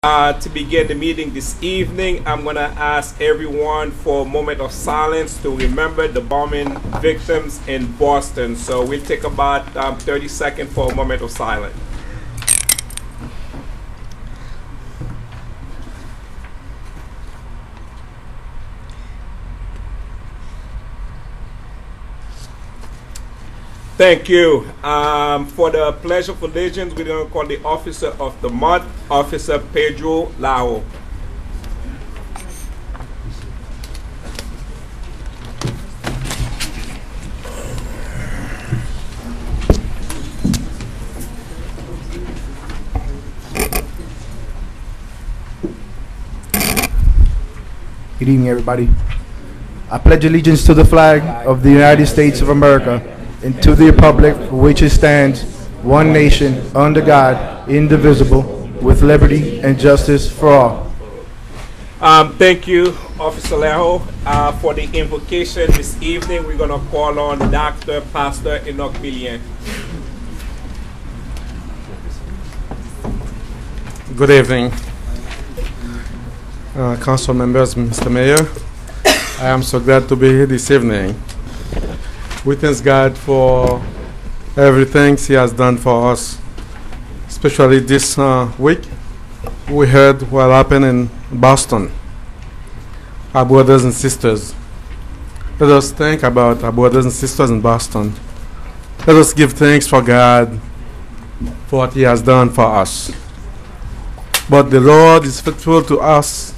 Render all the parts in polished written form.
To begin the meeting this evening, I'm going to ask everyone for a moment of silence to remember the bombing victims in Boston. So we'll take about 30 seconds for a moment of silence. Thank you. For the Pledge of Allegiance, we're going to call the Officer of the Month, Officer Pedro Lao. Good evening, everybody. I pledge allegiance to the flag of the United States of America and to the republic for which it stands, one nation, under God, indivisible, with liberty and justice for all. Thank you, Officer Leho. For the invocation this evening, we're going to call on Dr. Pastor Enoch Millien. Good evening, Council members, Mr. Mayor. I am so glad to be here this evening. We thank God for everything He has done for us, especially this week. We heard what happened in Boston. Our brothers and sisters. Let us think about our brothers and sisters in Boston. Let us give thanks for God for what He has done for us. But the Lord is faithful to us,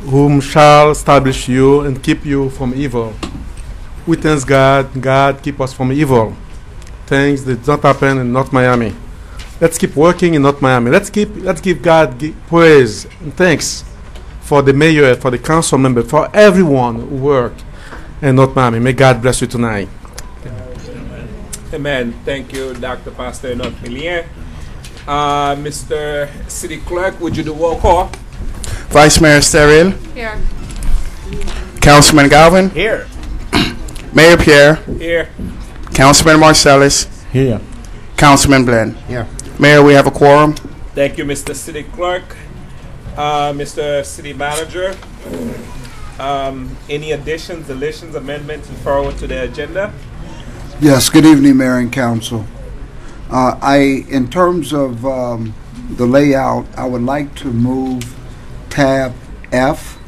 whom shall establish you and keep you from evil. We thank God. God keep us from evil. Things that did not happen in North Miami. Let's keep working in North Miami. Let's give God praise and thanks for the mayor, for the council member, for everyone who work in North Miami. May God bless you tonight. Amen. Thank you, Dr. Pastor Enoch Millien. Mr. City Clerk, would you do roll call? Vice Mayor Steril. Here. Councilman Galvin. Here. Mayor Pierre. Here. Councilman Marcellus. Here. Councilman Bland. Here. Mayor, we have a quorum. Thank you, Mr. City Clerk. Mr. City Manager, any additions, deletions, amendments, and forward to the agenda? Yes, good evening, Mayor and Council. In terms of the layout, I would like to move tab F.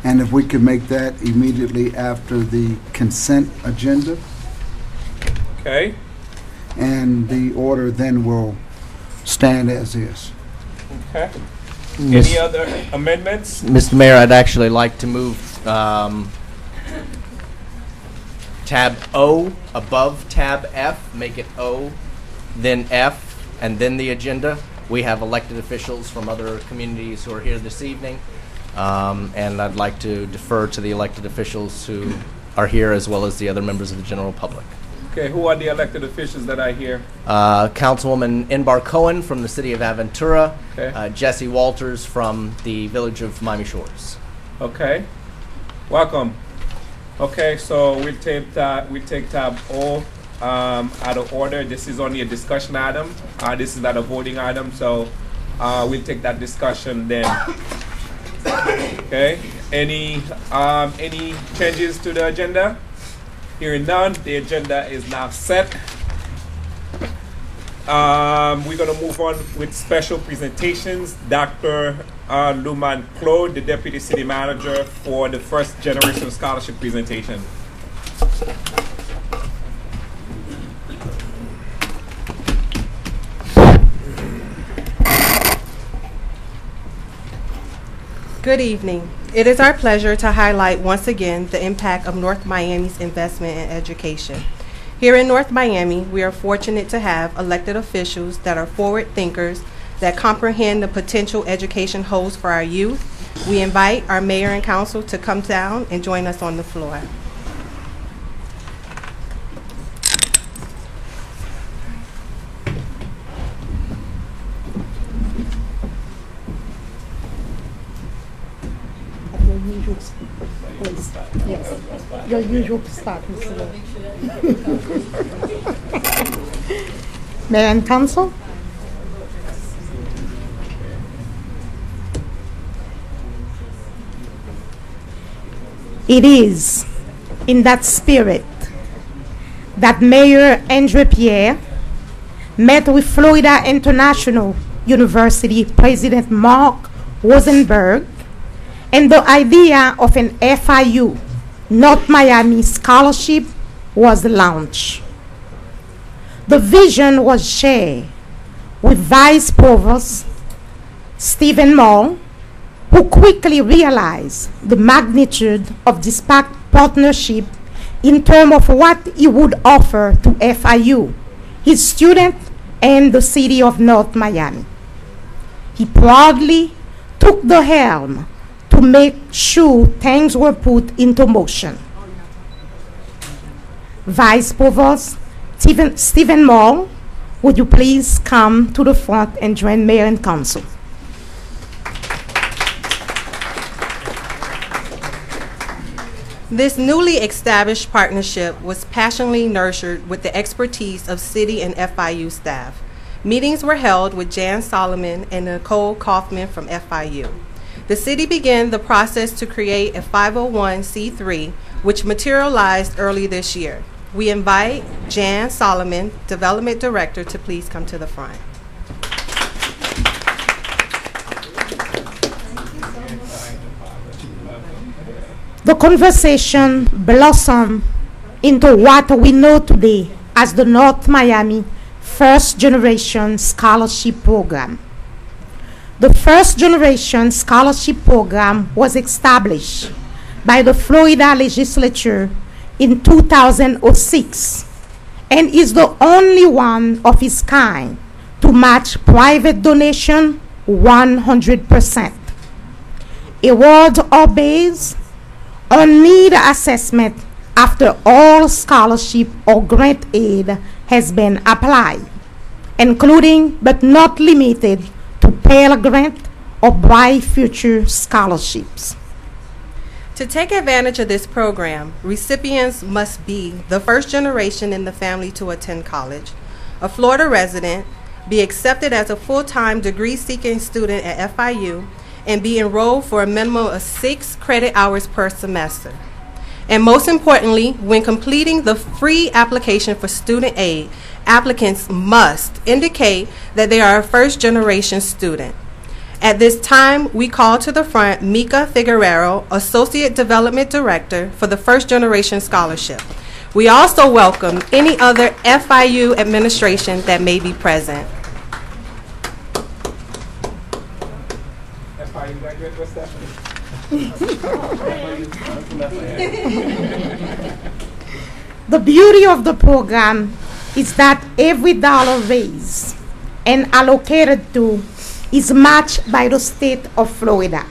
And if we could make that immediately after the consent agenda. Okay. And the order then will stand as is. Okay. Any other amendments? Mr. Mayor, I'd actually like to move tab O above tab F, make it O, then F, and then the agenda. We have elected officials from other communities who are here this evening. And I'd like to defer to the elected officials who are here as well as the other members of the general public. Okay, who are the elected officials that are here? Councilwoman Inbar Cohen from the city of Aventura, Okay. Jesse Walters from the village of Miami Shores. Okay. Welcome. Okay, so we take tab O out of order. This is only a discussion item. This is not a voting item, so we'll take that discussion then. Okay. Any changes to the agenda? Hearing none, the agenda is now set. We're going to move on with special presentations. Dr. Luman Claude, the Deputy City Manager, for the first generation scholarship presentation. Good evening. It is our pleasure to highlight once again the impact of North Miami's investment in education. Here in North Miami, we are fortunate to have elected officials that are forward thinkers that comprehend the potential education holds for our youth. We invite our mayor and council to come down and join us on the floor. Please. Yes. Your usual start, Mr. Mayor and Council. It is in that spirit that Mayor Andre Pierre met with Florida International University President Mark Rosenberg, and the idea of an FIU North Miami scholarship was launched. The vision was shared with Vice Provost Stephen Moore, who quickly realized the magnitude of this partnership in terms of what he would offer to FIU, his students, and the city of North Miami. He proudly took the helm to make sure things were put into motion. Vice Provost Stephen Moore, would you please come to the front and join Mayor and Council? This newly established partnership was passionately nurtured with the expertise of city and FIU staff. Meetings were held with Jan Solomon and Nicole Kaufman from FIU. The city began the process to create a 501c3, which materialized early this year. We invite Jan Solomon, Development Director, to please come to the front. The conversation blossomed into what we know today as the North Miami First Generation Scholarship Program. The First Generation Scholarship Program was established by the Florida Legislature in 2006 and is the only one of its kind to match private donation 100%. Awards are based on need assessment after all scholarship or grant aid has been applied, including but not limited to Pell Grant or Bright Future scholarships. To take advantage of this program, recipients must be the first generation in the family to attend college, a Florida resident, be accepted as a full-time degree-seeking student at FIU, and be enrolled for a minimum of 6 credit hours per semester. And most importantly, when completing the free application for student aid, applicants must indicate that they are a first-generation student. At this time, we call to the front Mika Figueroa, Associate Development Director for the First Generation Scholarship. We also welcome any other FIU administration that may be present. FIU graduate, what's that? The beauty of the program is that every dollar raised and allocated to is matched by the state of Florida.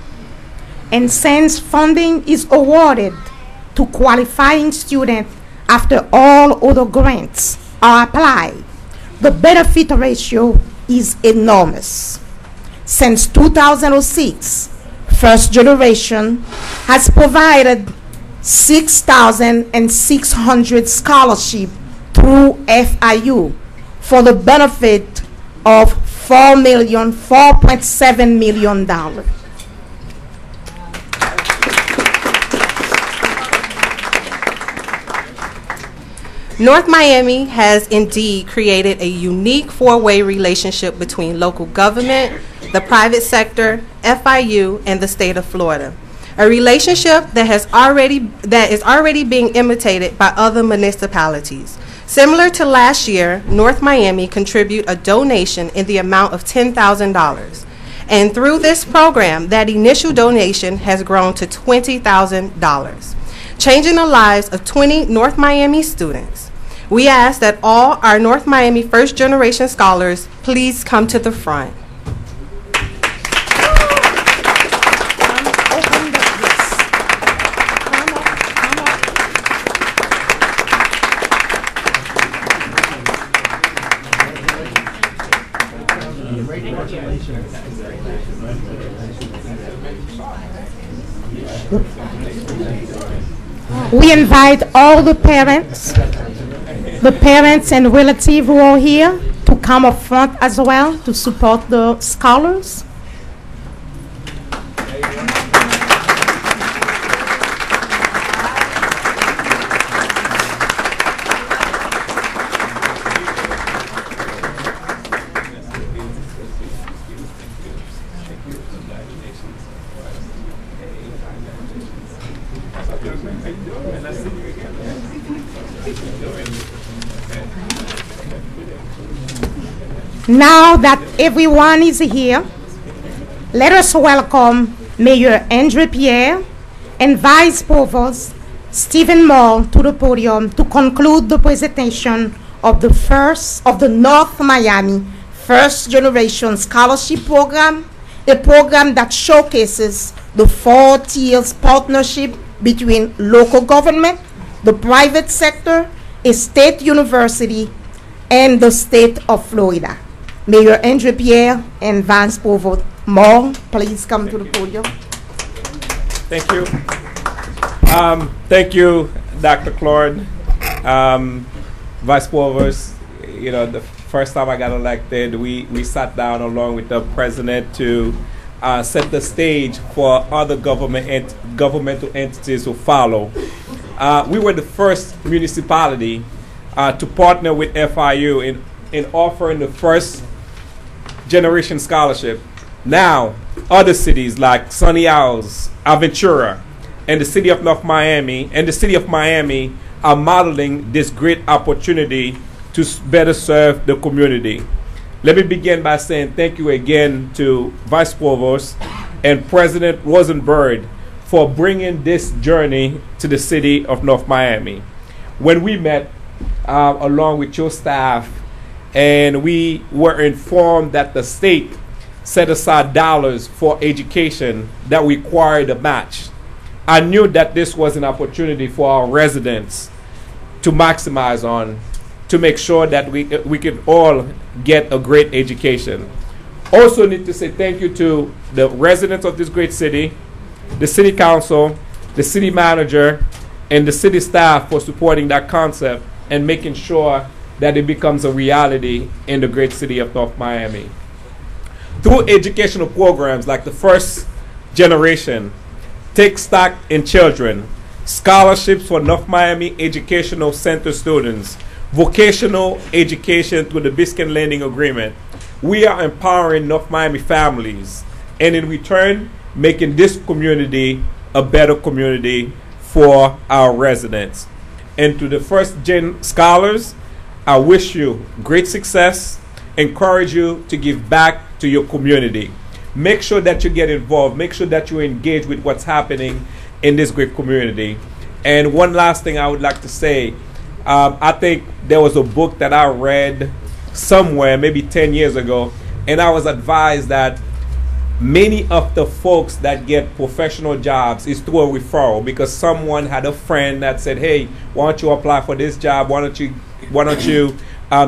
And since funding is awarded to qualifying students after all other grants are applied, the benefit ratio is enormous. Since 2006, First Generation has provided 6,600 scholarships through FIU for the benefit of $4.7 million. North Miami has indeed created a unique four-way relationship between local government, the private sector, FIU, and the state of Florida. A relationship that is already being imitated by other municipalities. Similar to last year, North Miami contributed a donation in the amount of $10,000. And through this program, that initial donation has grown to $20,000, changing the lives of 20 North Miami students. We ask that all our North Miami First Generation Scholars please come to the front. We invite all the parents and relatives who are here to come up front as well to support the scholars. Now that everyone is here, let us welcome Mayor Andre Pierre and Vice Provost Stephen Moore to the podium to conclude the presentation of the North Miami First Generation Scholarship Program, a program that showcases the 4 tiers partnership between local government, the private sector, a state university, and the state of Florida. Mayor Andre Pierre and Vice Provost Moore, please come to the podium. Thank you. Thank you, Dr. Claude. Vice Provost, you know, the first time I got elected, we sat down along with the president to set the stage for other governmental entities to follow. We were the first municipality to partner with FIU in offering the first generation scholarship. Now, other cities like Sunny Isles, Aventura, and the city of North Miami, and the city of Miami are modeling this great opportunity to better serve the community. Let me begin by saying thank you again to Vice Provost and President Rosenberg for bringing this journey to the city of North Miami. When we met along with your staff, and we were informed that the state set aside dollars for education that required a match, I knew that this was an opportunity for our residents to maximize on, to make sure that we could all get a great education. Also need to say thank you to the residents of this great city, the city council, the city manager, and the city staff for supporting that concept and making sure that it becomes a reality in the great city of North Miami. Through educational programs like the First Generation, Take Stock in Children, scholarships for North Miami Educational Center students, vocational education through the Biscayne Lending Agreement, we are empowering North Miami families and in return making this community a better community for our residents. And to the First Gen scholars, I wish you great success, encourage you to give back to your community. Make sure that you get involved, make sure that you engage with what's happening in this great community. And one last thing I would like to say, I think there was a book that I read somewhere, maybe 10 years ago, and I was advised that many of the folks that get professional jobs is through a referral, because someone had a friend that said, hey, why don't you apply for this job? Why don't you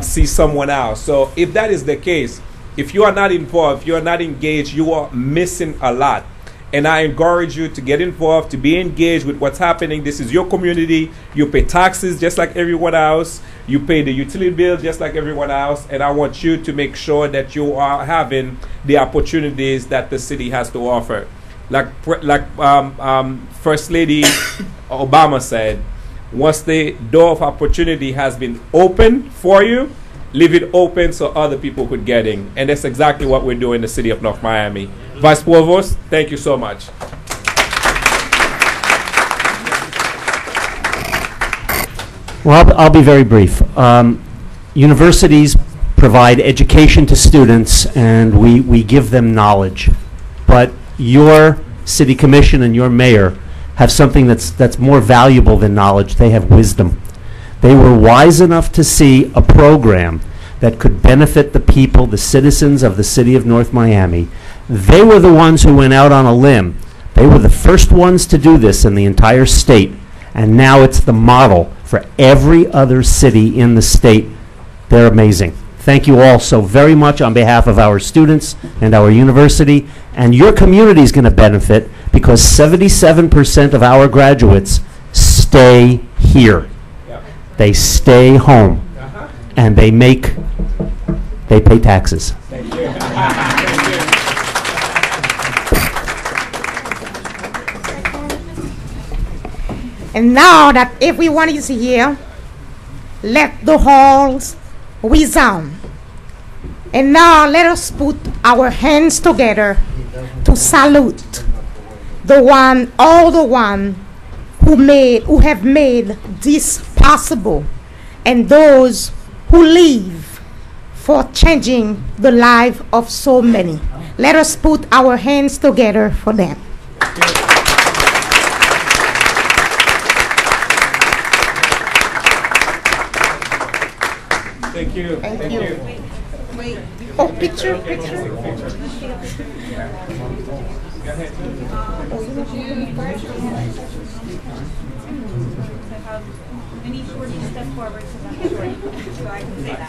see someone else? So if that is the case, if you are not involved, if you are not engaged, you are missing a lot. And I encourage you to get involved, to be engaged with what's happening. This is your community. You pay taxes just like everyone else. You pay the utility bill just like everyone else. And I want you to make sure that you are having the opportunities that the city has to offer. Like First Lady Obama said, once the door of opportunity has been opened for you, leave it open so other people could get in. And that's exactly what we're doing in the city of North Miami. Vice Provost, thank you so much. Well, I'll be very brief. Universities provide education to students, and we give them knowledge. But your city commission and your mayor have something that's more valuable than knowledge. They have wisdom. They were wise enough to see a program that could benefit the people, the citizens of the city of North Miami. They were the ones who went out on a limb. They were the first ones to do this in the entire state, and now it's the model for every other city in the state. They're amazing. Thank you all so very much on behalf of our students and our university, and your community is going to benefit because 77% of our graduates stay here. They stay home, and they pay taxes. Thank you. And now that everyone is here, let the halls resound. And now let us put our hands together to salute all the one who have made this possible, and those who live, for changing the life of so many. Let us put our hands together for them. Thank you. Thank you. Oh, picture. And each word you step forward to that shorty, so I can say that.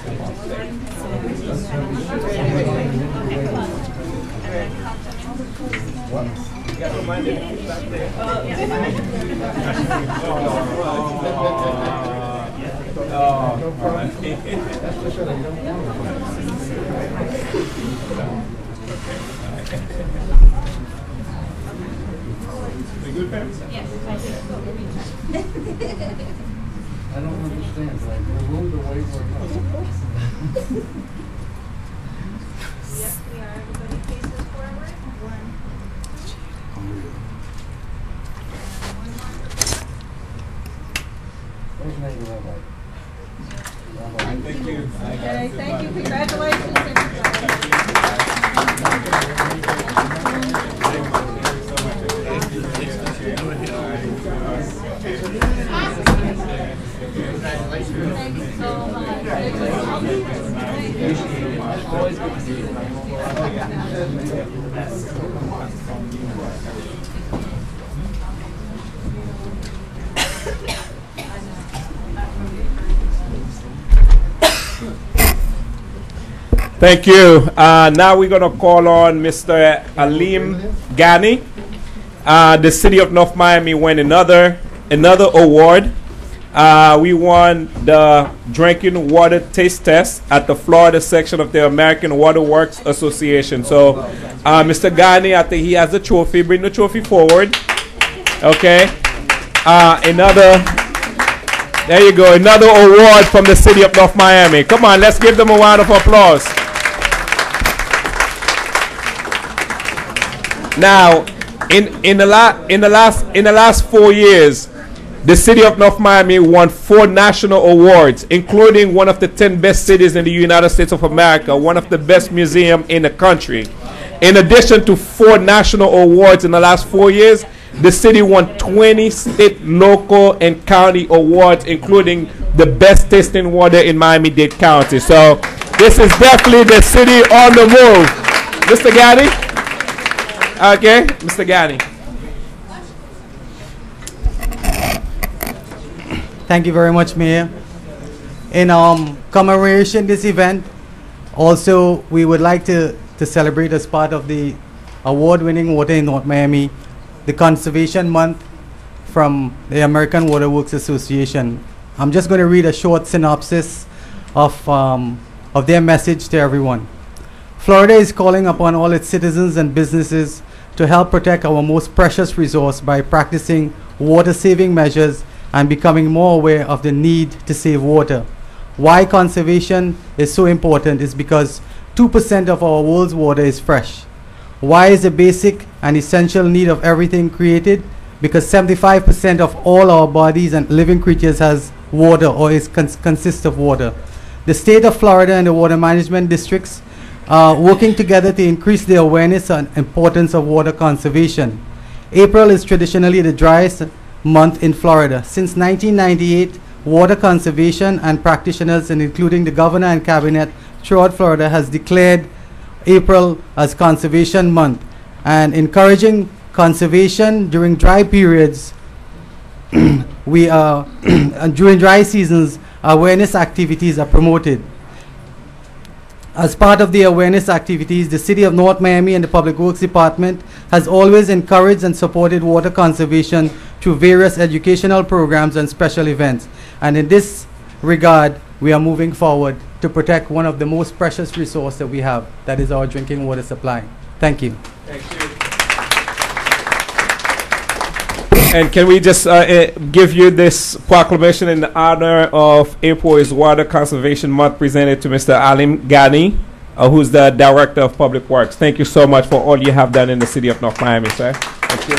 Good parents? Yes. I don't understand, like, remove the waiver. Yes, we are. Everybody faces forward. One. Thank you. Okay, thank you. Congratulations. Thank you so much. Always good to see you. Thank you. Now we're going to call on Mr. Alim Ghani. The city of North Miami won another award. We won the drinking water taste test at the Florida section of the American Water Works Association. So, Mr. Ghani, I think he has a trophy. Bring the trophy forward. Okay. There you go. Another award from the city of North Miami. Come on, let's give them a round of applause. Now, in the last 4 years, the city of North Miami won 4 national awards, including one of the 10 best cities in the United States of America, one of the best museums in the country. In addition to 4 national awards in the last 4 years, the city won 20 state, local, and county awards, including the best tasting water in Miami-Dade County. So this is definitely the city on the move. Mr. Ghani? Okay, Mr. Ghani. Thank you very much, Mayor. In commemoration this event, also we would like to celebrate as part of the award-winning Water in North Miami, the Conservation Month from the American Water Works Association. I'm just going to read a short synopsis of their message to everyone. Florida is calling upon all its citizens and businesses to help protect our most precious resource by practicing water-saving measures and becoming more aware of the need to save water. Why conservation is so important is because 2% of our world's water is fresh. Why is a basic and essential need of everything created? Because 75% of all our bodies and living creatures has water or consists of water. The state of Florida and the water management districts are working together to increase the awareness and importance of water conservation. April is traditionally the driest month in Florida. Since 1998, water conservation and practitioners, and including the governor and cabinet throughout Florida, has declared April as Conservation Month, and encouraging conservation during dry periods. During dry seasons, awareness activities are promoted. As part of the awareness activities, the City of North Miami and the Public Works Department has always encouraged and supported water conservation through various educational programs and special events. And in this regard, we are moving forward to protect one of the most precious resources that we have, that is our drinking water supply. Thank you. Thank you. And can we just give you this proclamation in honor of April is Water Conservation Month, presented to Mr. Alim Ghani, who's the Director of Public Works. Thank you so much for all you have done in the city of North Miami, sir. Thank you.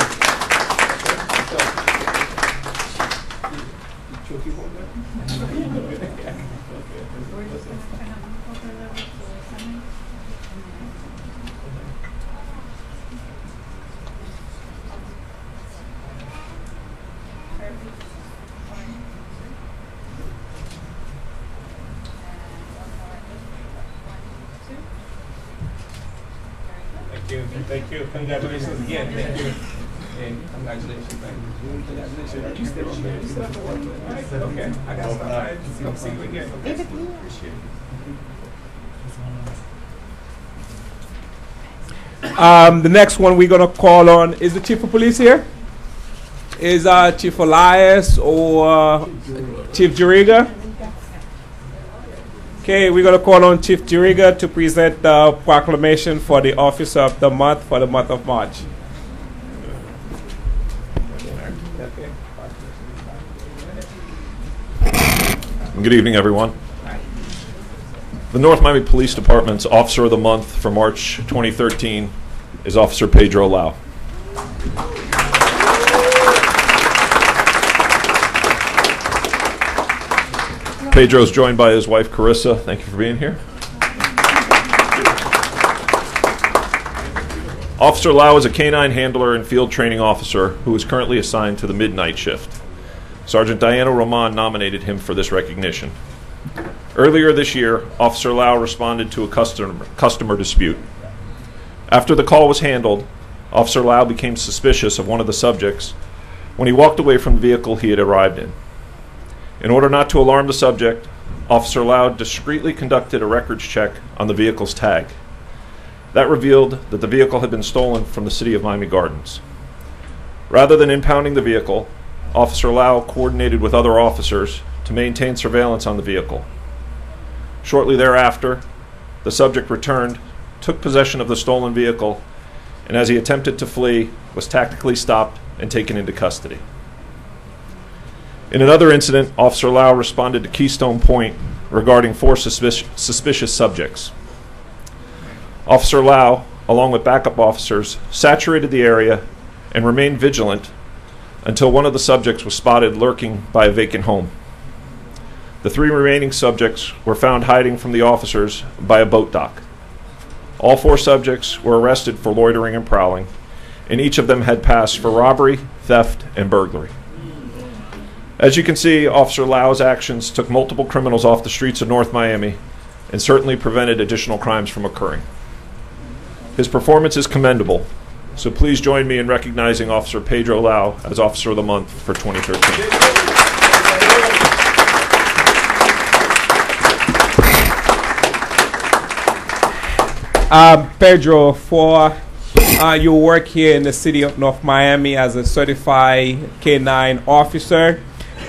Thank you. Thank you. Congratulations again. Thank you. And congratulations. Thank you. Congratulations. You still on there? You still have to work with it. Okay. I got stuff. Come see you again. Okay. Appreciate it. The next one we're gonna call on is the chief of police here. Is Chief Elias or Chief Jiriga? Okay, we're gonna call on Chief Jiriga to present the proclamation for the Officer of the Month for the month of March. Good evening, everyone. The North Miami Police Department's Officer of the Month for March 2013 is Officer Pedro Lau. Pedro is joined by his wife, Carissa. Thank you for being here. Officer Lau is a canine handler and field training officer who is currently assigned to the midnight shift. Sergeant Diana Roman nominated him for this recognition. Earlier this year, Officer Lau responded to a customer dispute. After the call was handled, Officer Lau became suspicious of one of the subjects when he walked away from the vehicle he had arrived in. In order not to alarm the subject, Officer Lau discreetly conducted a records check on the vehicle's tag. That revealed that the vehicle had been stolen from the city of Miami Gardens. Rather than impounding the vehicle, Officer Lau coordinated with other officers to maintain surveillance on the vehicle. Shortly thereafter, the subject returned, took possession of the stolen vehicle, and as he attempted to flee, was tactically stopped and taken into custody. In another incident, Officer Lau responded to Keystone Point regarding 4 suspicious subjects. Officer Lau, along with backup officers, saturated the area and remained vigilant until one of the subjects was spotted lurking by a vacant home. The 3 remaining subjects were found hiding from the officers by a boat dock. All 4 subjects were arrested for loitering and prowling, and each of them had passed for robbery, theft, and burglary. As you can see, Officer Lau's actions took multiple criminals off the streets of North Miami and certainly prevented additional crimes from occurring. His performance is commendable, so please join me in recognizing Officer Pedro Lau as Officer of the Month for 2013. Pedro, for your work here in the city of North Miami as a certified K-9 officer,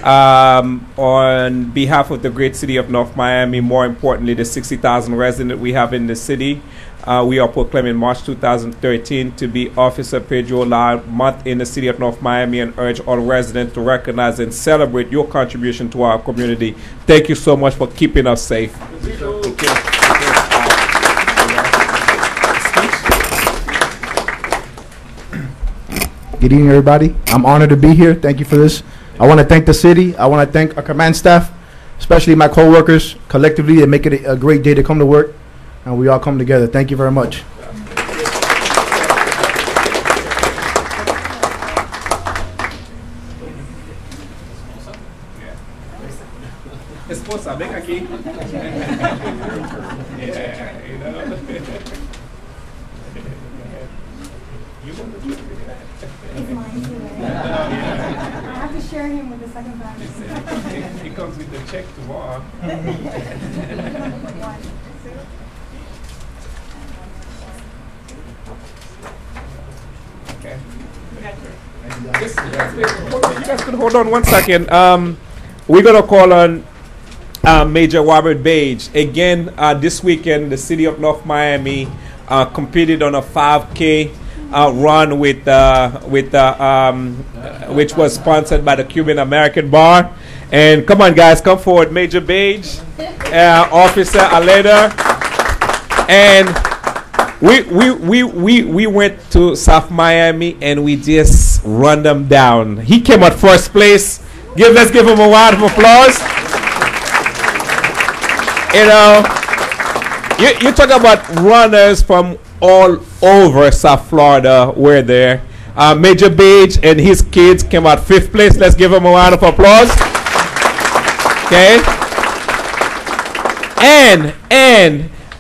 on behalf of the great city of North Miami, more importantly the 60,000 residents we have in the city, we are proclaiming March 2013 to be Officer Pedro Lau Month in the city of North Miami and urge all residents to recognize and celebrate your contribution to our community. Thank you so much for keeping us safe. Thank you. Good evening, everybody. I'm honored to be here. Thank you for this. I want to thank the city. I want to thank our command staff, especially my co-workers. Collectively, they make it a great day to come to work, and we all come together. Thank you very much. Esposa, ven aquí. Yeah, you know. You want to do it? It's mine too. I have to share him with the second family. He comes with the check tomorrow. Okay. You guys could hold on one second. We're going to call on Major Robert Bage. Again, this weekend, the city of North Miami competed on a 5K run which was sponsored by the Cuban American Bar. And come on, guys, come forward. Major Bage, Officer Aleda. And we went to South Miami and we just run them down. He came at first place. Let's give him a round of applause. You know, you talk about runners from all over South Florida were there. Major Bage and his kids came out 5th place. Let's give him a round of applause. Okay. And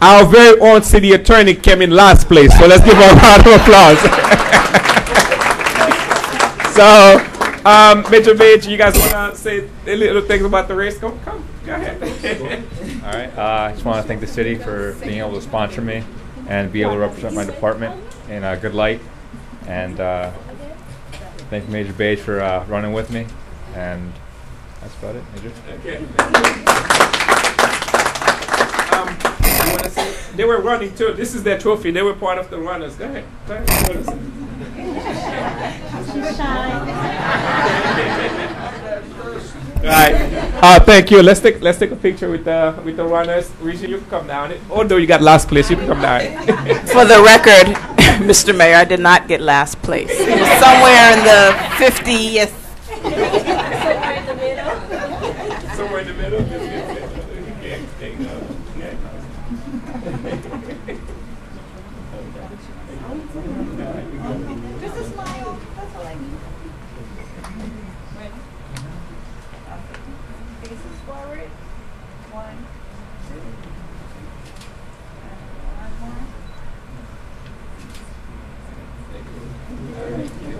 our very own city attorney came in last place. So let's give her a round of applause. So, Major Page, you guys want to say a little things about the race? Come, go ahead. All right. I just want to thank the city for being able to sponsor me and be able to represent my department in a good light. And thank Major Page for running with me. And that's about it, Major. Okay. You want to say they were running too. This is their trophy. They were part of the runners. Go ahead. Go ahead. She's shy. Right. Thank you. Let's take a picture with the runners. Regina, you can come down. Although you got last place, you can come down. For the record, Mr. Mayor, I did not get last place. It was somewhere in the 50th. Somewhere in the middle. Just a smile. That's all I need. Faces forward. 1, 2. And 1 more.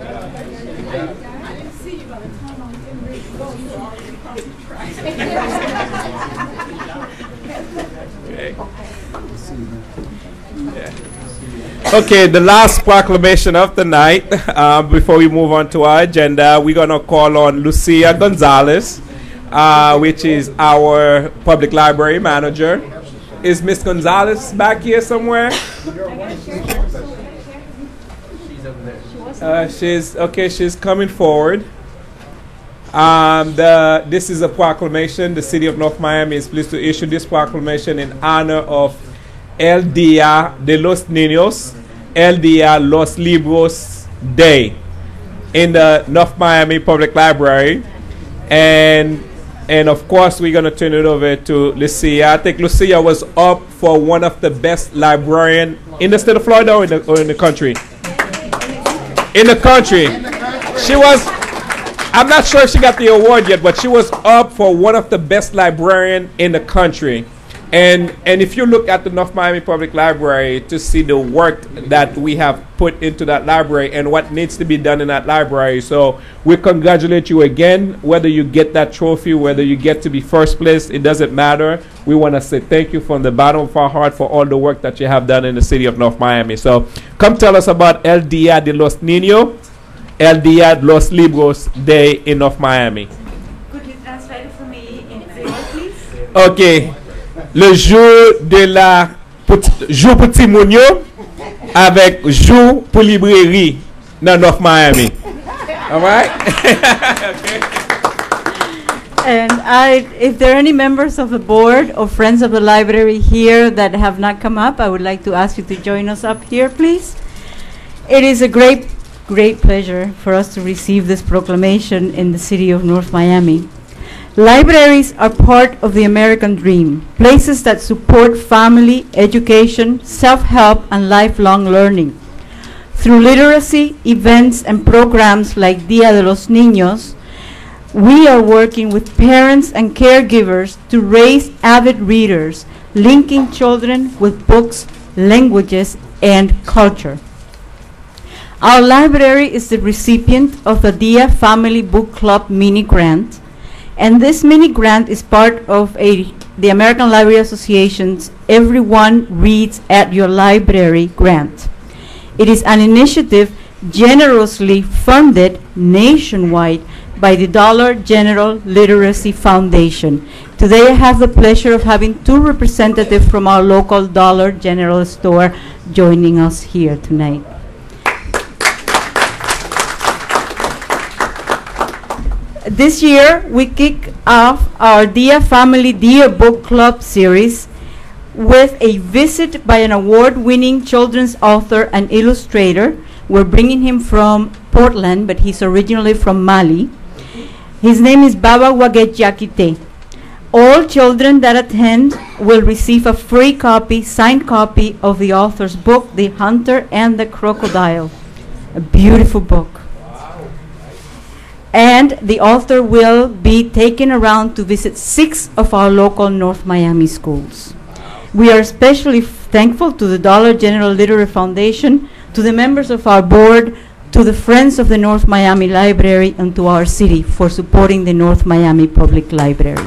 I didn't see you by the time I was getting ready to go. You were already across the track. Okay, the last proclamation of the night. Before we move on to our agenda, we're going to call on Lucia Gonzalez, which is our public library manager. Is Miss Gonzalez back here somewhere? She's coming forward. This is a proclamation. The city of North Miami is pleased to issue this proclamation in honor of El Día de los Niños, El Día Los Libros Day in the North Miami Public Library. And of course, we're going to turn it over to Lucia. I think Lucia was up for one of the best librarians in the state of Florida or in the country? In the country. She was, I'm not sure if she got the award yet, but she was up for one of the best librarians in the country. And if you look at the North Miami Public Library to see the work that we have put into that library and what needs to be done in that library, so we congratulate you again. Whether you get that trophy, whether you get to be first place, it doesn't matter. We want to say thank you from the bottom of our heart for all the work that you have done in the city of North Miami. So come tell us about El Día de los Niños, El Día de los Libros Day in North Miami. Could you translate it for me in Creole, please? Okay. Le jour de la jour pour petit mounio avec jour pour librairie dans North Miami. All right? Okay. And if there are any members of the board or friends of the library here that have not come up, I would like to ask you to join us up here, please. It is a great pleasure for us to receive this proclamation in the city of North Miami. Libraries are part of the American dream, places that support family, education, self-help, and lifelong learning. Through literacy, events, and programs like Día de los Niños, we are working with parents and caregivers to raise avid readers, linking children with books, languages, and culture. Our library is the recipient of the Dia Family Book Club mini grant, and this mini grant is part of the American Library Association's Everyone Reads at Your Library grant. It is an initiative generously funded nationwide by the Dollar General Literacy Foundation. Today I have the pleasure of having two representatives from our local Dollar General store joining us here tonight. This year, we kick off our Dia Family Dia Book Club series with a visit by an award-winning children's author and illustrator. We're bringing him from Portland, but he's originally from Mali. His name is Baba Waget Yakite. All children that attend will receive a free copy, signed copy of the author's book, The Hunter and the Crocodile. A beautiful book. And the author will be taken around to visit 6 of our local North Miami schools. We are especially thankful to the Dollar General Literary Foundation, to the members of our board, to the Friends of the North Miami Library, and to our city for supporting the North Miami Public Library.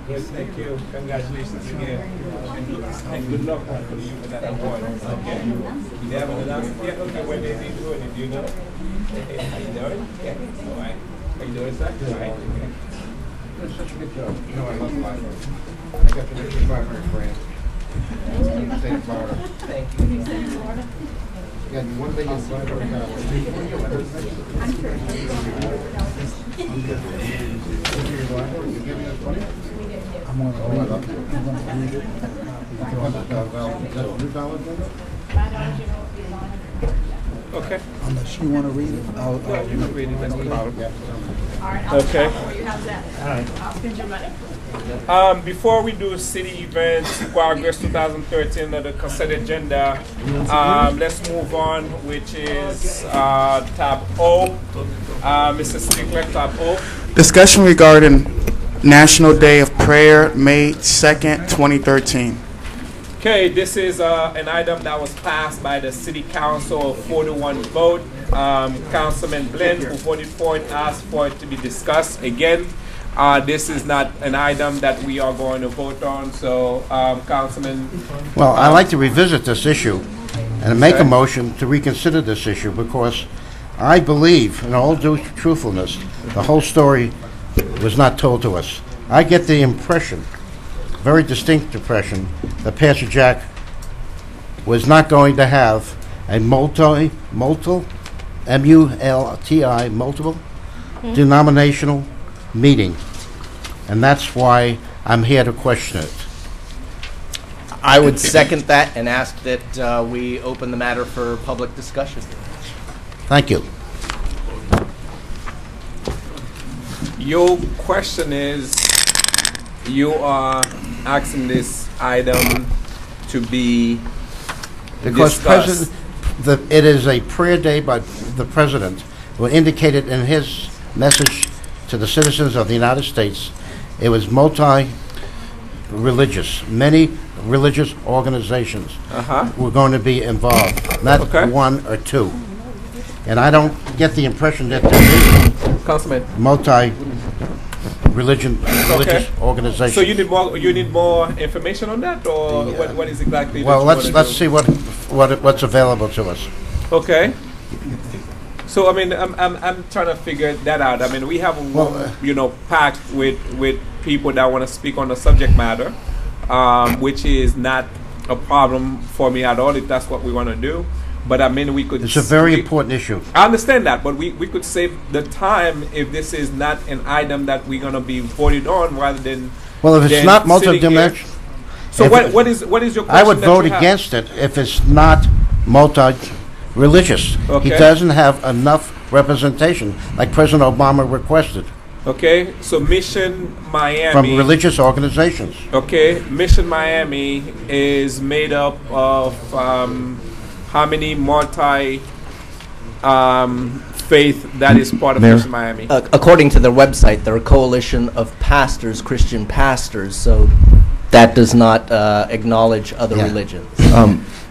Yes, thank you. Congratulations again. And good luck for you for that award. Okay. You have an announcement? Yeah, okay. When they do it, do you know? Hey, how you doing? Yeah. All right. How you doing, sir? All right. Okay. That's such a good job. You know I love the library. I got to make 500 grand. State of Florida. Thank you. Yeah, one thing is library you give me that money? I'm on the read it. Okay. Unless you want to read it, I'll you can read it. That's no problem. Okay. Before we do city events, Progress 2013 on the consent agenda, let's move on, which is tab O. Mr. City Clerk, tab O. Discussion regarding National Day of Prayer, May 2nd, 2013. Okay, this is an item that was passed by the City Council, 4-1 vote. Councilman Glenn, who voted for it, asked for it to be discussed again. This is not an item that we are going to vote on, so Councilman. Well, I'd like to revisit this issue and make a motion to reconsider this issue because I believe, in all due truthfulness, the whole story was not told to us. I get the impression, very distinct impression, that Pastor Jack was not going to have a multi, M-U-L-T-I, multiple denominational meeting. And that's why I'm here to question it. I would second that and ask that we open the matter for public discussion. Thank you. Your question is, you are asking this item to be Because discussed. it is a prayer day by the President, who indicated in his message to the citizens of the United States, it was multi-religious. Many religious organizations were going to be involved, not one or two. And I don't get the impression that there is Councilman. religious organization. So you need more information on that, or what is exactly? Well, that you let's wanna do? see what's available to us. Okay. So I mean, I'm trying to figure that out. I mean, we have a room, packed with people that want to speak on the subject matter, which is not a problem for me at all if that's what we want to do. But I mean, we could. It's a very important issue. I understand that, but we could save the time if this is not an item that we're going to be voted on, rather than. Well, if it's not multi-dimensional. So what is your question? I would vote against it if it's not multi-religious. Okay. He doesn't have enough representation, like President Obama requested. Okay, so Mission Miami. From religious organizations. Okay, Mission Miami is made up of how many faith that is part of Mission Miami? According to their website, they're a coalition of pastors, Christian pastors, so that does not acknowledge other religions.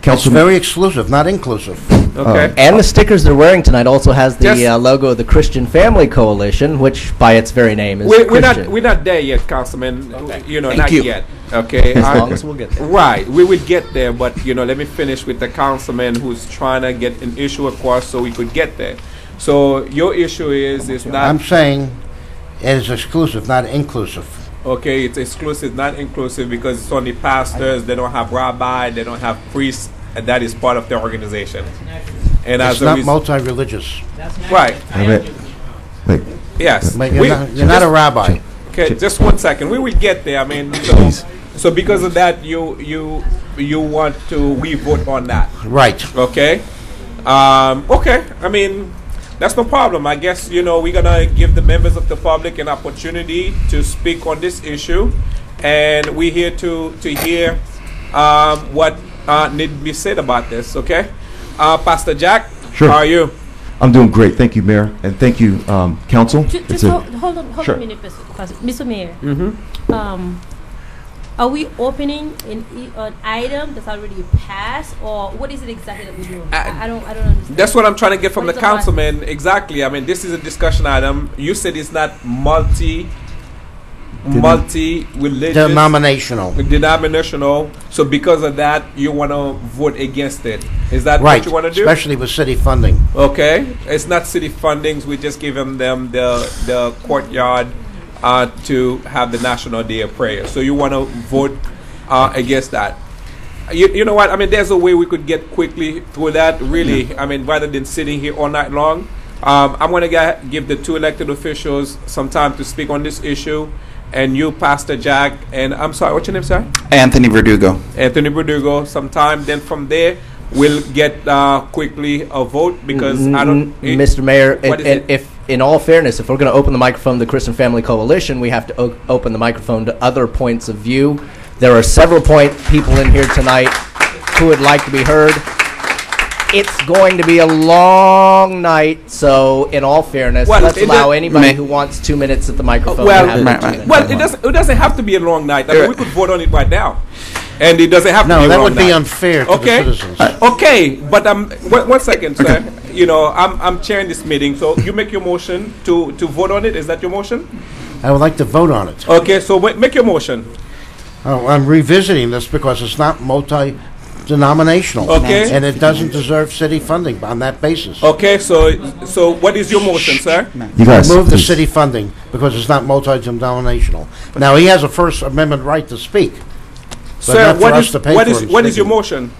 It's very exclusive, not inclusive. Okay. And the stickers they're wearing tonight also has the logo of the Christian Family Coalition, which by its very name is Christian. We're not there yet, Councilman. Okay. Not yet. Okay. As long as we'll get there. Right, we will get there, but let me finish with the councilman who's trying to get an issue across so we could get there. So your issue is not. I'm saying it is exclusive, not inclusive. Okay, it's exclusive, not inclusive, because it's only pastors. They don't have rabbi. They don't have priests, and that is part of their organization. And it's not multi-religious. Right. Wait. Yes. You're not a rabbi. Okay, just 1 second. We will get there. I mean, so because of that, you want to re-vote on that. Right. Okay. Okay. I mean, that's no problem. I guess, we're going to give the members of the public an opportunity to speak on this issue. And we're here to hear what need to be said about this, okay? Pastor Jack, Sure. how are you? I'm doing great. Thank you, Mayor, and thank you, Council. Just hold on Sure. a minute, Mr. Mayor. Mm-hmm. Are we opening an item that's already passed, or what is it exactly that we're doing? I don't understand. That's what I'm trying to get from What the is the councilman. Exactly. I mean, this is a discussion item. You said it's not multi-religious. Denominational. So because of that, you want to vote against it. Is that Right, what you want to do? especially with city funding. Okay. It's not city fundings. We just give them the courtyard to have the National Day of Prayer. So you want to vote against that. You know what? I mean, there's a way we could get quickly through that, really. I mean, rather than sitting here all night long. I'm going to give the 2 elected officials some time to speak on this issue. And you, Pastor Jack, and I'm sorry, what's your name, sir? Anthony Verdugo. Anthony Verdugo, sometime. Then from there, we'll get quickly a vote because I don't... Mr. Mayor, what is it? if in all fairness, if we're going to open the microphone to the Christian Family Coalition, we have to open the microphone to other points of view. There are several people in here tonight who would like to be heard. It's going to be a long night, so in all fairness, let's allow anybody who wants 2 minutes at the microphone to have their 2 minutes. Well, it doesn't have to be a long night. I mean, we could vote on it right now. And it doesn't have to be a long night. No, that would be unfair to the citizens. Okay, but 1 second, sir. I'm chairing this meeting, so you make your motion to vote on it. Is that your motion? I would like to vote on it. Okay, so make your motion. Oh, I'm revisiting this because it's not multi-denominational. Okay. And it doesn't deserve city funding on that basis. Okay, so what is your motion, sir? You guys, Remove the please. city funding because it's not multi-denominational. Now, he has a First Amendment right to speak. but Sir, not for us to pay for him what is your speaking. motion?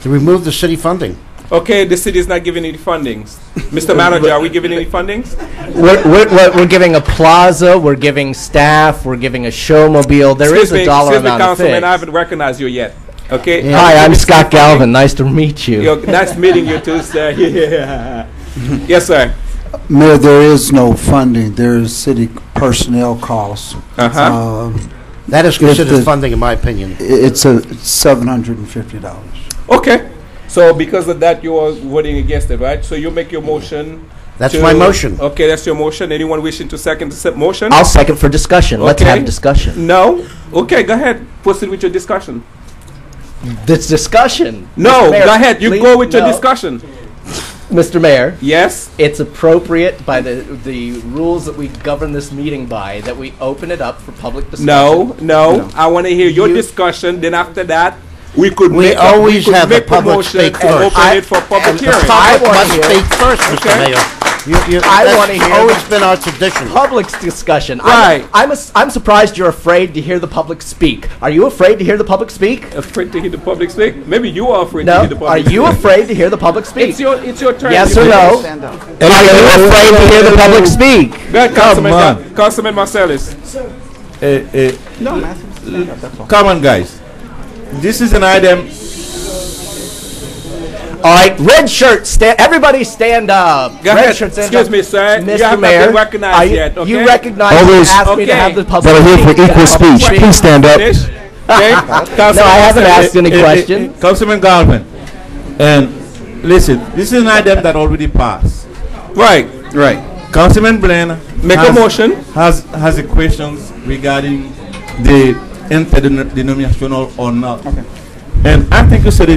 To remove the city funding. Okay, the city is not giving any fundings. Mr. Manager, are we giving any fundings? We're giving a plaza, we're giving staff, we're giving a showmobile. There is a dollar amount of Councilman, I fixed. haven't recognized you yet. Okay. Yeah. Hi, I'm Scott Galvin. Nice to meet you. Nice meeting you too, sir. Yeah. Yes, sir. Mayor, there is no funding. There is city personnel costs. That is considered funding, in my opinion. It's $750. Okay. So because of that, you are voting against it, right? So you make your motion. That's my motion. Okay, that's your motion. Anyone wishing to second the motion? I'll second for discussion. Let's have discussion. No? Okay, go ahead. Proceed with your discussion. This discussion. No, Mr. Mayor, go ahead. You please, go with your no. discussion. Mr. Mayor. Yes? It's appropriate by the rules that we govern this meeting by that we open it up for public discussion. No. I want to hear your discussion. Then after that, we could We make always have the make a public motion speak and first. open it for public And the hearing. public must hear- speak first, Mr. Okay. Mayor. I that's want to hear always been our tradition. Public discussion. Right. I'm surprised you're afraid to hear the public speak. Are you afraid to hear the public speak? Afraid to hear the public speak? Maybe you are afraid to No. hear the Are public you speak. afraid to hear the public speak? It's your turn. Yes You or can no? stand up. Are you afraid to hear the public speak? Go ahead, Councilman Marcellus. Come on, guys. This is an item. All right, red shirt, everybody stand up. Go red ahead. shirt, stand Excuse up. me, sir. Mr. You have Mayor, not been recognized are you, yet, okay? you recognize All you those asked me to have the public that are here for speak. equal speech, please stand up. Finish. Okay? No, I haven't asked any question. Councilman Galvin, and listen, this is an item that already passed. Right. Councilman Blaine Make a motion. Has a questions regarding the interdenominational or not. Okay. And I think you said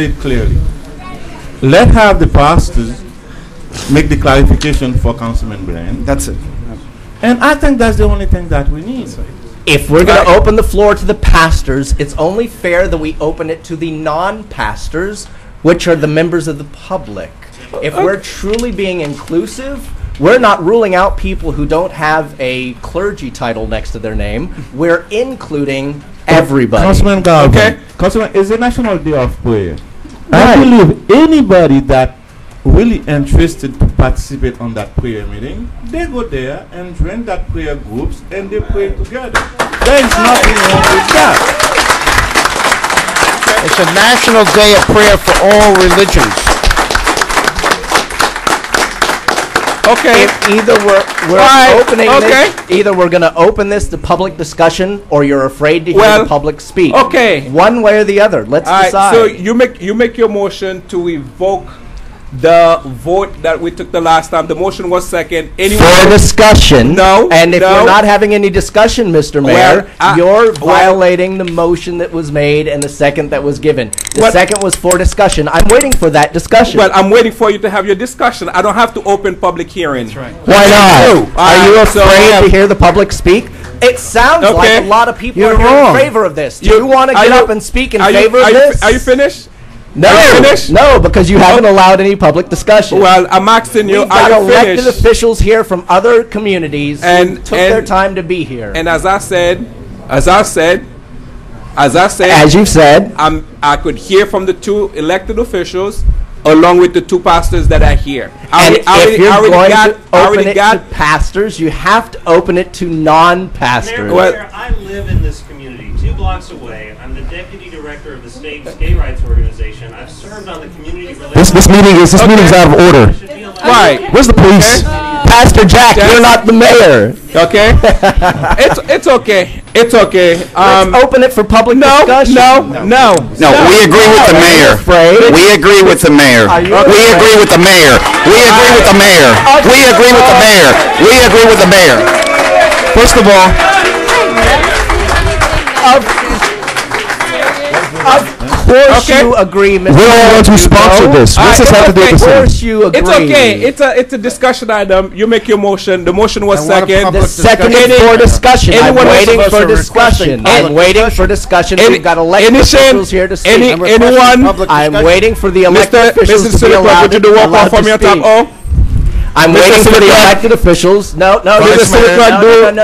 it clearly. Let's have the pastors make the clarification for Councilman Blaine. That's it. And I think that's the only thing that we need. If we're going to open the floor to the pastors, it's only fair that we open it to the non-pastors, which are the members of the public. If we're truly being inclusive, we're not ruling out people who don't have a clergy title next to their name. We're including everybody. Councilman Galvin, Okay. Councilman, it's a National Day of Prayer. I believe anybody that really interested to participate on that prayer meeting, they go there and join that prayer groups and they pray together. There is nothing wrong with that. It's a national day of prayer for all religions. Okay. Either we're Right, opening okay. this, either we're going to open this to public discussion, or you're afraid to hear Well, the public speak. okay. One way or the other. Let's All right, decide. so you make your motion to revoke the vote that we took the last time. The motion was second. For discussion. No. And if no. we're not having any discussion, Mr. Mayor, Well, you're violating the motion that was made and the second that was given. The second was for discussion. I'm waiting for that discussion. Well, I'm waiting for you to have your discussion. I don't have to open public hearing. That's right. Why not? Are you afraid to hear the public speak? It sounds like a lot of people You're are here wrong. in favor of this. Do you want to are get you- up and speak in are you- favor are of you- this? Are you finished? No, Are you finished? no, because you haven't allowed any public discussion. Well, I'm asking you, We've are got you elected finished? officials here from other communities who took their and- time to be here. And as you've said, As you've said, I could hear from the two elected officials, along with the two pastors that are here. And if you're going to open it to got pastors, you have to open it to non-pastors. Mayor, I live in this community 2 blocks away. I'm the deputy director of the state's gay rights organization. I've served on the community relations. This meeting's out of order. Right. Where's the police? Pastor Jack, you're not the mayor. Okay. it's okay. It's okay. Let's open it for public discussion. No, we agree with the mayor. We agree with the mayor. We agree with the mayor. We agree with the mayor. We agree with the mayor. We agree with the mayor. First of all, Of course you agree, Mr. we're all going to sponsor this. What's this have to do with the Of course city? you agree. It's okay. It's a discussion item. You make your motion. The motion was second. The second is for discussion. I'm Anyone waiting else- for discussion. I'm waiting for discussion. We've got elected officials here to speak. Anyone? I'm waiting for the elected officials Mr. to be Senator, allowed would you do walk off to from your top? speak. Oh. I'm Mr. waiting for the Senator, elected officials. No, Mr. Senator,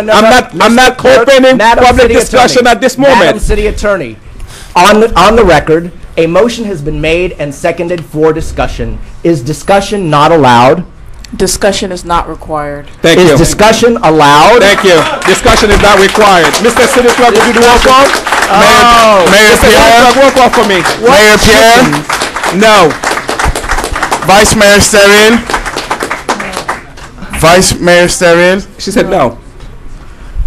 I'm not opening public discussion at this moment. Madam City Attorney, on the record, a motion has been made and seconded for discussion. Is discussion not allowed? Discussion is not required. Thank you. Is discussion allowed? Thank you. Discussion is not required. Mr. City Clerk, would you do walk off? Mayor Mr. City Pierre? Clerk, walk off for me. Mayor Pierre? No. Vice Mayor Steril? Vice Mayor Steril? She said no.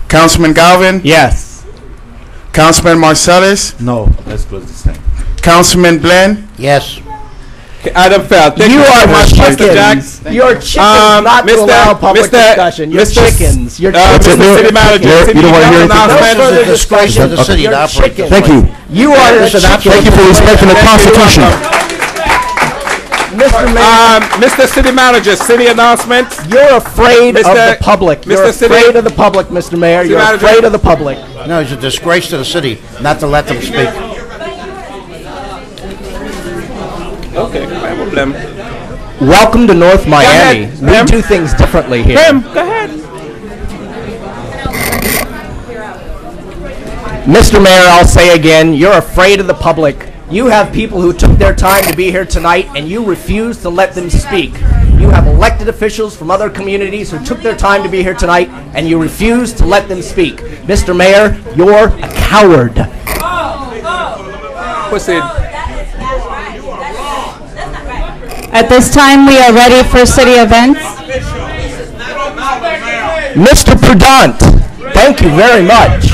Councilman Galvin? Yes. Councilman Marcellus? No, let's close this thing. Councilman Glenn? Yes. Okay, Adam Feld. Thank You you are very much, Mr. Jack. chickens. You're chickens not to allow public discussion. You're chickens. You're chickens. Mr. City Manager. You don't want to hear anything? No announcement. further Disgrace of the discussion. city You're to operate chickens. Thank you. You are a chicken. Thank you for respecting the Constitution. Mr. Mayor, Mr. City Manager, city announcement. you're afraid of Mr. the public. You're Mr. City- afraid of the public, Mr. Mayor. You're Manager. afraid of the public. No, it's a disgrace to the city not to let them speak. Okay, no problem. Welcome to North Miami. ahead, We ma'am. do things differently here. Ma'am, go ahead. Mr. Mayor, I'll say again, you're afraid of the public. You have people who took their time to be here tonight, and you refuse to let them speak. You have elected officials from other communities who took their time to be here tonight, and you refuse to let them speak. Mr. Mayor, you're a coward. Proceed. At this time, we are ready for city events. Mr. Prudant, thank you very much.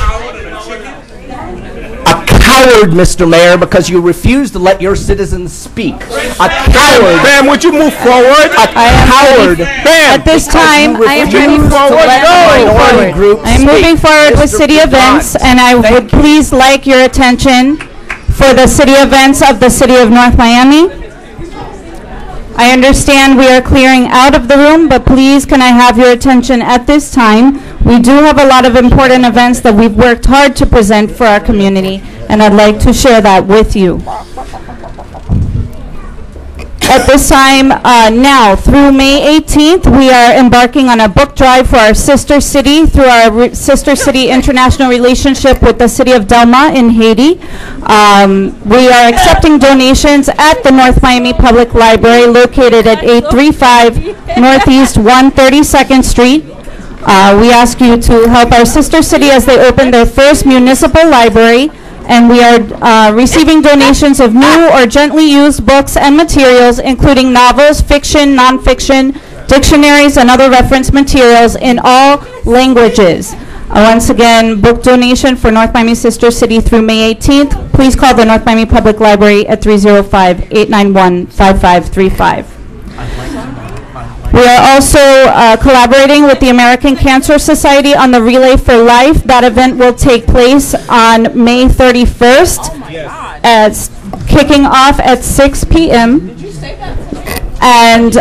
A coward, Mr. Mayor, because you refuse to let your citizens speak. A coward. Ma'am, would you move forward? A coward. Ma'am. At this time, I am ready Refuse to let the minority group I am speak. moving forward with Mr. city Prudant, events, and I would please like your attention for the city events of the city of North Miami. I understand we are clearing out of the room, but please can I have your attention at this time? We do have a lot of important events that we've worked hard to present for our community, and I'd like to share that with you. At this time, now through May 18th, we are embarking on a book drive for our sister city through our sister city international relationship with the city of Delma in Haiti. We are accepting donations at the North Miami Public Library located at 835 Northeast 132nd Street. We ask you to help our sister city as they open their first municipal library, and we are receiving donations of new or gently used books and materials, including novels, fiction, nonfiction, dictionaries, and other reference materials in all languages. Once again, book donation for North Miami Sister City through May 18th. Please call the North Miami Public Library at 305-891-5535. We are also collaborating with the American Cancer Society on the Relay for Life. That event will take place on May 31st, kicking off at 6 p.m. and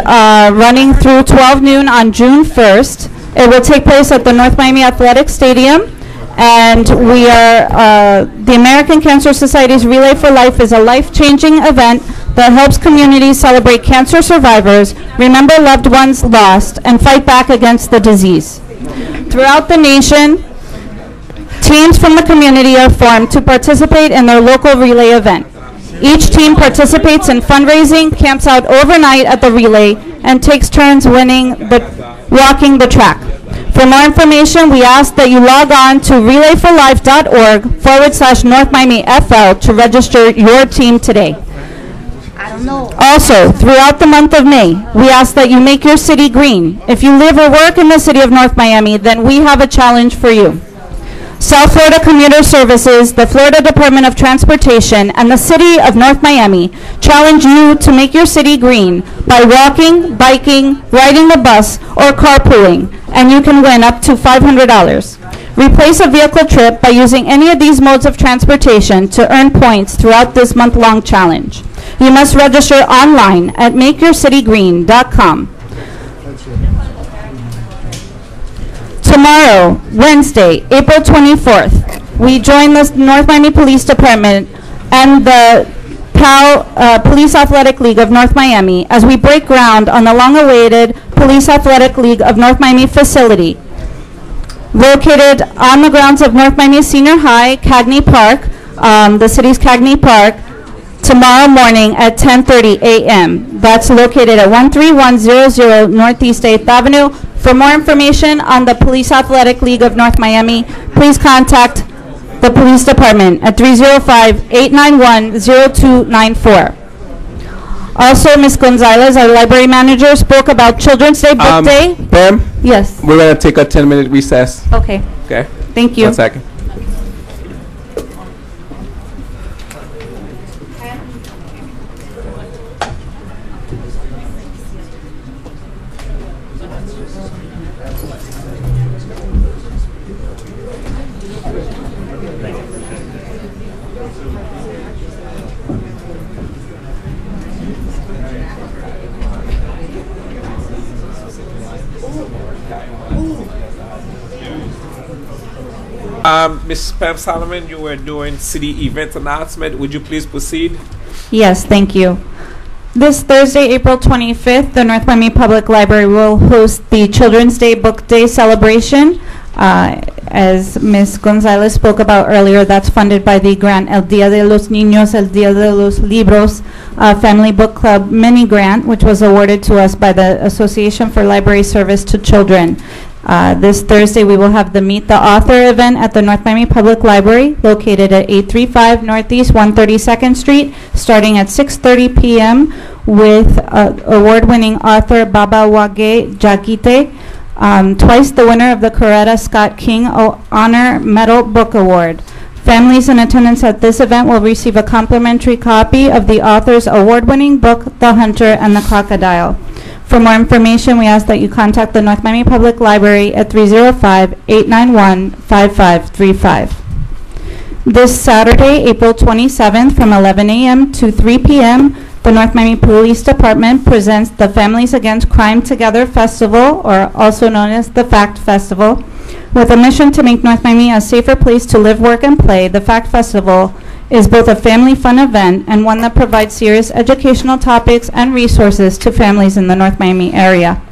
running through 12 noon on June 1st. It will take place at the North Miami Athletic Stadium, and we are, the American Cancer Society's Relay for Life is a life-changing event that helps communities celebrate cancer survivors, remember loved ones lost, and fight back against the disease. Throughout the nation, teams from the community are formed to participate in their local relay event. Each team participates in fundraising, camps out overnight at the relay, and takes turns walking the track. For more information, we ask that you log on to relayforlife.org/North Miami FL to register your team today. Also, throughout the month of May, we ask that you make your city green. If you live or work in the city of North Miami, then we have a challenge for you. South Florida Commuter Services, the Florida Department of Transportation, and the City of North Miami challenge you to make your city green by walking, biking, riding the bus, or carpooling, and you can win up to $500. Replace a vehicle trip by using any of these modes of transportation to earn points throughout this month-long challenge. You must register online at makeyourcitygreen.com. Tomorrow, Wednesday, April 24th, we join the North Miami Police Department and the PAL Police Athletic League of North Miami as we break ground on the long-awaited Police Athletic League of North Miami facility, located on the grounds of North Miami Senior High, Cagney Park, the city's Cagney Park, tomorrow morning at 10:30 a.m. That's located at 13100 Northeast 8th Avenue. For more information on the Police Athletic League of North Miami, please contact the Police Department at 305-891-0294. Also, Ms. Gonzalez, our library manager, spoke about Children's Day Book Day. Pam? Yes. We're going to take a 10-minute recess. Okay. Okay. Thank you. 1 second. Ms. Pam Solomon, you were doing city event announcement. Would you please proceed? Yes, thank you. This Thursday, April 25th, the North Miami Public Library will host the Children's Day Book Day celebration. As Ms. Gonzalez spoke about earlier, that's funded by the grant El Día de los Niños, El Día de los Libros Family Book Club mini grant, which was awarded to us by the Association for Library Service to Children. This Thursday, we will have the Meet the Author event at the North Miami Public Library, located at 835 Northeast 132nd Street, starting at 6:30 p.m. with award-winning author Baba Wage Jakite, twice the winner of the Coretta Scott King Honor Medal Book Award. Families in attendance at this event will receive a complimentary copy of the author's award-winning book, The Hunter and the Crocodile. For more information, we ask that you contact the North Miami Public Library at 305-891-5535. This Saturday, April 27th, from 11 a.m. to 3 p.m., the North Miami Police Department presents the Families Against Crime Together Festival, or also known as the FACT Festival. With a mission to make North Miami a safer place to live, work, and play, the FACT Festival is both a family fun event and one that provides serious educational topics and resources to families in the North Miami area.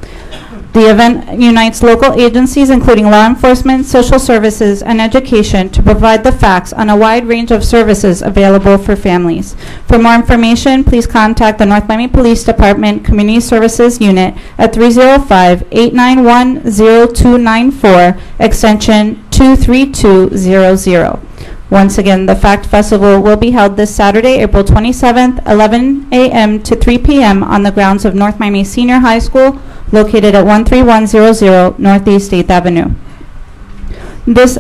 The event unites local agencies, including law enforcement, social services, and education, to provide the facts on a wide range of services available for families. For more information, please contact the North Miami Police Department Community Services Unit at 305-891-0294, extension 23200. Once again, the Fact Festival will be held this Saturday, April 27th, 11 a.m. to 3 p.m. on the grounds of North Miami Senior High School, located at 13100 Northeast 8th Avenue. This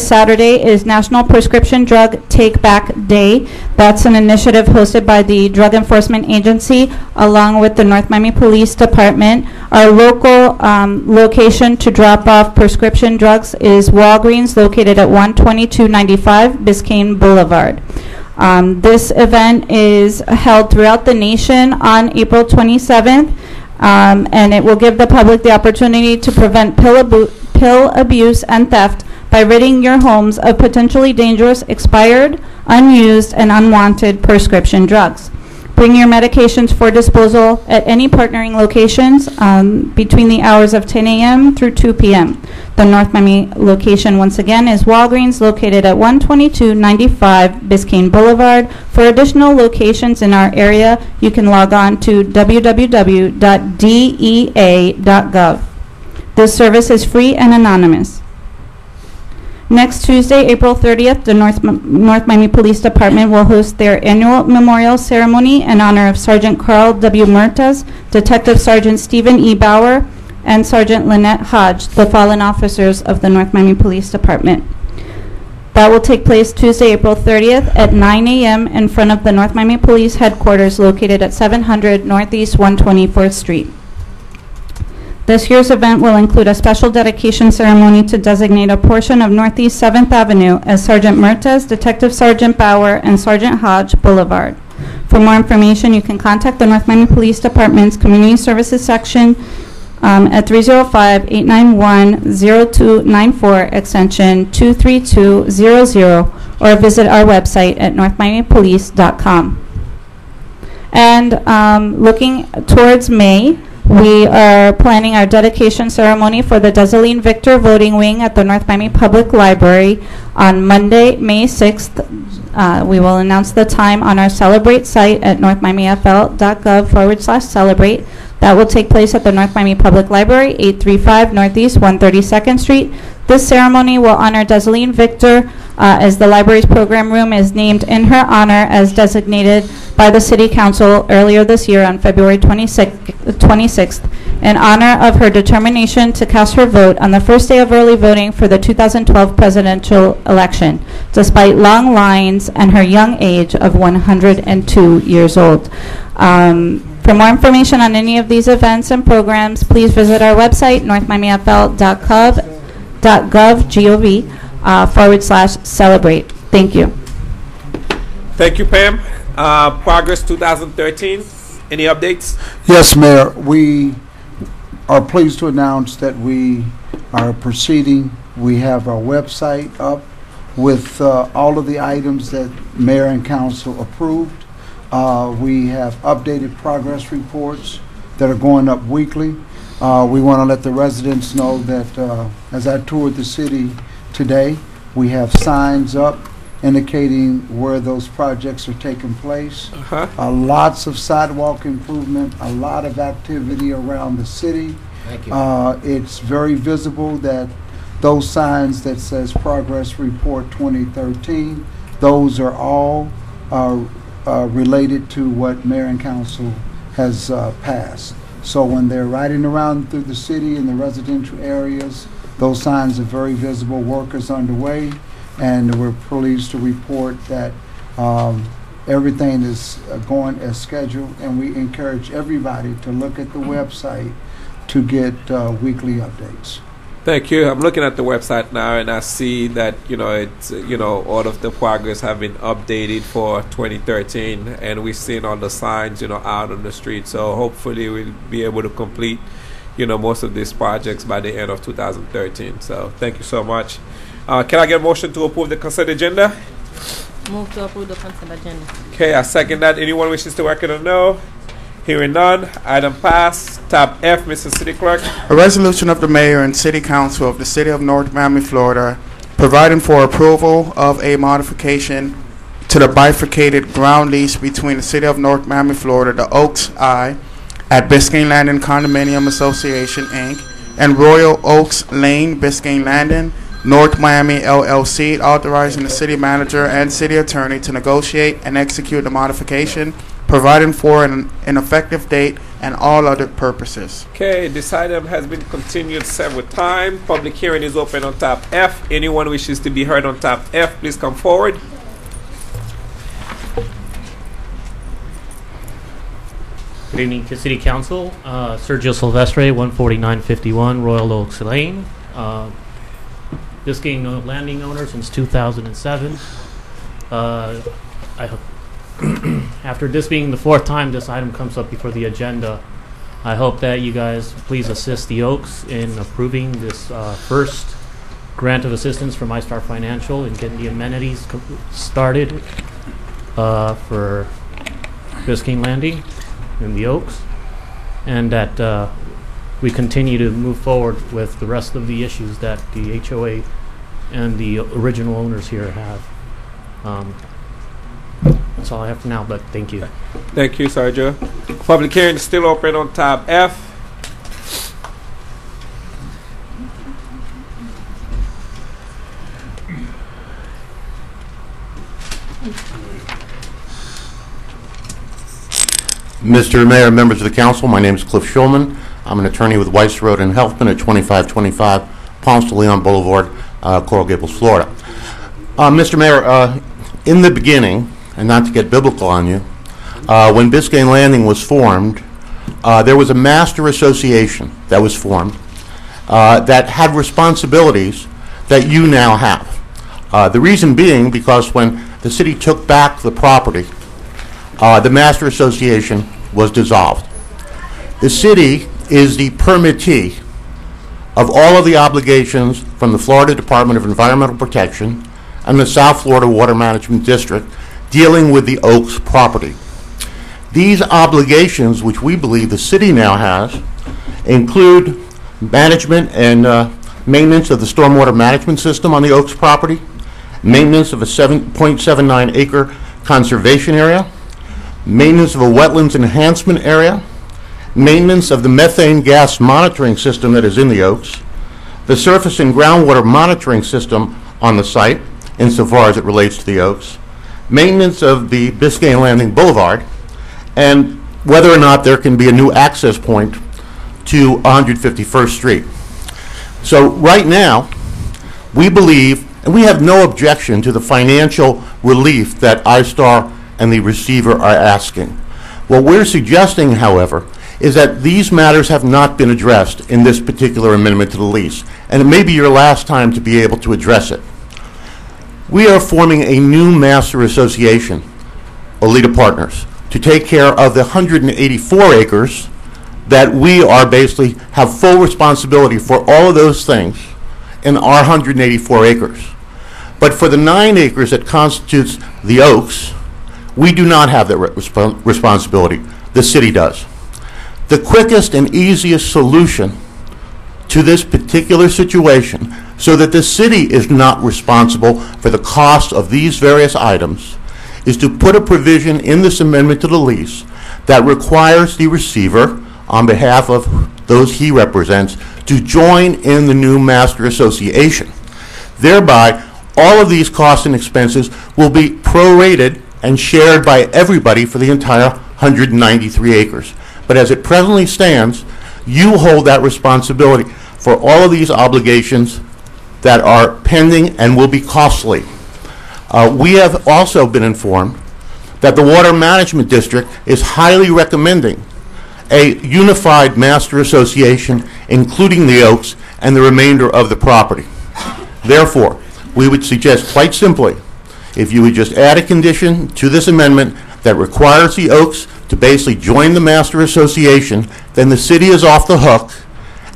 Saturday is National Prescription Drug Take Back Day. That's an initiative hosted by the Drug Enforcement Agency along with the North Miami Police Department. Our local location to drop off prescription drugs is Walgreens, located at 12295 Biscayne Boulevard. This event is held throughout the nation on April 27th. And it will give the public the opportunity to prevent pill abuse and theft by ridding your homes of potentially dangerous, expired, unused, and unwanted prescription drugs. Bring your medications for disposal at any partnering locations between the hours of 10 a.m. through 2 p.m. The North Miami location, once again, is Walgreens, located at 12295 Biscayne Boulevard. For additional locations in our area, you can log on to www.dea.gov. This service is free and anonymous. Next Tuesday, April 30th, the North Miami Police Department will host their annual memorial ceremony in honor of Sergeant Carl W. Mertes, Detective Sergeant Stephen E. Bauer, and Sergeant Lynette Hodge, the fallen officers of the North Miami Police Department. That will take place Tuesday, April 30th at 9 a.m. in front of the North Miami Police Headquarters, located at 700 Northeast 124th Street. This year's event will include a special dedication ceremony to designate a portion of Northeast 7th Avenue as Sergeant Mertes, Detective Sergeant Bauer, and Sergeant Hodge Boulevard. For more information, you can contact the North Miami Police Department's Community Services Section at 305-891-0294, extension 23200, or visit our website at northmiamipolice.com. And looking towards May, we are planning our dedication ceremony for the Desaline Victor Voting Wing at the North Miami Public Library on Monday, May 6th. We will announce the time on our Celebrate site at northmiamifl.gov/celebrate. That will take place at the North Miami Public Library, 835 Northeast 132nd Street. This ceremony will honor Desaline Victor as the library's program room is named in her honor as designated by the City Council earlier this year on February 26th in honor of her determination to cast her vote on the first day of early voting for the 2012 presidential election, despite long lines and her young age of 102 years old. For more information on any of these events and programs, please visit our website, northmiamifl.gov/celebrate. Thank you. Thank you, Pam. Progress 2013. Any updates? Yes, Mayor. We are pleased to announce that we are proceeding. We have our website up with all of the items that Mayor and Council approved. We have updated progress reports that are going up weekly. We want to let the residents know that as I toured the city today, we have signs up indicating where those projects are taking place. Lots of sidewalk improvement, a lot of activity around the city. Thank you. It's very visible that those signs that says Progress Report 2013, those are all related to what Mayor and Council has passed. So when they're riding around through the city in the residential areas, those signs are very visible. Work is underway, and we're pleased to report that everything is going as scheduled, and we encourage everybody to look at the website to get weekly updates. Thank you. I'm looking at the website now, and I see that it's all of the progress have been updated for 2013, and we've seen all the signs out on the street. So hopefully we'll be able to complete most of these projects by the end of 2013. So thank you so much. Can I get a motion to approve the consent agenda? Move to approve the consent agenda. Okay, I second that. Anyone wishes to record a no? Hearing none, item pass. Tab F, Mr. City Clerk. A resolution of the mayor and city council of the city of North Miami, Florida, providing for approval of a modification to the bifurcated ground lease between the city of North Miami, Florida, the Oaks I, at Biscayne Landing Condominium Association, Inc., and Royal Oaks Lane, Biscayne Landing, North Miami, LLC, authorizing the city manager and city attorney to negotiate and execute the modification, providing for an effective date and all other purposes. Okay, this item has been continued several times. Public hearing is open on tab F. Anyone wishes to be heard on tab F, please come forward. Good evening to City Council. Sergio Silvestre, 14951 Royal Oaks Lane. Biscayne Landing owner since 2007. I hope after this being the fourth time this item comes up before the agenda, I hope that you guys please assist the Oaks in approving this first grant of assistance from iStar Financial and getting the amenities started for Biscayne Landing and the Oaks, and that we continue to move forward with the rest of the issues that the HOA and the original owners here have. That's all I have for now, but thank you. Thank you, Sergio. Public hearing is still open on tab F. Mr. Mayor, members of the council, my name is Cliff Schulman. I'm an attorney with Weiss Road and Helfman at 2525 Ponce de Leon Boulevard, Coral Gables, Florida. Mr. Mayor, in the beginning, and not to get biblical on you, when Biscayne Landing was formed, there was a master association that was formed that had responsibilities that you now have. The reason being because when the city took back the property, the master association was dissolved. The city is the permittee of all of the obligations from the Florida Department of Environmental Protection and the South Florida Water Management District dealing with the Oaks property. These obligations, which we believe the city now has, include management and maintenance of the stormwater management system on the Oaks property, maintenance of a 7.79 acre conservation area, maintenance of a wetlands enhancement area, maintenance of the methane gas monitoring system that is in the Oaks, the surface and groundwater monitoring system on the site, insofar as it relates to the Oaks, maintenance of the Biscayne Landing Boulevard, and whether or not there can be a new access point to 151st Street. So right now, we believe, and we have no objection to the financial relief that iStar and the receiver are asking. What we're suggesting, however, is that these matters have not been addressed in this particular amendment to the lease, and it may be your last time to be able to address it. We are forming a new master association, Olita Partners, to take care of the 184 acres that we are basically have full responsibility for all of those things in our 184 acres. But for the 9 acres that constitutes the Oaks, we do not have that responsibility. The city does. The quickest and easiest solution to this particular situation, so that the city is not responsible for the cost of these various items, is to put a provision in this amendment to the lease that requires the receiver, on behalf of those he represents, to join in the new master association. Thereby, all of these costs and expenses will be prorated and shared by everybody for the entire 193 acres. But as it presently stands, you hold that responsibility for all of these obligations that are pending and will be costly. We have also been informed that the Water Management District is highly recommending a unified master association, including the Oaks and the remainder of the property. Therefore, we would suggest quite simply, if you would just add a condition to this amendment that requires the Oaks to basically join the master association, then the city is off the hook,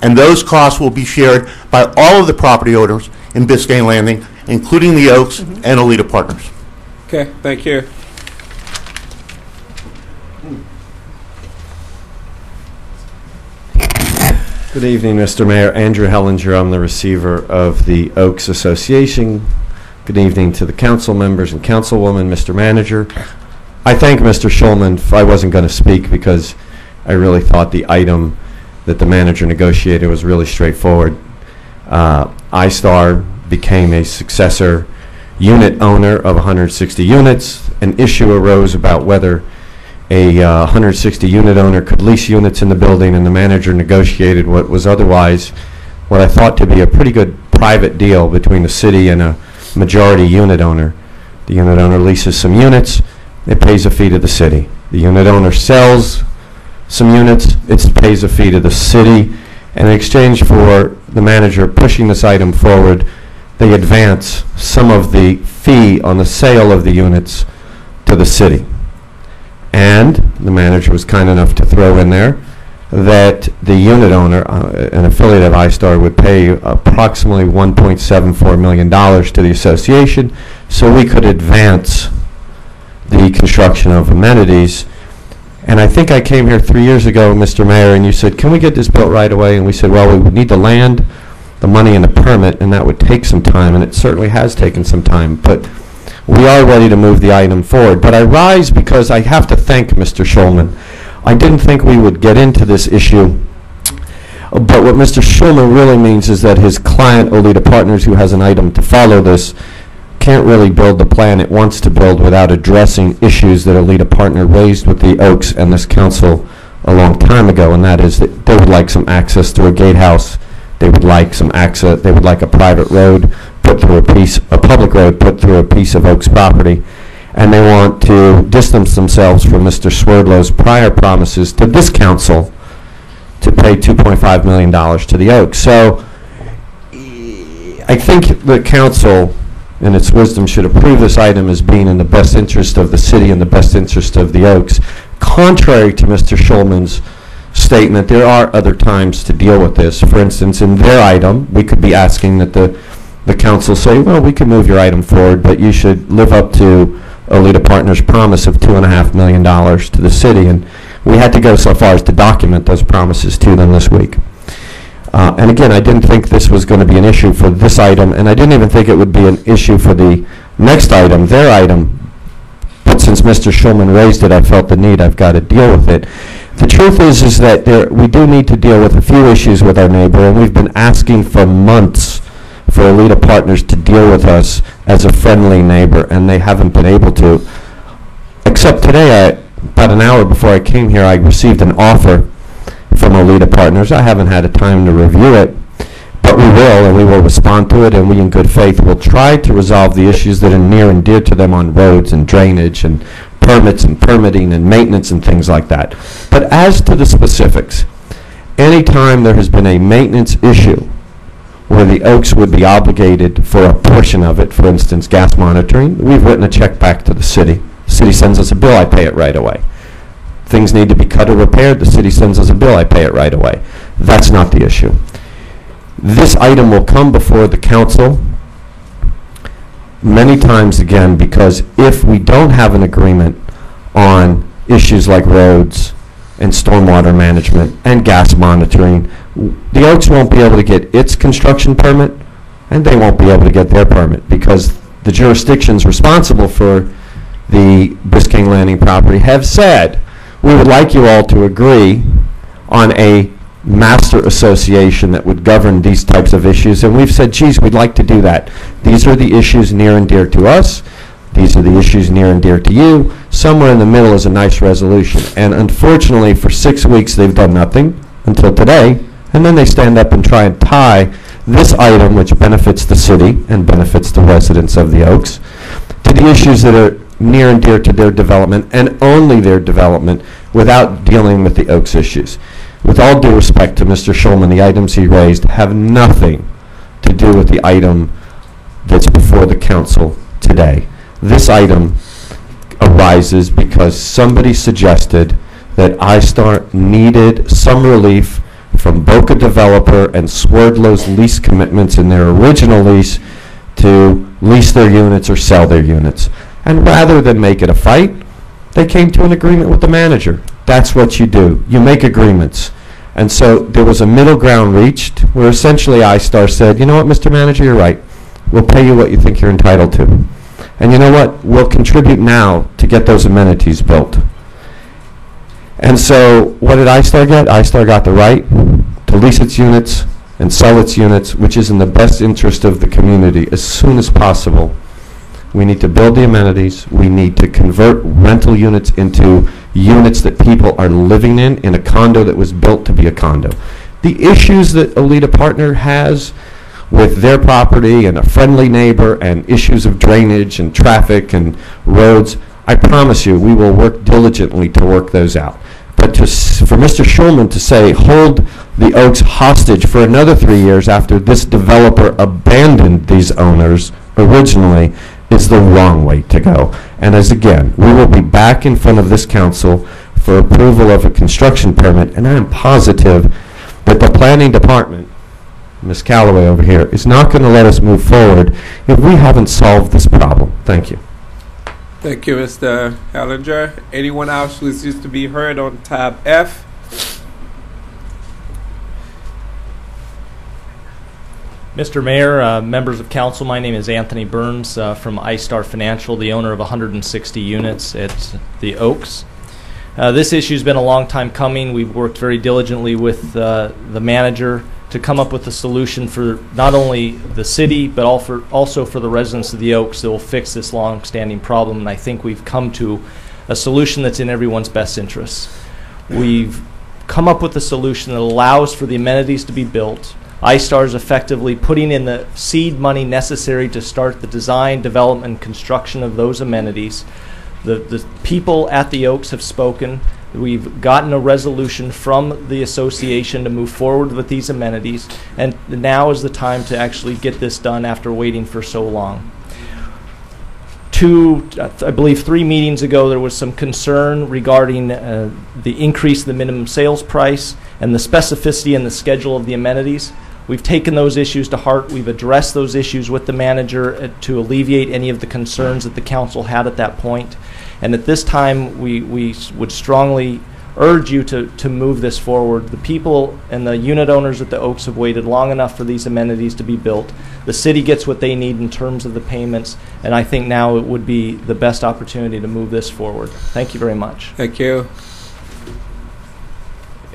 and those costs will be shared by all of the property owners in Biscayne Landing, including the Oaks and Olita Partners. Okay, thank you. Good evening, Mr. Mayor. Andrew Hellinger, I'm the receiver of the Oaks Association. Good evening to the council members and councilwoman, Mr. Manager. I thank Mr. Schulman. I wasn't going to speak because I really thought the item that the manager negotiated was really straightforward. iStar became a successor unit owner of 160 units. An issue arose about whether a 160 unit owner could lease units in the building, and the manager negotiated what was otherwise what I thought to be a pretty good private deal between the city and a majority unit owner. The unit owner leases some units, it pays a fee to the city. The unit owner sells some units, it pays a fee to the city, and in exchange for the manager pushing this item forward, they advance some of the fee on the sale of the units to the city. And the manager was kind enough to throw in there that the unit owner, an affiliate of iStar, would pay approximately $1.74 million to the association so we could advance the construction of amenities. And I think I came here 3 years ago, Mr. Mayor, and you said, can we get this built right away? And we said, well, we would need the land, the money, and the permit, and that would take some time, and it certainly has taken some time. But we are ready to move the item forward. But I rise because I have to thank Mr. Schulman. I didn't think we would get into this issue, but what Mr. Schulman really means is that his client, Olita Partners, who has an item to follow this, can't really build the plan it wants to build without addressing issues that Olita Partner raised with the Oaks and this council a long time ago, and that is that they would like some access to a gatehouse, they would like some access, they would like a private road put through a public road put through a piece of Oaks property, and they want to distance themselves from Mr. Swerdlow's prior promises to this council to pay $2.5 million to the Oaks. So I think the council, in its wisdom, should approve this item as being in the best interest of the city and the best interest of the Oaks. Contrary to Mr. Schulman's statement, there are other times to deal with this. For instance, in their item, we could be asking that the council say, well, we can move your item forward, but you should live up to Olita Partners' promise of $2.5 million to the city. And we had to go so far as to document those promises to them this week. And again, I didn't think this was going to be an issue for this item, and I didn't even think it would be an issue for the next item, their item. But since Mr. Schulman raised it, I felt the need. I've got to deal with it. The truth is that we do need to deal with a few issues with our neighbor, and we've been asking for months for Olita Partners to deal with us as a friendly neighbor, and they haven't been able to. Except today, about an hour before I came here, I received an offer from Olita Partners. I haven't had a time to review it, but we will, and we will respond to it, and we in good faith will try to resolve the issues that are near and dear to them on roads and drainage and permits and permitting and maintenance and things like that. But as to the specifics, anytime there has been a maintenance issue where the Oaks would be obligated for a portion of it, for instance, gas monitoring, we've written a check back to the city. The city sends us a bill, I pay it right away. Things need to be cut or repaired, the city sends us a bill, I pay it right away. That's not the issue. This item will come before the council many times again, because if we don't have an agreement on issues like roads and stormwater management and gas monitoring, the Oaks won't be able to get its construction permit, and they won't be able to get their permit, because the jurisdictions responsible for the Biscayne Landing property have said, we would like you all to agree on a master association that would govern these types of issues, and we've said, geez, we'd like to do that. These are the issues near and dear to us. These are the issues near and dear to you. Somewhere in the middle is a nice resolution. And unfortunately, for 6 weeks, they've done nothing until today, and then they stand up and try and tie this item, which benefits the city and benefits the residents of the Oaks, to the issues that are near and dear to their development and only their development, without dealing with the Oaks issues. With all due respect to Mr. Schulman, the items he raised have nothing to do with the item that's before the council today. This item arises because somebody suggested that iStar needed some relief from Boca Developer and Swerdlow's lease commitments in their original lease to lease their units or sell their units. And rather than make it a fight, they came to an agreement with the manager. That's what you do. You make agreements. And so there was a middle ground reached where essentially iStar said, you know what, Mr. Manager, you're right. We'll pay you what you think you're entitled to. And you know what? We'll contribute now to get those amenities built. And so what did iStar get? iStar got the right to lease its units and sell its units, which is in the best interest of the community as soon as possible. We need to build the amenities. We need to convert rental units into units that people are living in a condo that was built to be a condo. The issues that Alita Partner has with their property and a friendly neighbor and issues of drainage and traffic and roads, I promise you we will work diligently to work those out. But for Mr. Schulman to say hold the Oaks hostage for another 3 years after this developer abandoned these owners originally is the wrong way to go. And as again, we will be back in front of this council for approval of a construction permit, and I am positive that the planning department, Ms. Callaway over here, is not going to let us move forward if we haven't solved this problem. Thank you. Thank you, Mr. Hellinger. Anyone else who wishes to be heard on tab F? Mr. Mayor, members of council, my name is Anthony Burns from iStar Financial, the owner of 160 units at the Oaks. This issue has been a long time coming. We've worked very diligently with the manager to come up with a solution for not only the city, but also for the residents of the Oaks that will fix this long-standing problem. And I think we've come to a solution that's in everyone's best interests. We've come up with a solution that allows for the amenities to be built. iStar is effectively putting in the seed money necessary to start the design, development, and construction of those amenities. The people at the Oaks have spoken. We've gotten a resolution from the association to move forward with these amenities, and now is the time to actually get this done after waiting for so long. I believe 3 meetings ago, there was some concern regarding the increase in the minimum sales price and the specificity and the schedule of the amenities. We've taken those issues to heart. We've addressed those issues with the manager to alleviate any of the concerns that the council had at that point. And at this time, we would strongly urge you to move this forward. The people and the unit owners at the Oaks have waited long enough for these amenities to be built. The city gets what they need in terms of the payments, and I think now it would be the best opportunity to move this forward. Thank you very much. Thank you.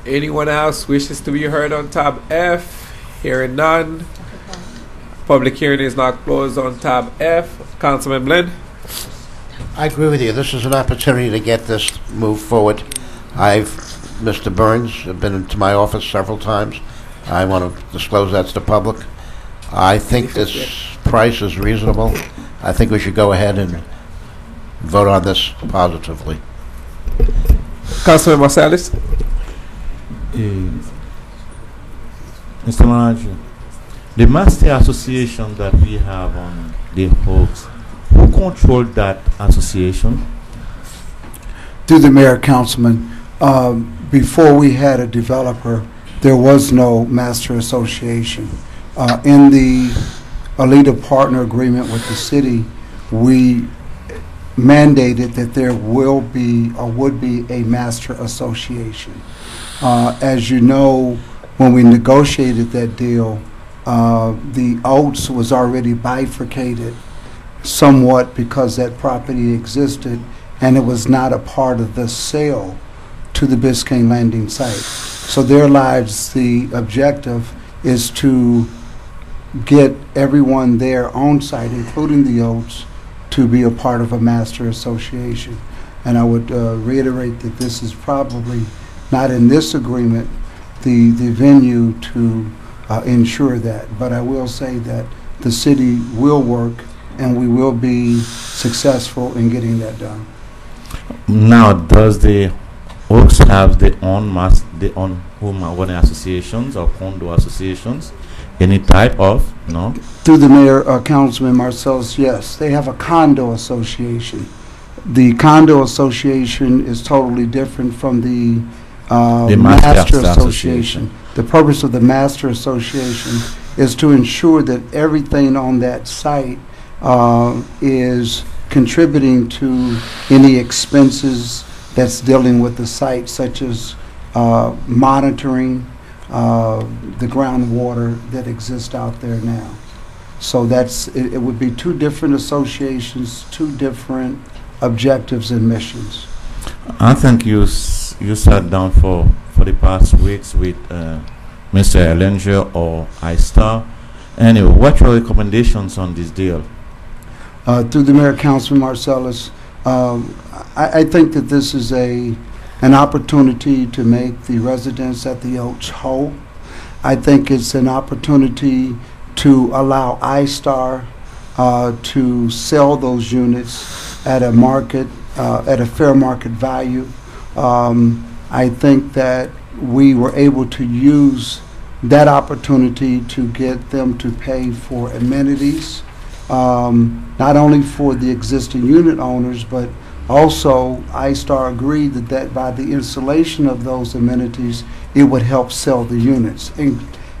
Anyone else wishes to be heard on tab F? Hearing none. Public hearing is now closed on tab F. Councilman Blinn? I agree with you. This is an opportunity to get this moved forward. Mr. Burns, have been into my office several times. I want to disclose that to the public. I think this price is reasonable. I think we should go ahead and vote on this positively. Councilman Marsalis? Mr. Manager, the Master Association that we have on the Oaks, who controlled that association? Through the mayor, councilman. Before we had a developer, there was no master association. In the Alita Partner agreement with the city, we mandated that there will be or would be a master association. As you know, when we negotiated that deal, the Oaks was already bifurcated somewhat because that property existed and it was not a part of the sale to the Biscayne Landing site. So their lives, the objective is to get everyone there on site, including the Oaks, to be a part of a master association. And I would reiterate that this is probably not in this agreement the venue to ensure that. But I will say that the city will work and we will be successful in getting that done. Now, does the Oaks have their own homeowner associations or condo associations? Any type of, no? Through the mayor, Councilman Marcellus, yes, they have a condo association. The condo association is totally different from the master association. The purpose of the master association is to ensure that everything on that site is contributing to any expenses that's dealing with the site, such as monitoring the groundwater that exists out there now. So it would be two different associations, two different objectives and missions. I think you sat down for the past weeks with Mr. Ellinger or iStar. Anyway, what are your recommendations on this deal? Through the Mayor, Councilman Marcellus, I think that this is an opportunity to make the residents at the Oaks whole. I think it's an opportunity to allow iStar to sell those units at a market, at a fair market value. I think that we were able to use that opportunity to get them to pay for amenities, not only for the existing unit owners, but also iStar agreed that by the installation of those amenities, it would help sell the units.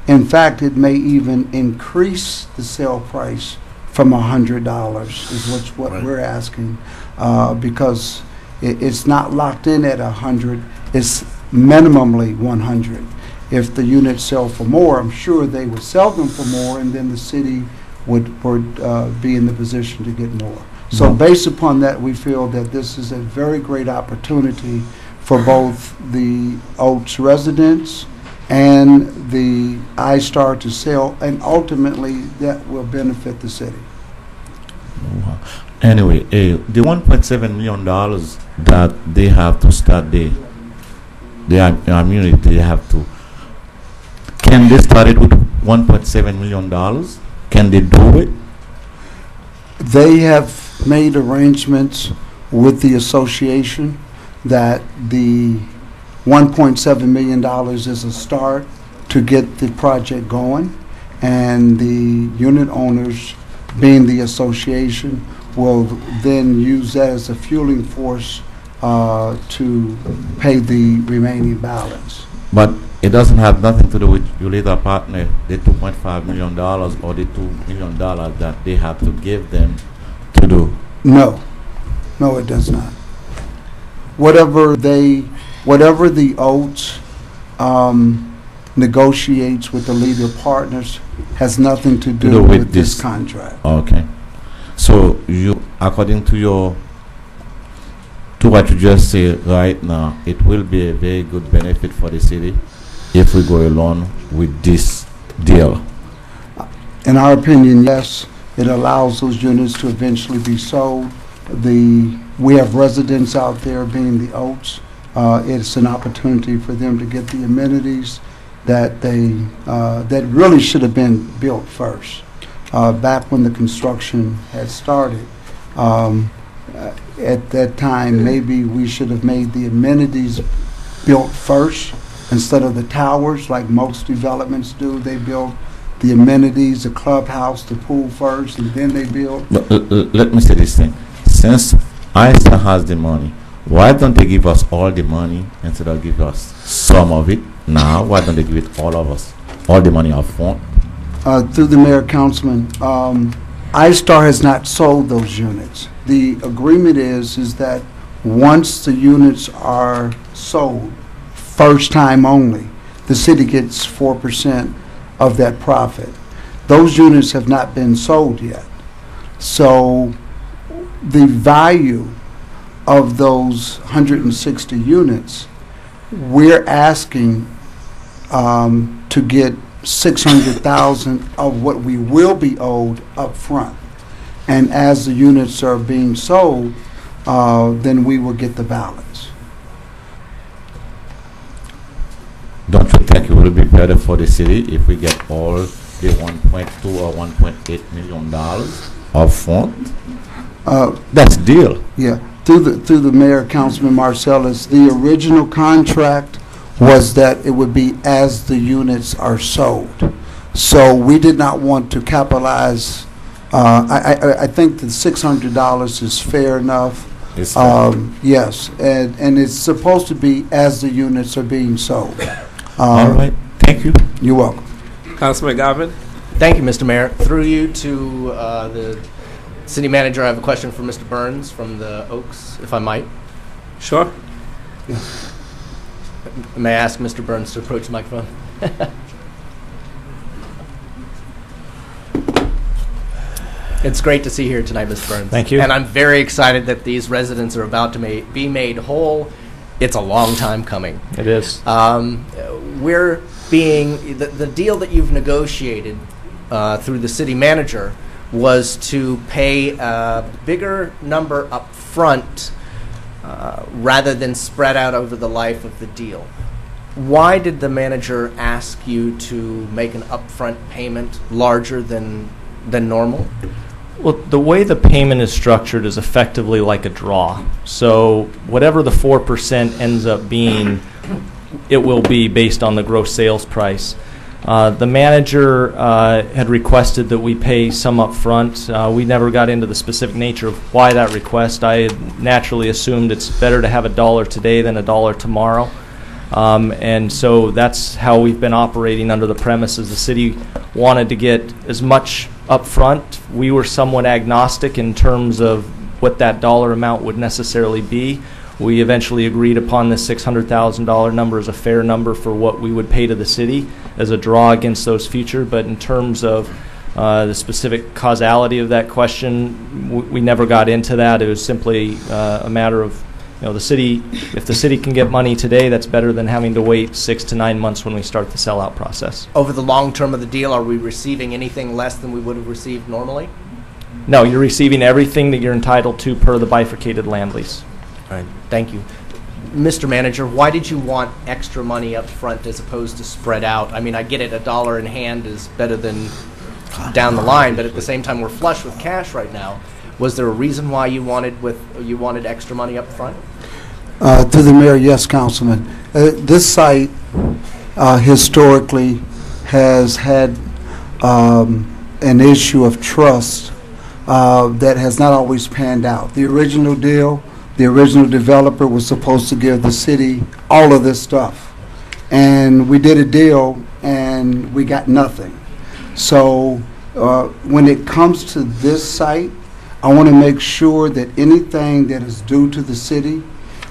In fact, it may even increase the sale price from $100 is what we're asking, because it's not locked in at 100, it's minimally 100. If the units sell for more, I'm sure they would sell them for more, and then the city would be in the position to get more. So based upon that, we feel that this is a very great opportunity for both the Oaks residents and the iStar to sell, and ultimately that will benefit the city. Anyway, the $1.7 million that they have to start the immunity, they have to. Can they start it with $1.7 million? Can they do it? They have made arrangements with the association that the $1.7 million is a start to get the project going, and the unit owners, being the association, will then use that as a fueling force to pay the remaining balance. But it doesn't have nothing to do with your little partner, the $2.5 million or the $2 million that they have to give them to do. No, it does not. Whatever the Oats negotiates with the legal partners has nothing to do with this contract. Okay. So you, according to what you just said right now, it will be a very good benefit for the city if we go along with this deal. In our opinion, yes. It allows those units to eventually be sold. We have residents out there, being the Oaks. It's an opportunity for them to get the amenities that that really should have been built first. Back when the construction had started, at that time, maybe we should have made the amenities built first instead of the towers like most developments do. They build the amenities, the clubhouse, the pool first, and then they build. Let me say this thing. Since iStar has the money, why don't they give us all the money instead of give us some of it now? Why don't they give it all of us, all the money up front? Through the Mayor, Councilman, iStar has not sold those units. The agreement is that once the units are sold, first time only, the city gets 4% of that profit. Those units have not been sold yet. So the value of those 160 units, we're asking to get $600,000 of what we will be owed up front. And as the units are being sold, then we will get the balance. Don't you think it would be better for the city if we get all the $1.2 or $1.8 million up front? That's the deal. Yeah. Through the Mayor, Councilman Marcellus, the original contract was that it would be as the units are sold. So we did not want to capitalize. I think the $600 is fair enough. Yes, and it's supposed to be as the units are being sold. All right. Thank you. You're welcome. Councilman Garvin. Thank you, Mr. Mayor. Through you to the City Manager, I have a question for Mr. Burns from the Oaks, if I might. Sure. May I ask Mr. Burns to approach the microphone? It's great to see you here tonight, Mr. Burns. Thank you. And I'm very excited that these residents are about to be made whole. It's a long time coming. It is. We're being, the deal that you've negotiated through the city manager was to pay a bigger number up front rather than spread out over the life of the deal. Why did the manager ask you to make an upfront payment larger than normal? Well, the way the payment is structured is effectively like a draw. So whatever the 4% ends up being, it will be based on the gross sales price. The manager had requested that we pay some up front. We never got into the specific nature of why that request. I naturally assumed it's better to have $1 today than $1 tomorrow. And so that's how we've been operating under the premises. The city wanted to get as much up front. We were somewhat agnostic in terms of what that dollar amount would necessarily be. We eventually agreed upon the $600,000 number as a fair number for what we would pay to the city as a draw against those future. But in terms of the specific causality of that question, we never got into that. It was simply a matter of, the city, if the city can get money today, that's better than having to wait 6 to 9 months when we start the sellout process. Over the long term of the deal, are we receiving anything less than we would have received normally? No, you're receiving everything that you're entitled to per the bifurcated land lease. All right, thank you. Mr. Manager, why did you want extra money up front as opposed to spread out? I mean, I get it, $1 in hand is better than down the line, but at the same time, we're flush with cash right now. Was there a reason why you wanted extra money up front? To the mayor, yes, Councilman. This site historically has had an issue of trust that has not always panned out. The original deal, the original developer was supposed to give the city all of this stuff. And we did a deal and we got nothing. So when it comes to this site, I want to make sure that anything that is due to the city,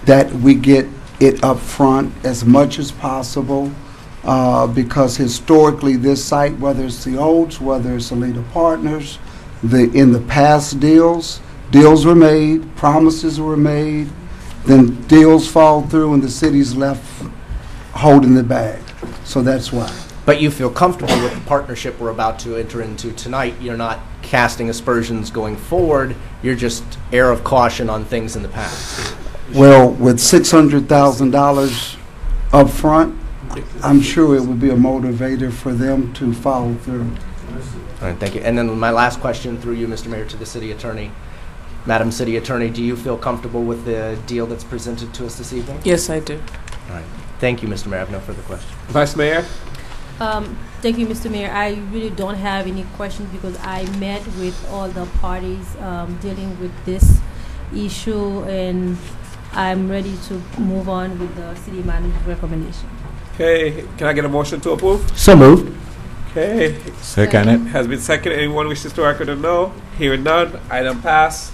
that we get it up front as much as possible, because historically this site, whether it's the Olds, whether it's Alita Partners, in the past deals were made, promises were made, then deals fall through and the city's left holding the bag. So that's why. But you feel comfortable with the partnership we're about to enter into tonight. You're not casting aspersions going forward. You're just air of caution on things in the past. Well, with $600,000 up front, I'm sure it would be a motivator for them to follow through. All right, thank you. And then my last question through you, Mr. Mayor, to the City Attorney. Madam City Attorney, do you feel comfortable with the deal that's presented to us this evening? Yes, I do. All right. Thank you, Mr. Mayor. I have no further questions. Vice Mayor? Thank you, Mr. Mayor. I really don't have any questions because I met with all the parties dealing with this issue, and I'm ready to move on with the city manager's recommendation. Okay, can I get a motion to approve? So moved. Okay. Second it. Has been seconded. Anyone wishes to record a no? Hearing none. Item pass.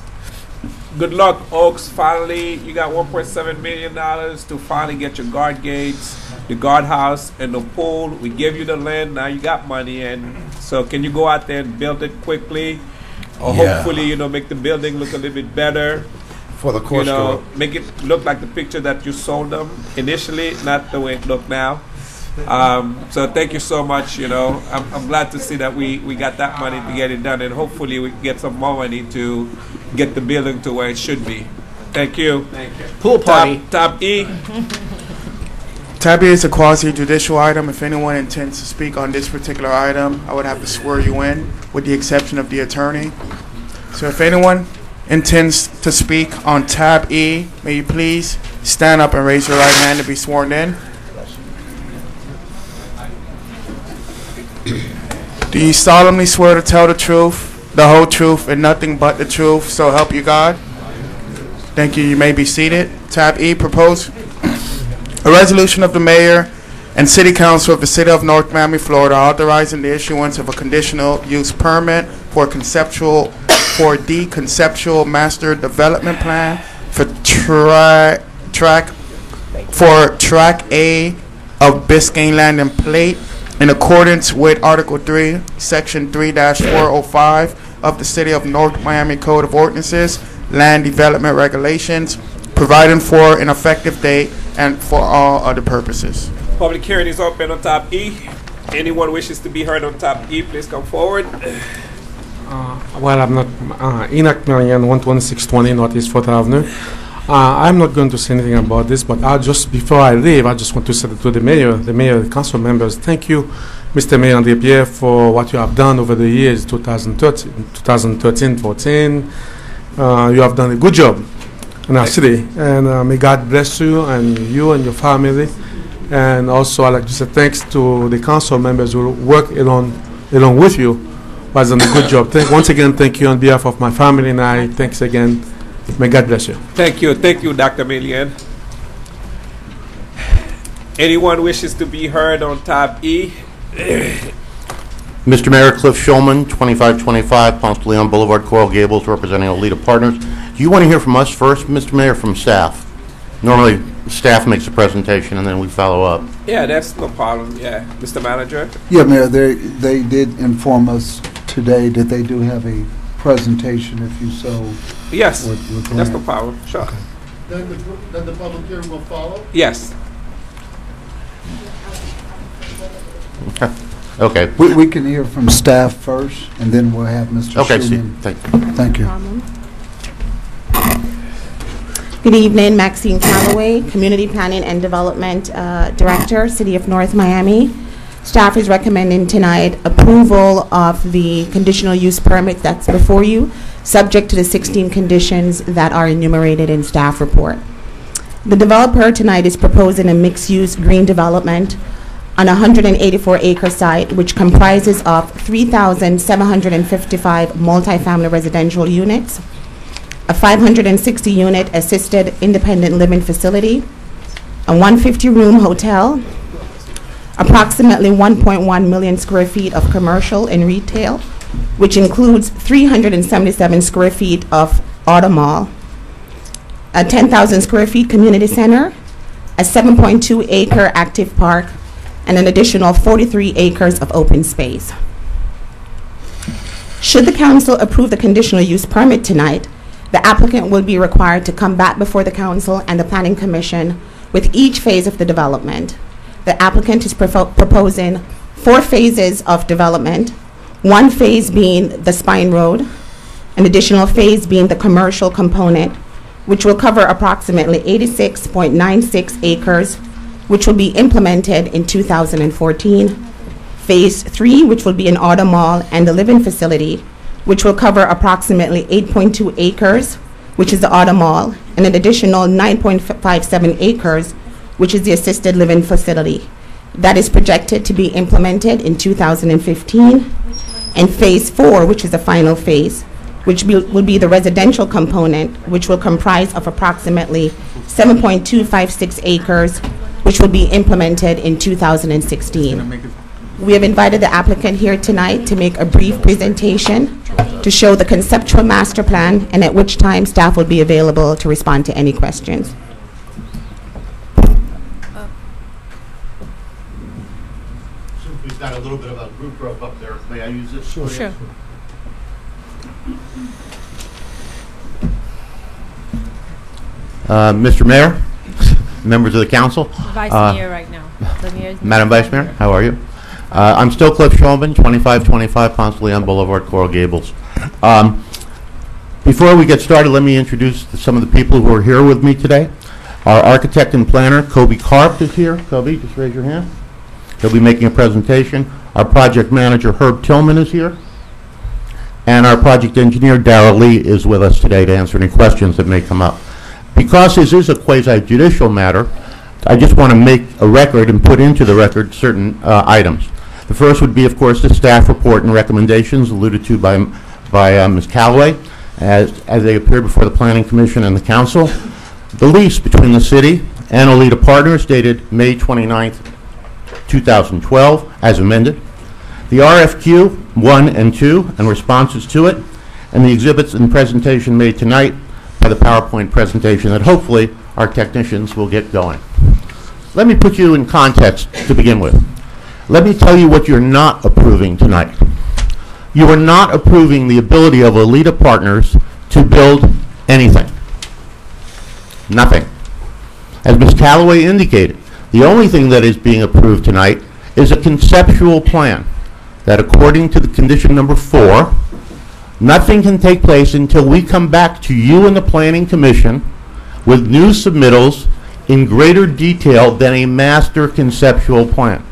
Good luck, Oaks. Finally, you got $1.7 million to finally get your guard gates, the guardhouse, and the pool. We gave you the land. Now you got money, and so can you go out there and build it quickly, or hopefully, make the building look a little bit better. For the course, make it look like the picture that you sold them initially, not the way it looked now. So thank you so much. I'm glad to see that we got that money to get it done, and hopefully we can get some more money to get the building to where it should be. Thank you. Thank you. Pool party. Tab E. Tab E is a quasi-judicial item. If anyone intends to speak on this particular item, I would have to swear you in, with the exception of the attorney. So if anyone intends to speak on tab E, may you please stand up and raise your right hand to be sworn in. Do you solemnly swear to tell the truth, the whole truth, and nothing but the truth, so help you God? Thank you. You may be seated. Tab E, propose a resolution of the mayor and city council of the city of North Miami, Florida, authorizing the issuance of a conditional use permit for the conceptual master development plan for track A of Biscayne Land and Plate in accordance with Article 3, Section 3-405 of the City of North Miami Code of Ordinances, Land Development Regulations, providing for an effective date and for all other purposes. Public hearing is open on tab E. Anyone wishes to be heard on tab E, please come forward. Well, I'm not Enoch Marian, 12620 Northeast 4th Avenue. I'm not going to say anything about this, but before I leave, I just want to say to the mayor, the council members, thank you, Mr. Mayor André Pierre, for what you have done over the years, 2013-14. You have done a good job in our city, and may God bless you and your family. And also, I'd like to say thanks to the council members who work along with you. Was done a good job. Once again, thank you on behalf of my family and I. Thanks again. May God bless you. Thank you, Dr. Millian. Anyone wishes to be heard on tab E? Mr. Mayor, Cliff Shulman, 2525 Ponce de Leon Boulevard, Coral Gables, representing Alita Partners. Do you want to hear from us first, Mr. Mayor, from staff? Normally, staff makes a presentation and then we follow up. Yeah, that's no problem. Yeah, Mr. Manager. Yeah, Mayor, they did inform us today that they do have a presentation if you so. Yes, that's no problem. Sure. Okay. Then the public hearing will follow? Yes. Okay. We can hear from staff first, and then we'll have Mr. Schumann. Thank you. Thank you. Good evening, Maxine Calloway, Community Planning and Development Director, City of North Miami. Staff is recommending tonight approval of the conditional use permit that's before you, subject to the 16 conditions that are enumerated in staff report. The developer tonight is proposing a mixed-use green development on a 184-acre site, which comprises of 3,755 multifamily residential units, a 560-unit assisted independent living facility, a 150-room hotel, approximately 1.1 million square feet of commercial and retail, which includes 377 square feet of auto mall, a 10,000 square feet community center, a 7.2-acre active park, and an additional 43 acres of open space. Should the council approve the conditional use permit tonight, the applicant will be required to come back before the council and the planning commission with each phase of the development. The applicant is proposing 4 phases of development, one phase being the Spine Road, an additional phase being the commercial component, which will cover approximately 86.96 acres, which will be implemented in 2014. Phase 3, which will be an auto mall and a living facility, which will cover approximately 8.2 acres, which is the auto mall, and an additional 9.57 acres, which is the assisted living facility. That is projected to be implemented in 2015. And phase 4, which is the final phase, which will be the residential component, which will comprise of approximately 7.256 acres, which will be implemented in 2016. We have invited the applicant here tonight to make a brief presentation to show the conceptual master plan, and at which time staff will be available to respond to any questions. We've got a little bit of a group growth up there. May I use this? Sure. Mr. Mayor, members of the council. Vice Mayor right now. The mayor is Madam Vice Mayor, how are you? I'm still Cliff Shulman, 2525 Ponce de Leon Boulevard, Coral Gables. Before we get started, let me introduce some of the people who are here with me today. Our architect and planner, Kobe Karp, is here. Kobe, just raise your hand. He'll be making a presentation. Our project manager, Herb Tillman, is here. And our project engineer, Darrell Lee, is with us today to answer any questions that may come up. Because this is a quasi-judicial matter, I just want to make a record and put into the record certain items. The first would be, of course, the staff report and recommendations alluded to by Ms. Calloway as they appeared before the Planning Commission and the Council. The lease between the city and Alita Partners dated May 29th, 2012, as amended. the RFQ 1 and 2 and responses to it, and the exhibits and presentation made tonight by the PowerPoint presentation that hopefully our technicians will get going. Let me put you in context to begin with. Let me tell you what you're not approving tonight. You are not approving the ability of Alita Partners to build anything. Nothing. As Ms. Calloway indicated, the only thing that is being approved tonight is a conceptual plan that, according to the condition number 4, nothing can take place until we come back to you and the Planning Commission with new submittals in greater detail than a master conceptual plan.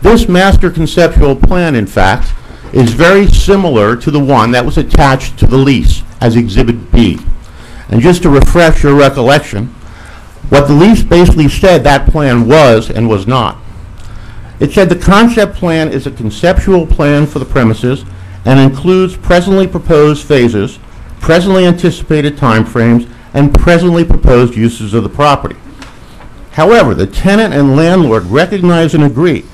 This master conceptual plan, in fact, is very similar to the one that was attached to the lease as Exhibit B. And just to refresh your recollection, what the lease basically said that plan was and was not. It said the concept plan is a conceptual plan for the premises and includes presently proposed phases, presently anticipated timeframes, and presently proposed uses of the property. However, the tenant and landlord recognize and agree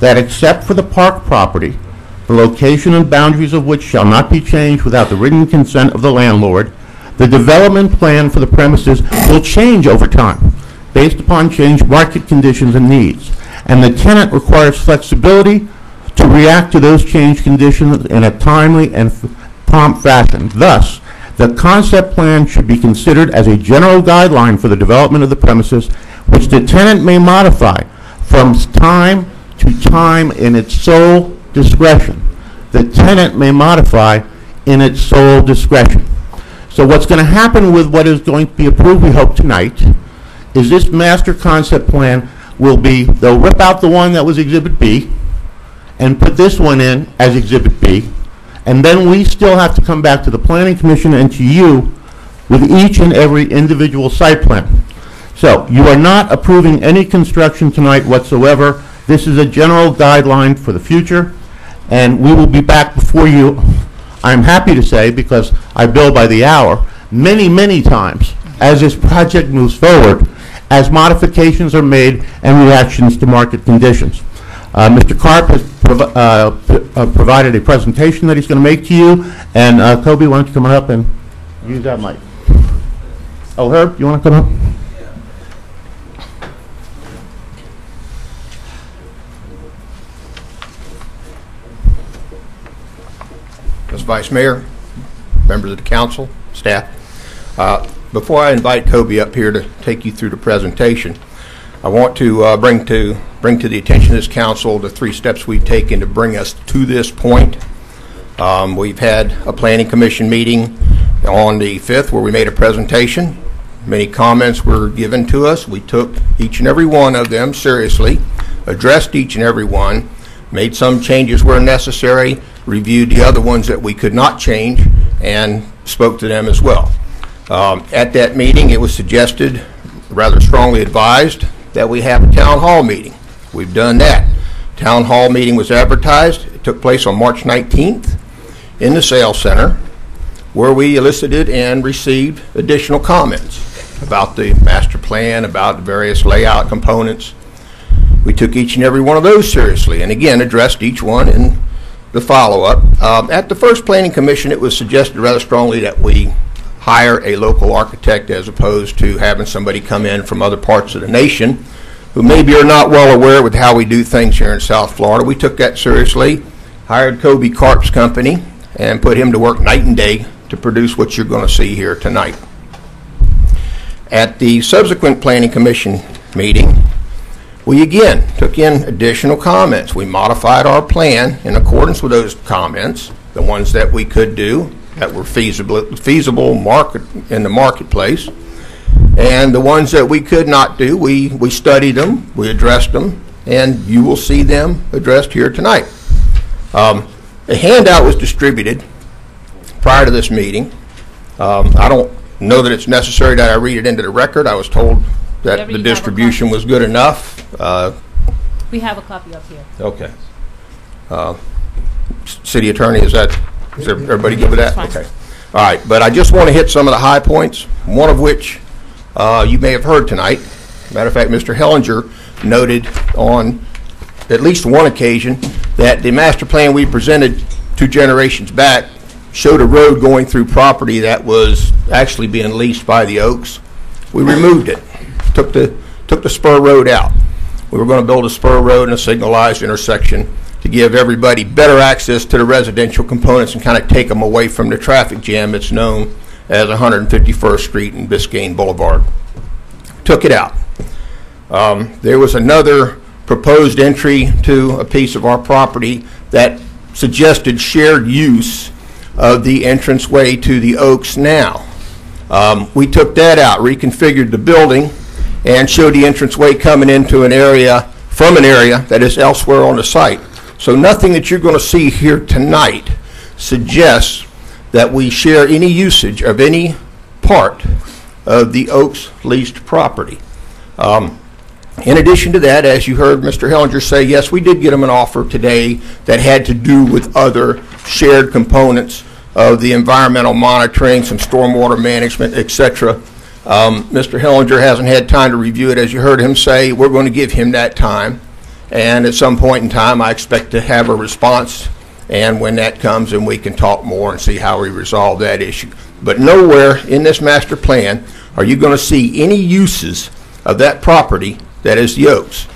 that except for the park property, the location and boundaries of which shall not be changed without the written consent of the landlord, the development plan for the premises will change over time based upon changed market conditions and needs. And the tenant requires flexibility to react to those changed conditions in a timely and prompt fashion. Thus, the concept plan should be considered as a general guideline for the development of the premises, which the tenant may modify from time to time in its sole discretion. The tenant may modify in its sole discretion. So what's going to happen with what is going to be approved, we hope, tonight, is this master concept plan will be, they'll rip out the one that was Exhibit B and put this one in as Exhibit B, and then we still have to come back to the Planning Commission and to you with each and every individual site plan. So you are not approving any construction tonight whatsoever. This is a general guideline for the future, and we will be back before you, I'm happy to say, because I bill by the hour, many, many times as this project moves forward, as modifications are made and reactions to market conditions. Mr. Karp has provided a presentation that he's going to make to you, and Kobe, why don't you come on up and use that mic. Oh, Herb, you want to come up? Mr. Vice Mayor, members of the council, staff. Before I invite Kobe up here to take you through the presentation, I want to bring to the attention of this council the 3 steps we've taken to bring us to this point. We've had a Planning Commission meeting on the 5th where we made a presentation. Many comments were given to us. We took each and every one of them seriously, addressed each and every one, made some changes where necessary, reviewed the other ones that we could not change, and spoke to them as well. At that meeting, it was suggested, rather strongly advised, that we have a town hall meeting. We've done that. Town hall meeting was advertised. It took place on March 19th in the sales center, where we elicited and received additional comments about the master plan, about the various layout components. We took each and every one of those seriously, and again addressed each one in the follow-up. At the first Planning Commission, it was suggested rather strongly that we hire a local architect as opposed to having somebody come in from other parts of the nation who maybe are not well aware with how we do things here in South Florida. We took that seriously, hired Kobe Karp's company, and put him to work night and day to produce what you're going to see here tonight. At the subsequent Planning Commission meeting, we again took in additional comments. We modified our plan in accordance with those comments, the ones that we could do that were feasible market in the marketplace, and the ones that we could not do, we studied them, we addressed them, and you will see them addressed here tonight. A handout was distributed prior to this meeting. I don't know that it's necessary that I read it into the record. I was told that the distribution was good enough. We have a copy up here. Okay. City Attorney, is everybody good with that? Okay. All right, but I just want to hit some of the high points, one of which you may have heard tonight. Matter of fact, Mr. Hellinger noted on at least one occasion that the master plan we presented 2 generations back showed a road going through property that was actually being leased by the Oaks. We removed it, took the spur road out. We were going to build a spur road and a signalized intersection to give everybody better access to the residential components and kind of take them away from the traffic jam that's known as 151st Street and Biscayne Boulevard. Took it out. There was another proposed entry to a piece of our property that suggested shared use of the entranceway to the Oaks now. We took that out, reconfigured the building, and showed the entranceway coming into an area, from an area that is elsewhere on the site. So nothing that you're going to see here tonight suggests that we share any usage of any part of the Oaks leased property. In addition to that, as you heard Mr. Hellinger say, yes, we did get him an offer today that had to do with other shared components of the environmental monitoring, some stormwater management, etc. Mr. Hellinger hasn't had time to review it. As you heard him say, we're going to give him that time. And at some point in time, I expect to have a response. And when that comes, then we can talk more and see how we resolve that issue. But nowhere in this master plan are you going to see any uses of that property that is the Oaks.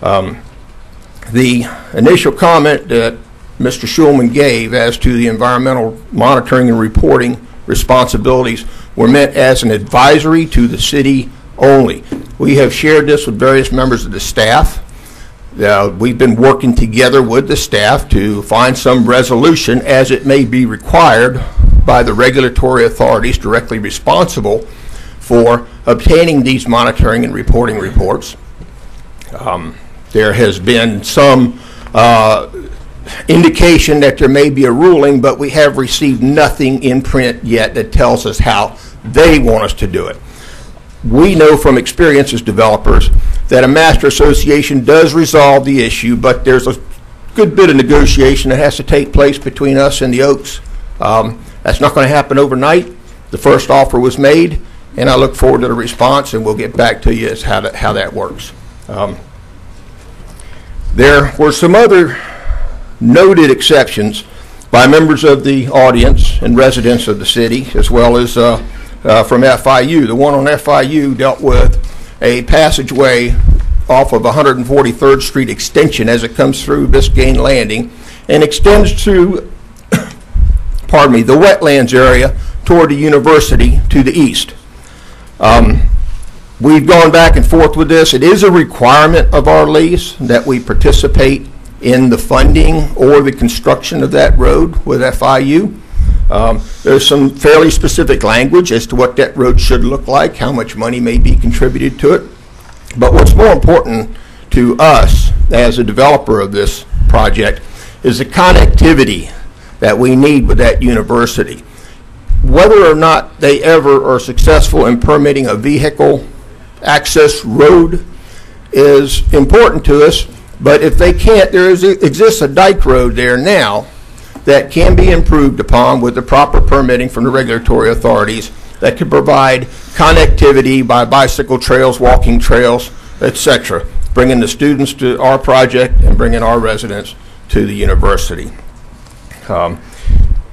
The initial comment that Mr. Schulman gave as to the environmental monitoring and reporting responsibilities were meant as an advisory to the city only. We have shared this with various members of the staff. We've been working together with the staff to find some resolution as it may be required by the regulatory authorities directly responsible for obtaining these monitoring and reporting reports. There has been some indication that there may be a ruling, but we have received nothing in print yet that tells us how they want us to do it. We know from experience as developers that a master association does resolve the issue, but there's a good bit of negotiation that has to take place between us and the Oaks. That's not going to happen overnight. The first offer was made, and I look forward to the response, and we'll get back to you as how that works. There were some other noted exceptions by members of the audience and residents of the city, as well as from FIU. The one on FIU dealt with a passageway off of 143rd Street extension as it comes through Biscayne Landing and extends to, pardon me, the wetlands area toward the university to the east. We've gone back and forth with this. It is a requirement of our lease that we participate in the funding or the construction of that road with FIU. There's some fairly specific language as to what that road should look like, how much money may be contributed to it. But what's more important to us as a developer of this project is the connectivity that we need with that university. Whether or not they ever are successful in permitting a vehicle access road is important to us, but if they can't, there exists a dike road there now that can be improved upon with the proper permitting from the regulatory authorities that could provide connectivity by bicycle trails, walking trails, etc., bringing the students to our project and bringing our residents to the university.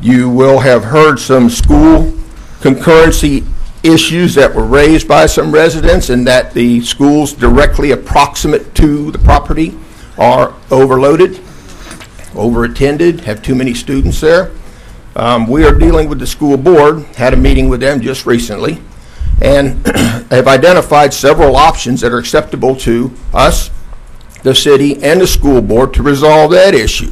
You will have heard some school concurrency issues that were raised by some residents, and that the schools directly approximate to the property are overloaded, overattended, have too many students there. We are dealing with the school board, had a meeting with them just recently, and have identified several options that are acceptable to us, the city, and the school board to resolve that issue.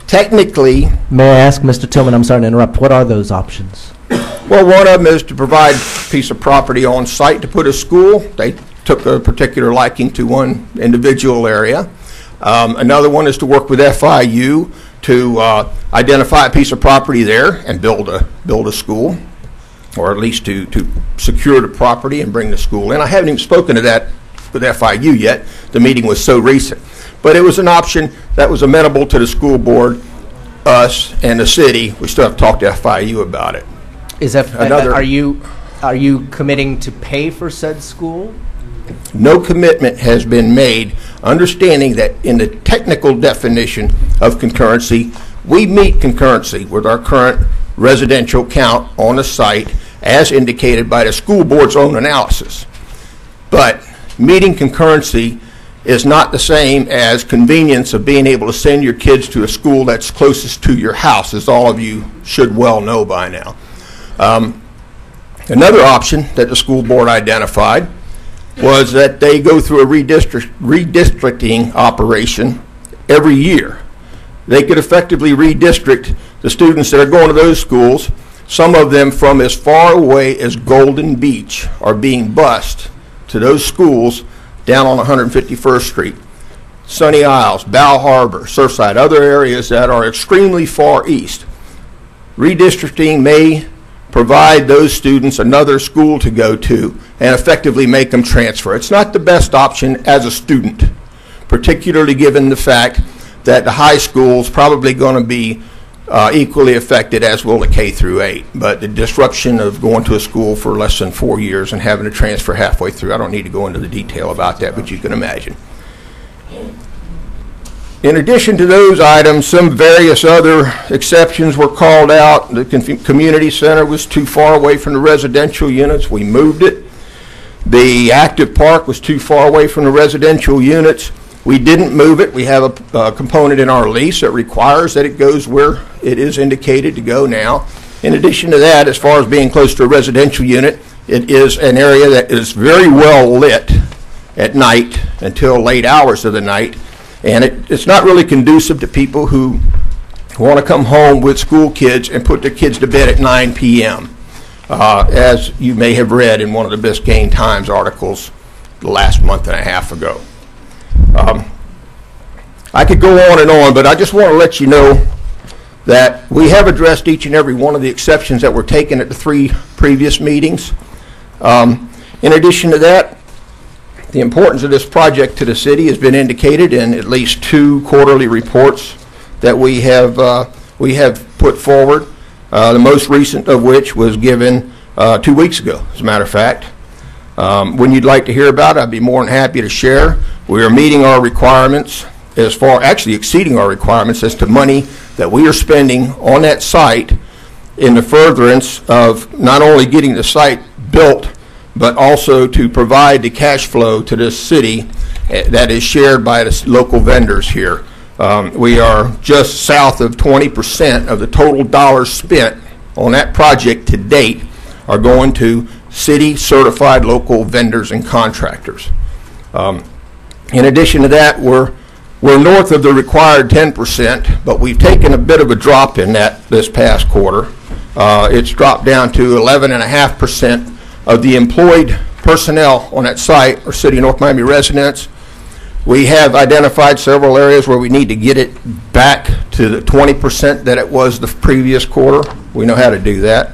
Technically... May I ask, Mr. Tillman, I'm sorry to interrupt, what are those options? Well, one of them is to provide a piece of property on site to put a school. They took a particular liking to one individual area. Another one is to work with FIU to identify a piece of property there and build a school, or at least to secure the property and bring the school in. I haven't even spoken to that with FIU yet. The meeting was so recent. But it was an option that was amenable to the school board, us, and the city. We still have to talk to FIU about it. Is that are you committing to pay for said school? no commitment has been made, understanding that in the technical definition of concurrency, we meet concurrency with our current residential count on the site as indicated by the school board's own analysis. But meeting concurrency is not the same as convenience of being able to send your kids to a school that's closest to your house, as all of you should well know by now. Another option that the school board identified was that they go through a redistricting operation every year. They could effectively redistrict the students that are going to those schools. Some of them from as far away as Golden Beach are being bused to those schools down on 151st Street. Sunny Isles, Bow Harbor, Surfside, other areas that are extremely far east. Redistricting may provide those students another school to go to and effectively make them transfer. It's not the best option as a student, particularly given the fact that the high school is probably going to be equally affected as will the K through 8. But the disruption of going to a school for less than 4 years and having to transfer halfway through, I don't need to go into the detail about that, but you can imagine. In addition to those items, some various other exceptions were called out. The community center was too far away from the residential units. We moved it. The active park was too far away from the residential units. We didn't move it. We have a component in our lease that requires that it goes where it is indicated to go now. In addition to that, as far as being close to a residential unit, it is an area that is very well lit at night until late hours of the night. And it's not really conducive to people who want to come home with school kids and put their kids to bed at 9 p.m., as you may have read in one of the Biscayne Times articles the last month and a half ago. I could go on, but I just want to let you know that we have addressed each and every one of the exceptions that were taken at the 3 previous meetings. In addition to that, the importance of this project to the city has been indicated in at least 2 quarterly reports that we have put forward, the most recent of which was given 2 weeks ago, as a matter of fact. When you'd like to hear about it, I'd be more than happy to share. We are meeting our requirements actually exceeding our requirements as to money that we are spending on that site in the furtherance of not only getting the site built, but also to provide the cash flow to this city that is shared by the local vendors here. We are just south of 20% of the total dollars spent on that project to date are going to city-certified local vendors and contractors. In addition to that, we're north of the required 10%, but we've taken a bit of a drop in that this past quarter. It's dropped down to 11.5% of the employed personnel on that site are City of North Miami residents. We have identified several areas where we need to get it back to the 20% that it was the previous quarter. We know how to do that.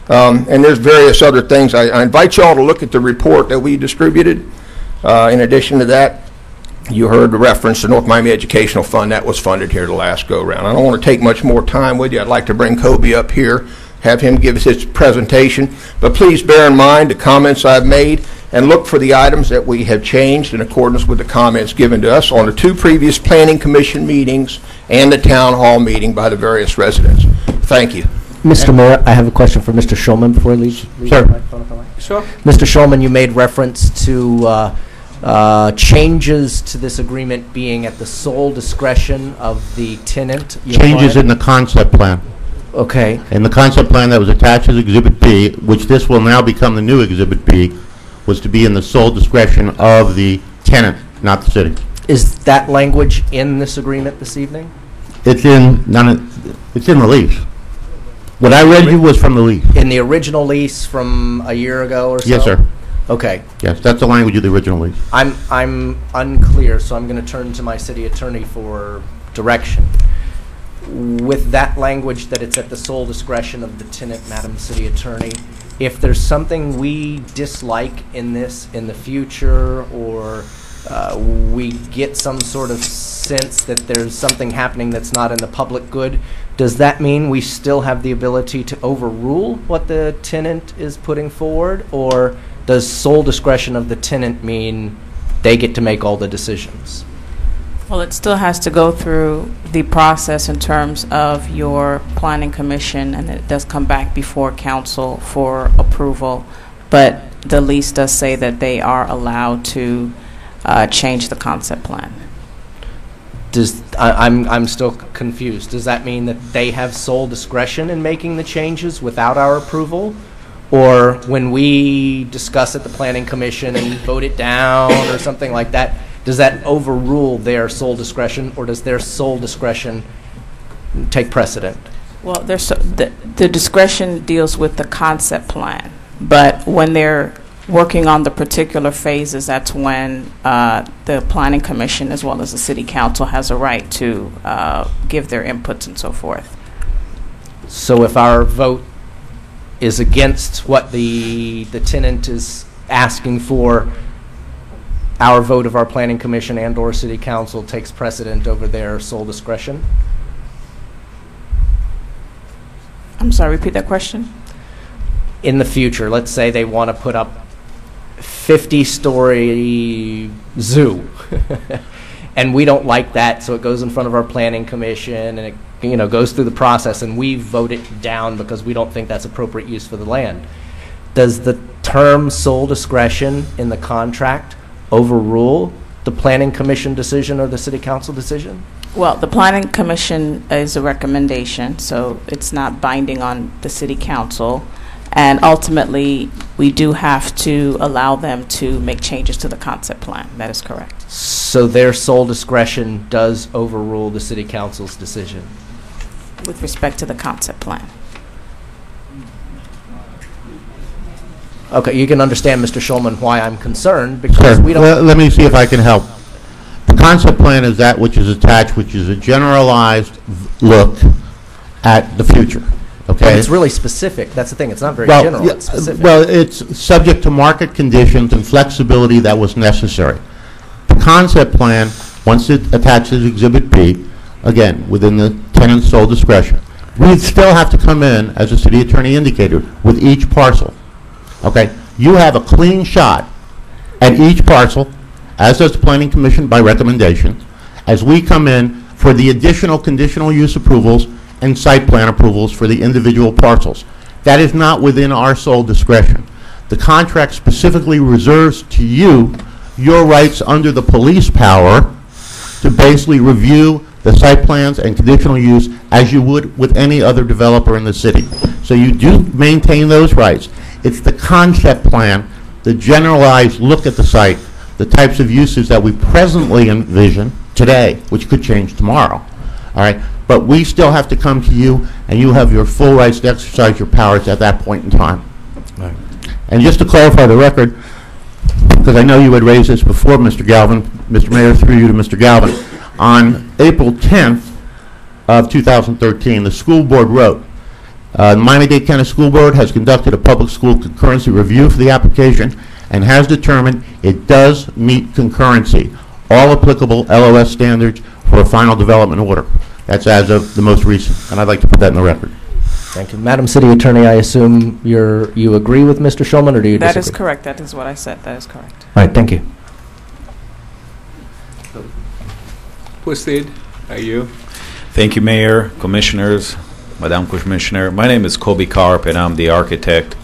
And there's various other things. I invite you all to look at the report that we distributed. In addition to that, you heard the reference to North Miami Educational Fund that was funded here the last go-around. I don't want to take much more time with you. I'd like to bring Kobe up here, have him give us his presentation. But please bear in mind the comments I've made and look for the items that we have changed in accordance with the comments given to us on the 2 previous Planning Commission meetings and the Town Hall meeting by the various residents. Thank you. Mr. Mayor, I have a question for Mr. Schulman before he leaves. Sure. Sure. Mr. Schulman, you made reference to changes to this agreement being at the sole discretion of the tenant. Changes in the concept plan. Okay. In the concept plan that was attached as Exhibit B, which this will now become the new Exhibit B, was to be in the sole discretion of the tenant, not the city. Is that language in this agreement this evening? It's in it's in the lease. What I read you was from the lease. In the original lease from a year ago or so? Yes, sir. Okay. Yes, that's the language of the original lease. I'm unclear, so I'm going to turn to my city attorney for direction. With that language that it's at the sole discretion of the tenant, Madam City Attorney, if there's something we dislike in this in the future, or we get some sort of sense that there's something happening that's not in the public good, does that mean we still have the ability to overrule what the tenant is putting forward, or does sole discretion of the tenant mean they get to make all the decisions? Well, it still has to go through the process in terms of your planning commission, and it does come back before council for approval. But the lease does say that they are allowed to change the concept plan. I'm still confused. Does that mean that they have sole discretion in making the changes without our approval? Or when we discuss at the planning commission and vote it down or something like that, does that overrule their sole discretion, or does their sole discretion take precedent? Well, the discretion deals with the concept plan, but when they're working on the particular phases, that's when the planning commission as well as the city council has a right to give their inputs and so forth. So if our vote is against what the tenant is asking for, our vote of our planning commission and or city council takes precedent over their sole discretion? I'm sorry, repeat that question. In the future, let's say they want to put up 50-story zoo and we don't like that, so it goes in front of our planning commission and it goes through the process and we vote it down because we don't think that's appropriate use for the land. Does the term sole discretion in the contract overrule the planning commission decision or the city council decision? Well, the planning commission is a recommendation, so it's not binding on the city council. And ultimately, we do have to allow them to make changes to the concept plan. That is correct. So their sole discretion does overrule the city council's decision? With respect to the concept plan. Okay, you can understand, Mr. Schulman, why I'm concerned, because we don't... Let me see if I can help. The concept plan is that which is attached, which is a generalized look at the future. Okay. But it's really specific. That's the thing. It's not very general. Yeah, it's specific. well, it's subject to market conditions and flexibility that was necessary. The concept plan, once it attaches Exhibit B, again, within the tenant's sole discretion, we still have to come in, as the city attorney indicated, with each parcel. Okay? You have a clean shot at each parcel, as does the Planning Commission by recommendation, as we come in for the additional conditional use approvals and site plan approvals for the individual parcels. That is not within our sole discretion. The contract specifically reserves to you your rights under the police power to basically review the site plans and conditional use as you would with any other developer in the city. So you do maintain those rights. It's the concept plan, the generalized look at the site, the types of uses that we presently envision today, which could change tomorrow. All right? But we still have to come to you, and you have your full rights to exercise your powers at that point in time. Right. And just to clarify the record, because I know you had raised this before, Mr. Galvin, Mr. Mayor, through you to Mr. Galvin, on April 10th of 2013, the school board wrote, the Miami-Dade County School Board has conducted a public school concurrency review for the application and has determined it does meet concurrency, all applicable LOS standards for a final development order. That's as of the most recent, and I'd like to put that in the record. Thank you. Madam City Attorney, I assume you agree with Mr. Schulman, or do you disagree? That is correct. That is what I said. That is correct. All right, thank you. Proceed. Are you? Thank you, Mayor, Commissioners, Madam Commissioner. My name is Kobe Karp, and I'm the architect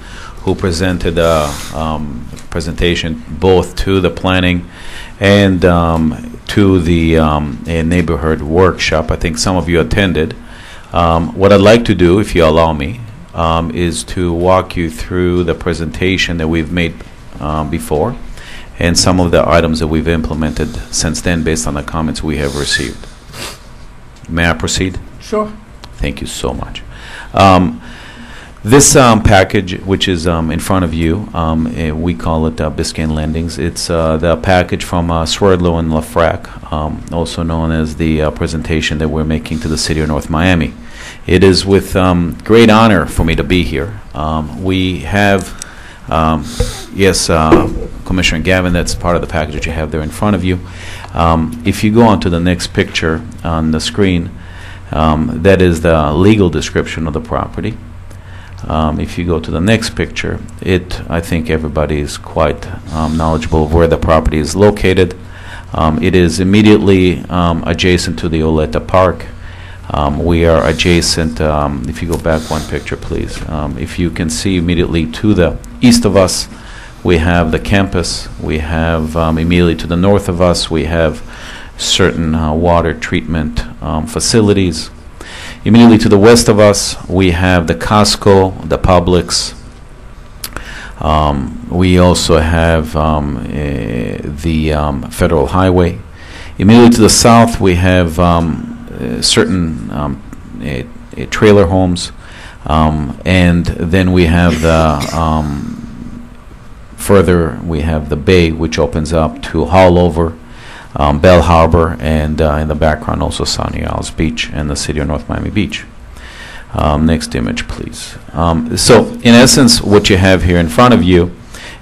who presented a presentation both to the planning and to the neighborhood workshop. I think some of you attended. What I'd like to do, if you allow me, is to walk you through the presentation that we've made before and some of the items that we've implemented since then based on the comments we have received. May I proceed? Sure. Thank you so much. This package, which is in front of you, we call it Biscayne Landings. It's the package from Swerdlow and LaFrac, also known as the presentation that we're making to the City of North Miami. It is with great honor for me to be here. We have, yes, Commissioner Gavin, that's part of the package that you have there in front of you. If you go on to the next picture on the screen, that is the legal description of the property. If you go to the next picture, I think everybody is quite knowledgeable of where the property is located. It is immediately adjacent to the Oleta Park. We are adjacent, if you go back one picture, please. If you can see immediately to the east of us, we have the campus. We have immediately to the north of us, we have certain water treatment facilities. Immediately to the west of us, we have the Costco, the Publix. We also have the Federal Highway. Immediately to the south, we have certain trailer homes, and then we have the further we have the bay, which opens up to Haulover, Bell Harbor, and in the background also Sunny Isles Beach and the city of North Miami Beach. Next image, please. So, in essence, what you have here in front of you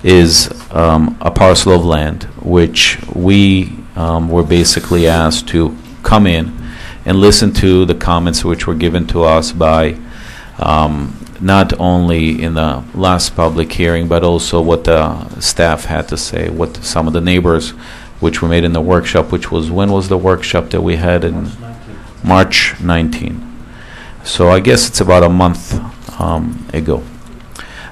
is a parcel of land which we were basically asked to come in and listen to the comments which were given to us by not only in the last public hearing, but also what the staff had to say, what some of the neighbors which were made in the workshop, which was, when was the workshop that we had? In March 19. So I guess it's about a month ago.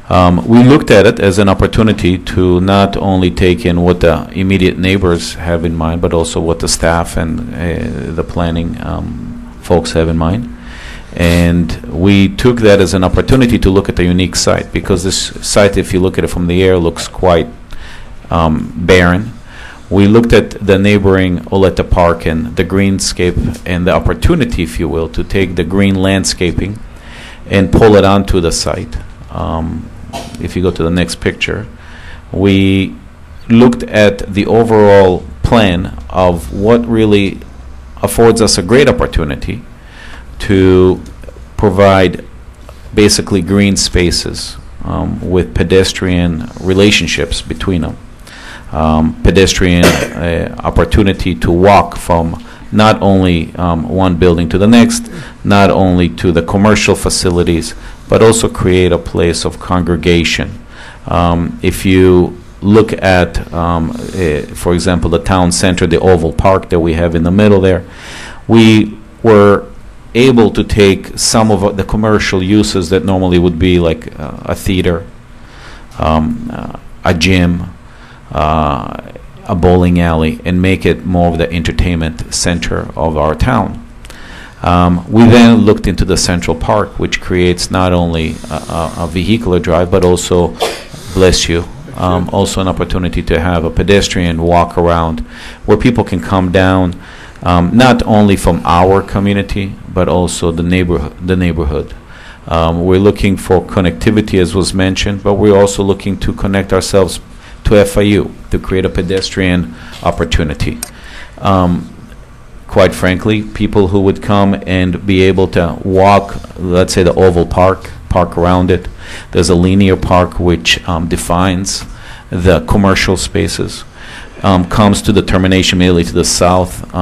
We looked at it as an opportunity to not only take in what the immediate neighbors have in mind, but also what the staff and the planning folks have in mind. And we took that as an opportunity to look at the unique site, because this site, if you look at it from the air, looks quite barren. We looked at the neighboring Oleta Park and the greenscape and the opportunity, if you will, to take the green landscaping and pull it onto the site. If you go to the next picture, we looked at the overall plan of what really affords us a great opportunity to provide basically green spaces with pedestrian relationships between them. Pedestrian opportunity to walk from not only one building to the next, not only to the commercial facilities, but also create a place of congregation. If you look at, for example, the town center, the oval park that we have in the middle there, we were able to take some of the commercial uses that normally would be like a theater, a gym, a bowling alley, and make it more of the entertainment center of our town. We then looked into the Central Park, which creates not only a vehicular drive, but also, bless you, also an opportunity to have a pedestrian walk around where people can come down, not only from our community, but also the neighborhood. We're looking for connectivity, as was mentioned, but we're also looking to connect ourselves to FIU to create a pedestrian opportunity. Quite frankly, people who would come and be able to walk, let's say the oval park around it. There's a linear park which defines the commercial spaces. Comes to the termination immediately to the south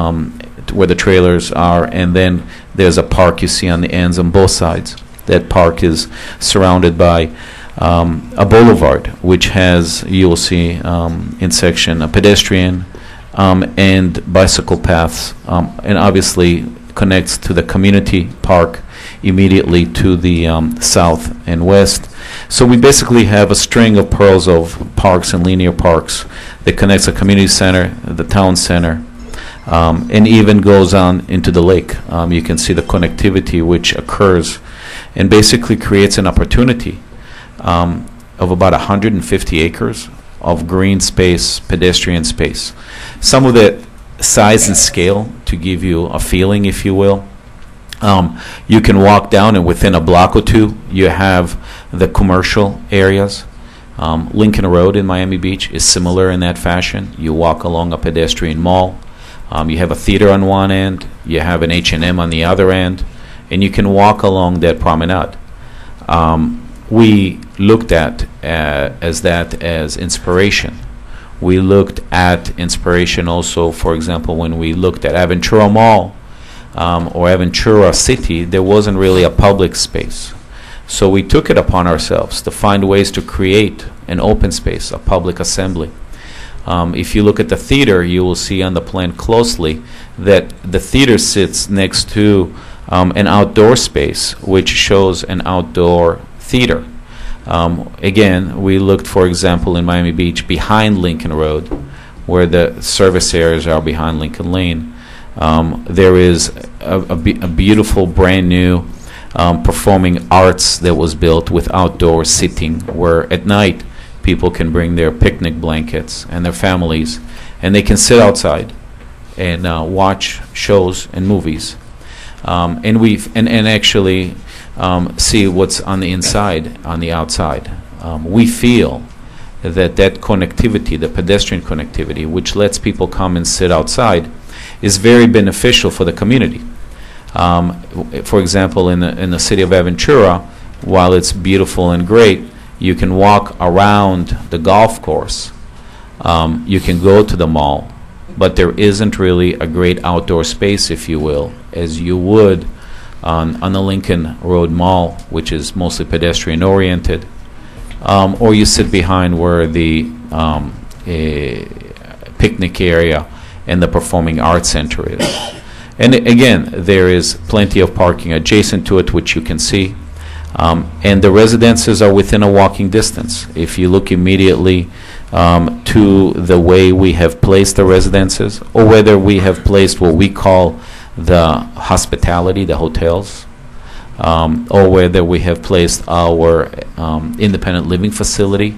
where the trailers are, and then there's a park you see on the ends on both sides. That park is surrounded by a boulevard, which has, you will see in section, a pedestrian and bicycle paths, and obviously connects to the community park immediately to the south and west. So we basically have a string of pearls of parks and linear parks that connects the community center, the town center, and even goes on into the lake. You can see the connectivity which occurs and basically creates an opportunity of about 150 acres of green space, pedestrian space. Some of the size and scale to give you a feeling, if you will. You can walk down, and within a block or two, you have the commercial areas. Lincoln Road in Miami Beach is similar in that fashion. You walk along a pedestrian mall. You have a theater on one end. You have an H&M on the other end. And you can walk along that promenade. We looked at as inspiration. We looked at inspiration also, for example, when we looked at Aventura Mall or Aventura City, there wasn't really a public space. So we took it upon ourselves to find ways to create an open space, a public assembly. If you look at the theater, you will see on the plan closely that the theater sits next to an outdoor space, which shows an outdoor theater. Again, we looked, for example, in Miami Beach behind Lincoln Road, where the service areas are behind Lincoln Lane. There is a beautiful, brand new performing arts that was built with outdoor seating, where at night people can bring their picnic blankets and their families, and they can sit outside and watch shows and movies, and actually see what's on the inside, on the outside. We feel that connectivity, the pedestrian connectivity, which lets people come and sit outside, is very beneficial for the community. For example, in the city of Aventura, while it's beautiful and great, you can walk around the golf course. You can go to the mall, but there isn't really a great outdoor space, if you will, as you would on the Lincoln Road Mall, which is mostly pedestrian-oriented, or you sit behind where the picnic area and the performing arts center is. And again, there is plenty of parking adjacent to it, which you can see. And the residences are within a walking distance. If you look immediately to the way we have placed the residences, or whether we have placed what we call the hospitality, the hotels, or whether we have placed our independent living facility,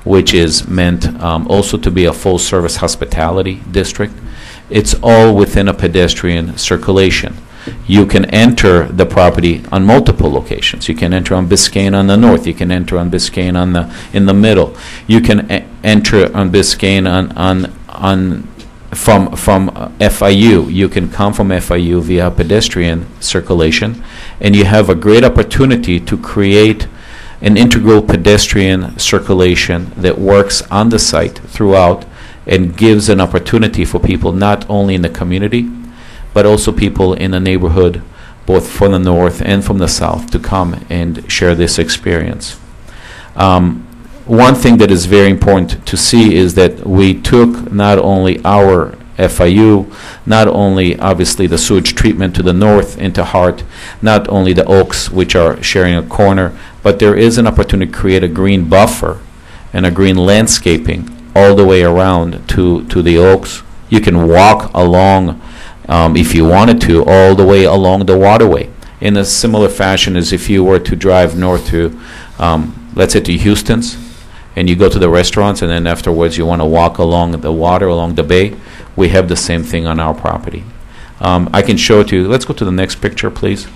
which is meant also to be a full-service hospitality district, it's all within a pedestrian circulation. You can enter the property on multiple locations. You can enter on Biscayne on the north. You can enter on Biscayne in the middle. You can enter on Biscayne from FIU. You can come from FIU via pedestrian circulation, and you have a great opportunity to create an integral pedestrian circulation that works on the site throughout and gives an opportunity for people not only in the community, but also people in the neighborhood, both from the north and from the south, to come and share this experience. One thing that is very important to see is that we took not only our FIU, not only obviously the sewage treatment to the north into Hart, not only the Oaks, which are sharing a corner, but there is an opportunity to create a green buffer and a green landscaping all the way around to the Oaks. You can walk along, if you wanted to, all the way along the waterway in a similar fashion as if you were to drive north to, let's say, to Houston's, and you go to the restaurants, and then afterwards you want to walk along the water, along the bay. We have the same thing on our property. I can show it to you. Let's go to the next picture, please.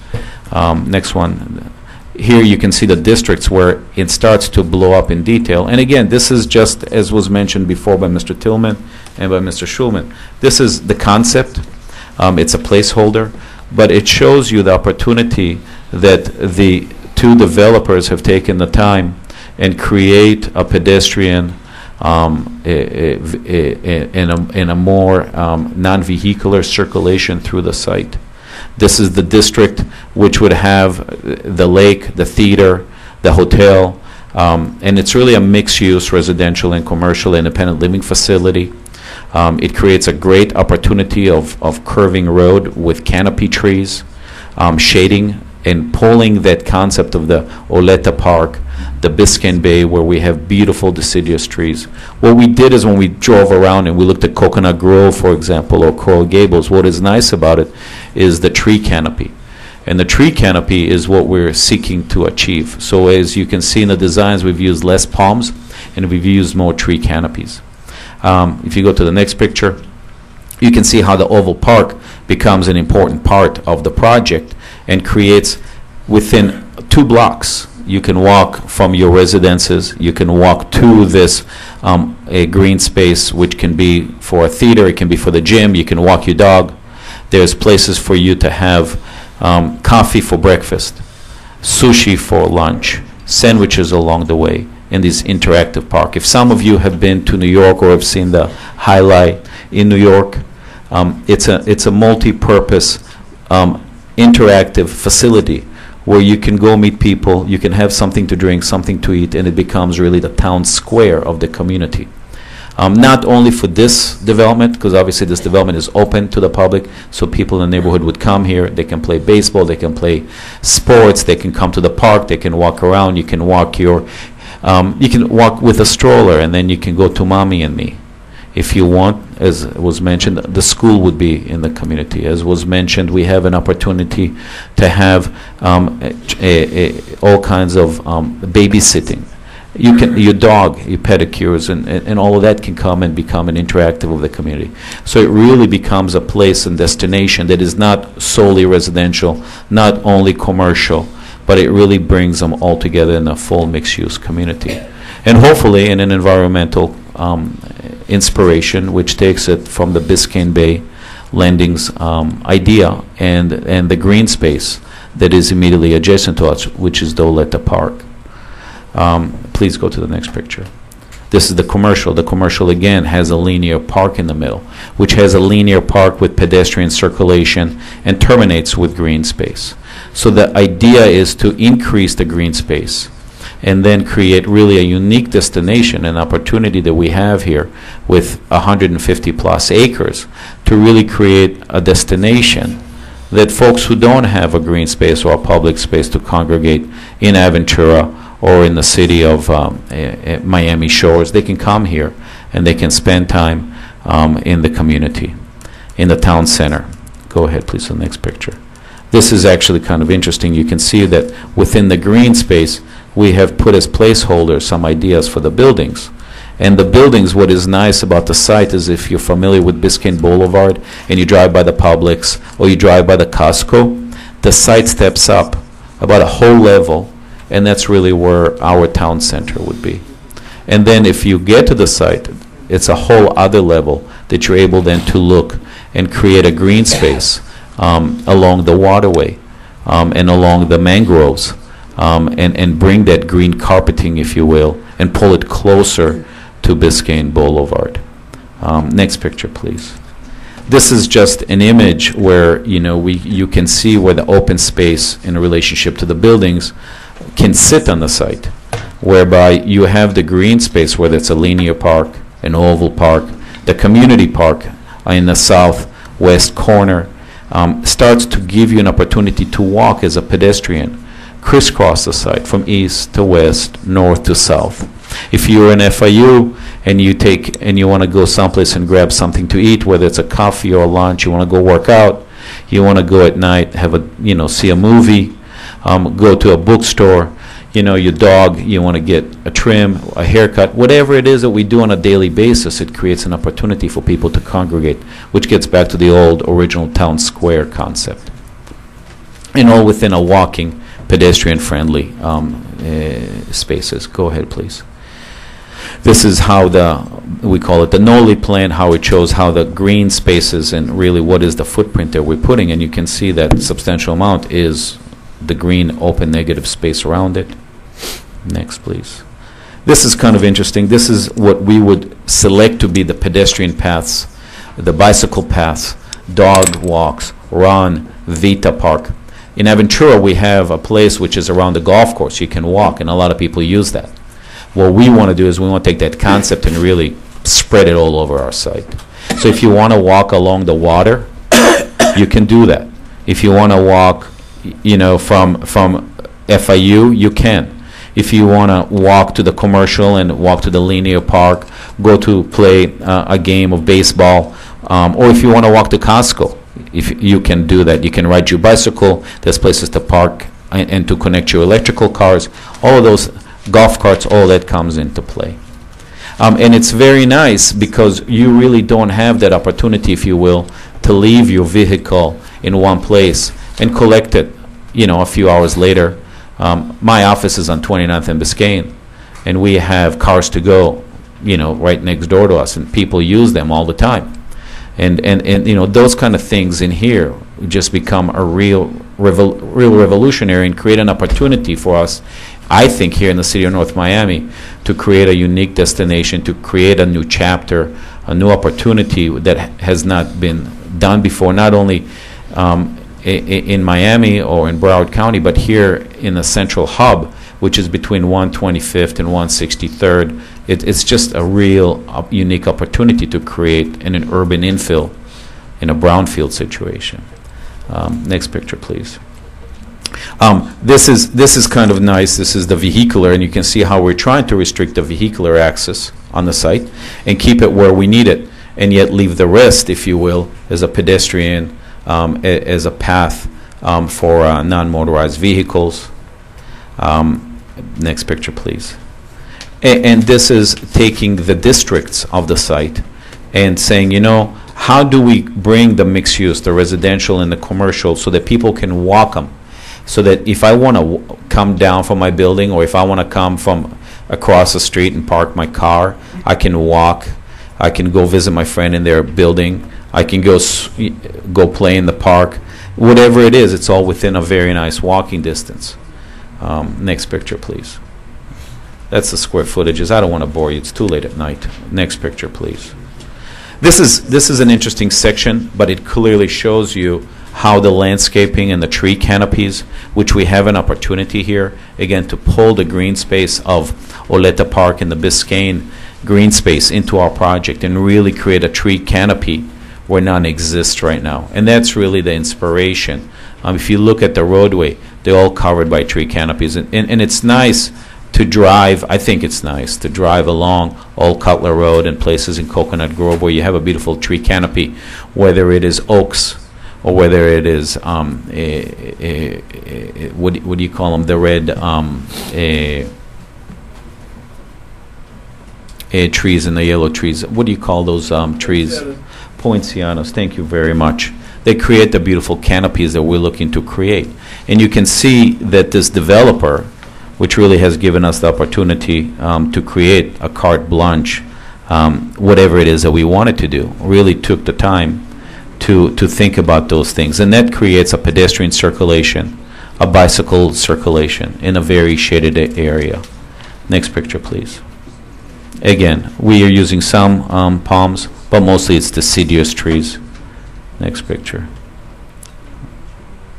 Next one. Here you can see the districts where it starts to blow up in detail. And again, this is just, as was mentioned before by Mr. Tillman and by Mr. Schulman, this is the concept. It's a placeholder, but it shows you the opportunity that the two developers have taken the time and create a pedestrian in a more non-vehicular circulation through the site. This is the district which would have the lake, the theater, the hotel, and it's really a mixed-use residential and commercial independent living facility. It creates a great opportunity of curving road with canopy trees, shading, and pulling that concept of the Oleta Park, the Biscayne Bay, where we have beautiful deciduous trees. What we did is when we drove around and we looked at Coconut Grove, for example, or Coral Gables, what is nice about it is the tree canopy. And the tree canopy is what we're seeking to achieve. So as you can see in the designs, we've used less palms and we've used more tree canopies. If you go to the next picture, you can see how the Oval Park becomes an important part of the project and creates within 2 blocks. You can walk from your residences, you can walk to this a green space, which can be for a theater, it can be for the gym, you can walk your dog. There's places for you to have coffee for breakfast, sushi for lunch, sandwiches along the way in this interactive park. If some of you have been to New York or have seen the highlight in New York, it's a multi-purpose interactive facility where you can go meet people, you can have something to drink, something to eat, and it becomes really the town square of the community. Not only for this development, because obviously this development is open to the public, so people in the neighborhood would come here, they can play baseball, they can play sports, they can come to the park, they can walk around, you can walk with a stroller, and then you can go to Mommy and Me. If you want, as was mentioned, the school would be in the community. As was mentioned, we have an opportunity to have all kinds of babysitting. Your dog, your pedicures, and all of that can come and become an interactive of the community. So it really becomes a place and destination that is not solely residential, not only commercial, but it really brings them all together in a full mixed-use community. And hopefully in an environmental inspiration, which takes it from the Biscayne Bay Landings idea and the green space that is immediately adjacent to us, which is Doleta Park. Please go to the next picture. This is the commercial. The commercial, again, has a linear park in the middle, which has a linear park with pedestrian circulation and terminates with green space. So the idea is to increase the green space and then create really a unique destination, an opportunity that we have here with 150 plus acres to really create a destination that folks who don't have a green space or a public space to congregate in Aventura or in the city of Miami Shores, they can come here and they can spend time in the community, in the town center. Go ahead, please, to the next picture. This is actually kind of interesting. You can see that within the green space, we have put as placeholders some ideas for the buildings. And the buildings, what is nice about the site is if you're familiar with Biscayne Boulevard and you drive by the Publix or you drive by the Costco, the site steps up about a whole level, and that's really where our town center would be. And then if you get to the site, it's a whole other level that you're able then to look and create a green space along the waterway and along the mangroves. And bring that green carpeting, if you will, and pull it closer to Biscayne Boulevard. Next picture, please. This is just an image where you can see where the open space in relationship to the buildings can sit on the site, whereby you have the green space, whether it's a linear park, an oval park, the community park in the southwest corner starts to give you an opportunity to walk as a pedestrian crisscross the site from east to west, north to south. If you're in FIU and you want to go someplace and grab something to eat, whether it's a coffee or a lunch, you want to go work out, you want to go at night, see a movie, go to a bookstore, your dog, you want to get a trim, a haircut, whatever it is that we do on a daily basis, it creates an opportunity for people to congregate, which gets back to the old original town square concept. And all within a walking, pedestrian-friendly spaces. Go ahead, please. This is how we call it the NOLI plan, how it shows how the green spaces and really what is the footprint that we're putting, and you can see that substantial amount is the green open negative space around it. Next, please. This is kind of interesting. This is what we would select to be the pedestrian paths, the bicycle paths, dog walks, run, Vita Park. In Aventura, we have a place which is around the golf course. You can walk, and a lot of people use that. What we want to do is we want to take that concept and really spread it all over our site. So if you want to walk along the water, you can do that. If you want to walk, from FIU, you can. If you want to walk to the commercial and walk to the linear park, go to play a game of baseball, or if you want to walk to Costco, if you can do that. You can ride your bicycle, there's places to park and to connect your electrical cars, all of those golf carts, all that comes into play. And it's very nice because you really don't have that opportunity, if you will, to leave your vehicle in one place and collect it, a few hours later. My office is on 29th and Biscayne, and we have cars to go, right next door to us, and people use them all the time. And those kind of things in here just become a real revolutionary and create an opportunity for us, I think, here in the city of North Miami to create a unique destination, to create a new chapter, a new opportunity that has not been done before, not only in Miami or in Broward County, but here in the central hub, which is between 125th and 163rd, it's just a real unique opportunity to create an urban infill in a brownfield situation. Next picture, please. This is kind of nice. This is the vehicular, and you can see how we're trying to restrict the vehicular access on the site and keep it where we need it, and yet leave the rest, if you will, as a pedestrian, as a path for non-motorized vehicles. Next picture, please. And this is taking the districts of the site and saying, you know, how do we bring the mixed use, the residential and the commercial, so that people can walk them? So that if I want to come down from my building, or if I want to come from across the street and park my car, I can walk. I can go visit my friend in their building. I can go play in the park. Whatever it is, it's all within a very nice walking distance. Next picture, please. That's the square footages. I don't want to bore you. It's too late at night. Next picture, please. This is an interesting section, but it clearly shows you how the landscaping and the tree canopies, which we have an opportunity here, again, to pull the green space of Oleta Park and the Biscayne green space into our project and really create a tree canopy where none exists right now. And that's really the inspiration. If you look at the roadway, they're all covered by tree canopies. And it's nice to drive. I think it's nice to drive along Old Cutler Road and places in Coconut Grove where you have a beautiful tree canopy, whether it is oaks or whether it is what do you call them? The red trees and the yellow trees. What do you call those trees? Poincianos. Thank you very much. They create the beautiful canopies that we're looking to create. And you can see that this developer, which really has given us the opportunity to create a carte blanche, whatever it is that we wanted to do, really took the time to think about those things. And that creates a pedestrian circulation, a bicycle circulation in a very shaded area. Next picture, please. Again, we are using some palms, but mostly it's deciduous trees. Next picture.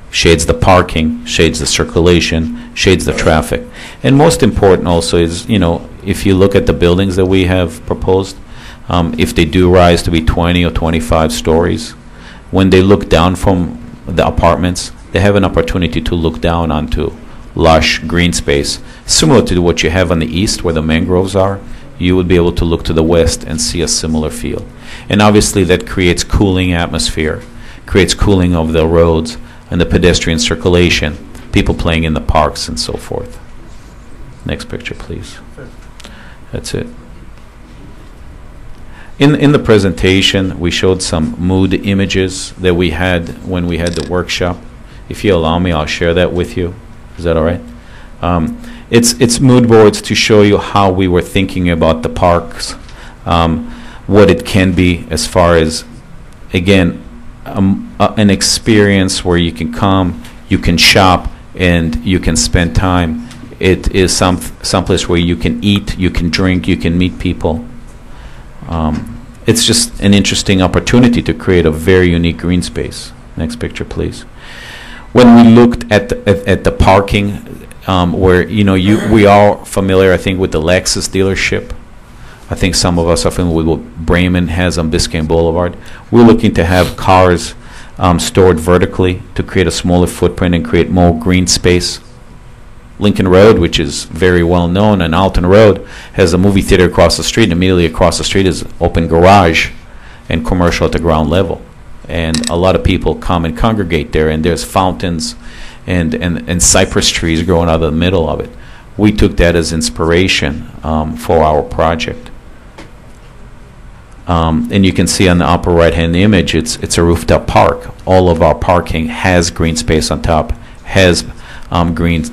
Shades the parking, shades the circulation, shades the traffic. And most important also is, you know, if you look at the buildings that we have proposed, if they do rise to be 20 or 25 stories, when they look down from the apartments, they have an opportunity to look down onto lush green space, similar to what you have on the east where the mangroves are. You would be able to look to the west and see a similar feel. And obviously that creates cooling atmosphere, creates cooling of the roads and the pedestrian circulation, people playing in the parks and so forth. Next picture, please. That's it. In the presentation, we showed some mood images that we had when we had the workshop. If you allow me, I'll share that with you. Is that all right? It's mood boards to show you how we were thinking about the parks, what it can be as far as, again, an experience where you can come, you can shop, and you can spend time. It is someplace where you can eat, you can drink, you can meet people. It's just an interesting opportunity to create a very unique green space. Next picture, please. When we looked at the parking, where we are familiar, I think, with the Lexus dealership. I think some of us are familiar with what Bremen has on Biscayne Boulevard. We're looking to have cars stored vertically to create a smaller footprint and create more green space. Lincoln Road, which is very well known, and Alton Road has a movie theater across the street, and immediately across the street is open garage and commercial at the ground level. And a lot of people come and congregate there, and there's fountains and cypress trees growing out of the middle of it. We took that as inspiration for our project. And you can see on the upper right-hand image, it's a rooftop park. All of our parking has green space on top, has green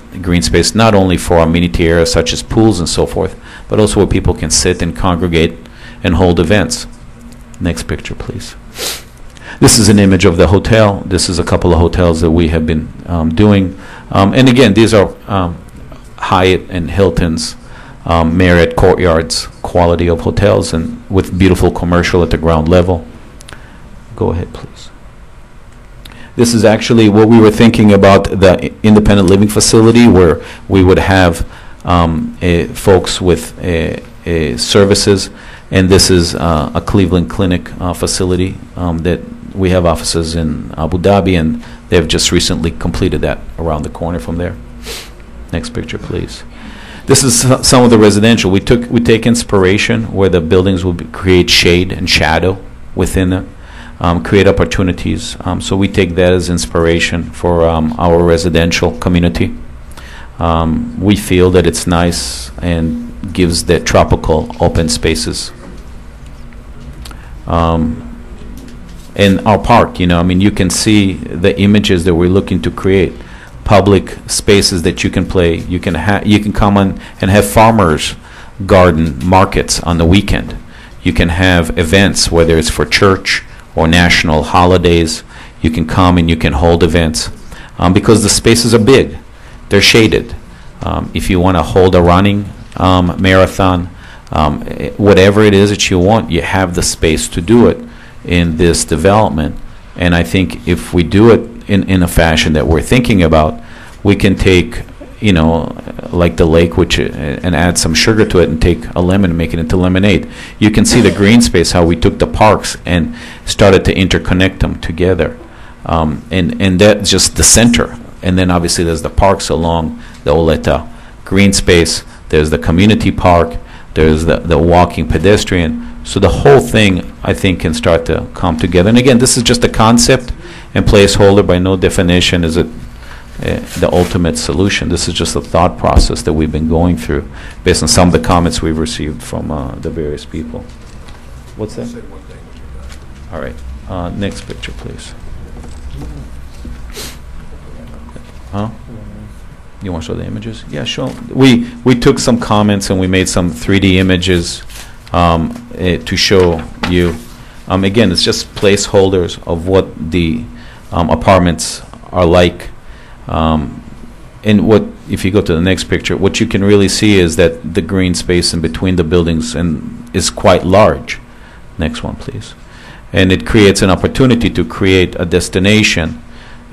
space, not only for amenity areas such as pools and so forth, but also where people can sit and congregate and hold events. Next picture, please. This is an image of the hotel. This is a couple of hotels that we have been doing. And again, these are Hyatt and Hilton's, Marriott Courtyards quality of hotels, and with beautiful commercial at the ground level. Go ahead, please. This is actually what we were thinking about, the independent living facility, where we would have folks with services, and this is a Cleveland Clinic facility that we have offices in Abu Dhabi, and they've just recently completed that around the corner from there. Next picture, please. This is some of the residential. We take inspiration where the buildings will create shade and shadow within them, create opportunities. So we take that as inspiration for our residential community. We feel that it's nice and gives that tropical open spaces. In our park, you can see the images that we're looking to create. Public spaces that you can play. You can come on and have farmers' garden markets on the weekend. You can have events, whether it's for church or national holidays. You can come and you can hold events because the spaces are big. They're shaded. If you want to hold a running marathon, whatever it is that you want, you have the space to do it in this development. And I think if we do it in a fashion that we're thinking about, we can take, like the lake, and add some sugar to it and take a lemon and make it into lemonade. You can see the green space, how we took the parks and started to interconnect them together. And that's just the center. And then obviously there's the parks along the Oleta green space. There's the community park. There's the walking pedestrian. So the whole thing, I think, can start to come together. And again, this is just a concept and placeholder. By no definition is it the ultimate solution. This is just a thought process that we've been going through based on some of the comments we've received from the various people. What's that? All right. Next picture, please. Huh? You want to show the images? Yeah, show. We took some comments and we made some 3D images to show you. Again, it's just placeholders of what the apartments are like. And what, if you go to the next picture, what you can really see is that the green space in between the buildings is quite large. Next one, please. And it creates an opportunity to create a destination.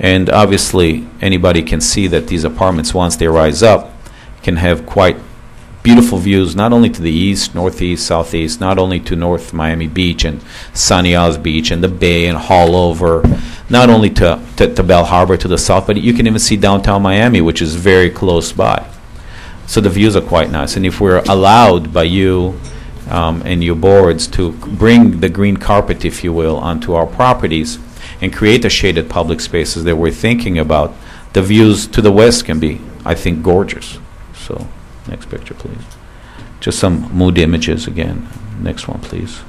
And obviously, anybody can see that these apartments, once they rise up, can have quite beautiful views, not only to the east, northeast, southeast, not only to North Miami Beach and Sunny Isles Beach and the Bay and Haulover, not only to Bell Harbor to the south, but you can even see downtown Miami, which is very close by. So the views are quite nice. And if we're allowed by you and your boards to bring the green carpet, if you will, onto our properties and create the shaded public spaces that we're thinking about, the views to the west can be, I think, gorgeous. So next picture, please. Just some mood images again. Next one, please.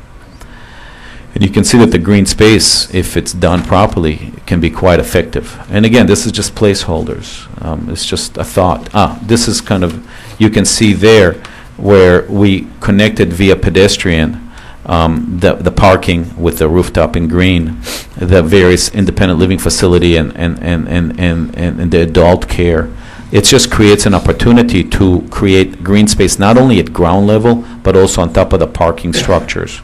And you can see that the green space, if it's done properly, can be quite effective. And again, this is just placeholders. It's just a thought. This is kind of, you can see there where we connected via pedestrian the parking with the rooftop in green, the various independent living facility and the adult care. It just creates an opportunity to create green space not only at ground level, but also on top of the parking structures.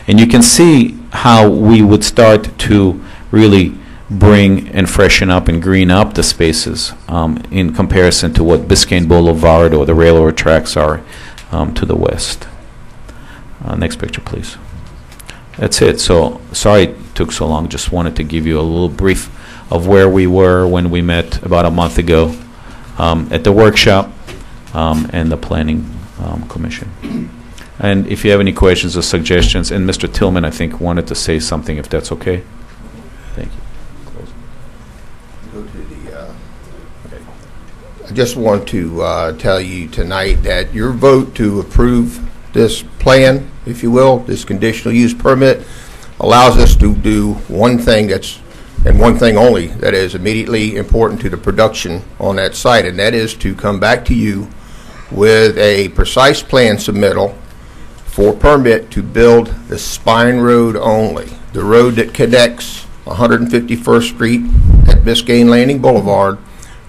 And you can see how we would start to really bring and freshen up and green up the spaces in comparison to what Biscayne Boulevard or the railroad tracks are to the west. Next picture, please. That's it. So sorry it took so long. Just wanted to give you a little brief of where we were when we met about a month ago at the workshop and the Planning Commission. And if you have any questions or suggestions, and Mr. Tillman, I think, wanted to say something, if that's okay. Thank you. I just want to tell you tonight that your vote to approve this plan, if you will, this conditional use permit, allows us to do one thing that's, and one thing only, that is immediately important to the production on that site, and that is to come back to you with a precise plan submittal for permit to build the spine road only, the road that connects 151st Street at Biscayne Landing Boulevard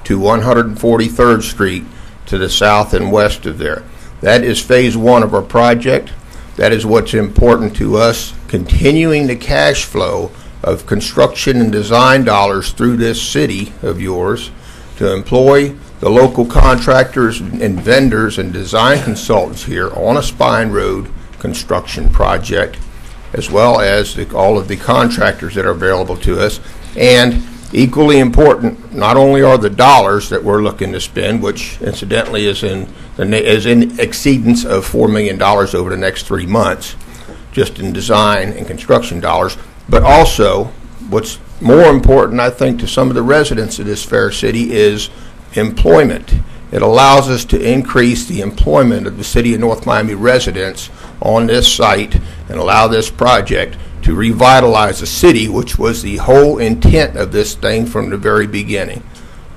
to 143rd Street to the south and west of there. That is phase one of our project. That is what's important to us, continuing the cash flow of construction and design dollars through this city of yours to employ the local contractors and vendors and design consultants here on a Spine Road construction project, as well as all of the contractors that are available to us. And equally important, not only are the dollars that we're looking to spend, which incidentally is in exceedance of $4 million over the next 3 months, just in design and construction dollars, but also what's more important, I think, to some of the residents of this fair city is employment. It allows us to increase the employment of the city of North Miami residents on this site and allow this project to revitalize the city, which was the whole intent of this thing from the very beginning.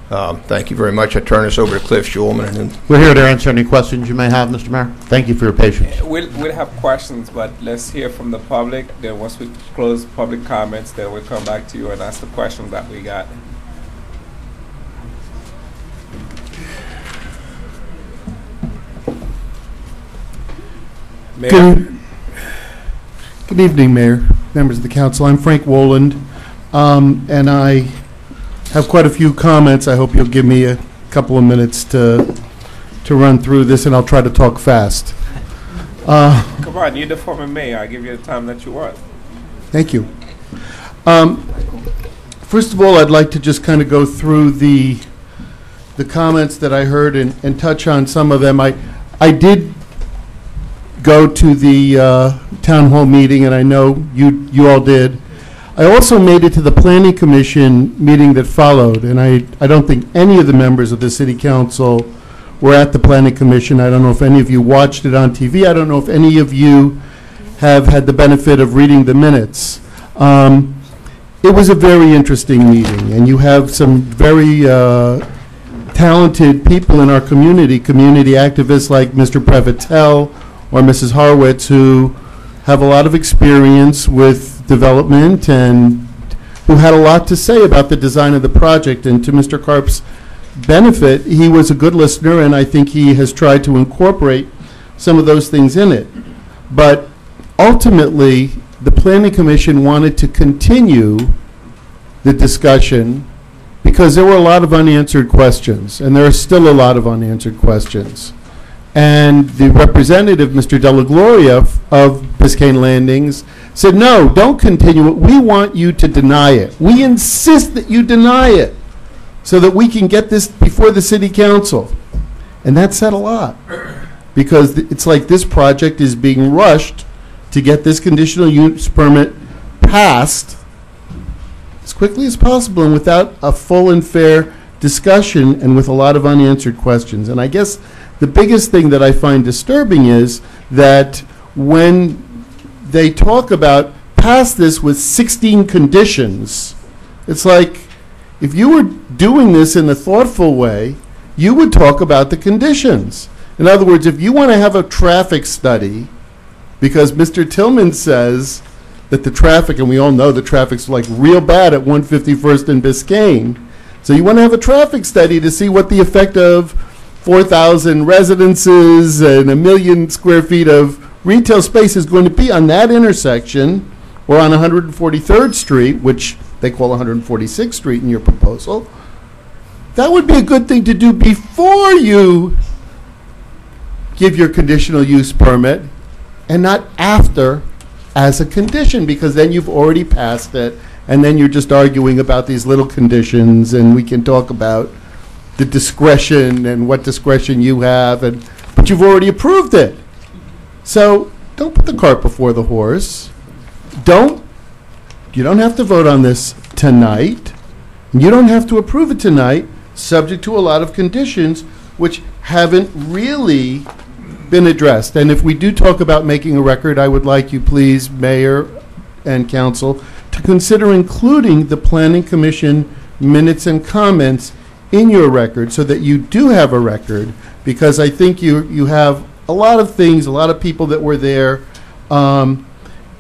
Thank you very much. I turn this over to Cliff Schulman. We're here to answer any questions you may have, Mr. Mayor. Thank you for your patience. We'll have questions, but let's hear from the public. Then once we close public comments, then we'll come back to you and ask the questions that we got. Good evening, Mayor, members of the council. I'm Frank Woland, and I have quite a few comments. I hope you'll give me a couple of minutes to run through this, and I'll try to talk fast. Come on, you're the former mayor. I'll give you the time that you want. Thank you. First of all, I'd like to just kind of go through the comments that I heard and touch on some of them. I did go to the town hall meeting, and I know you all did. I also made it to the Planning Commission meeting that followed, and I don't think any of the members of the City Council were at the Planning Commission. I don't know if any of you watched it on TV. I don't know if any of you have had the benefit of reading the minutes. It was a very interesting meeting, and you have some very talented people in our community activists like Mr. Previtel or Mrs. Harwitz, who have a lot of experience with development and who had a lot to say about the design of the project. And to Mr. Karp's benefit, he was a good listener, and I think he has tried to incorporate some of those things in it. But ultimately, the Planning Commission wanted to continue the discussion because there were a lot of unanswered questions, and there are still a lot of unanswered questions. And the representative, Mr. Della Gloria of Biscayne Landings, said, no, don't continue it. We want you to deny it. We insist that you deny it so that we can get this before the City Council. And that said a lot, because it's like this project is being rushed to get this conditional use permit passed as quickly as possible and without a full and fair discussion and with a lot of unanswered questions. And I guess the biggest thing that I find disturbing is that when they talk about pass this with 16 conditions, it's like if you were doing this in a thoughtful way, you would talk about the conditions. In other words, if you want to have a traffic study, because Mr. Tillman says that the traffic, and we all know the traffic's like real bad at 151st and Biscayne, so you want to have a traffic study to see what the effect of 4,000 residences and 1 million square feet of retail space is going to be on that intersection or on 143rd Street, which they call 146th Street in your proposal. That would be a good thing to do before you give your conditional use permit and not after as a condition, because then you've already passed it and then you're just arguing about these little conditions, and we can talk about the discretion and what discretion you have, but you've already approved it. So don't put the cart before the horse. You don't have to vote on this tonight. You don't have to approve it tonight, subject to a lot of conditions which haven't really been addressed. And if we do talk about making a record, I would like you, please, Mayor and Council, to consider including the Planning Commission minutes and comments in your record so that you do have a record, because I think you have a lot of things, a lot of people that were there, and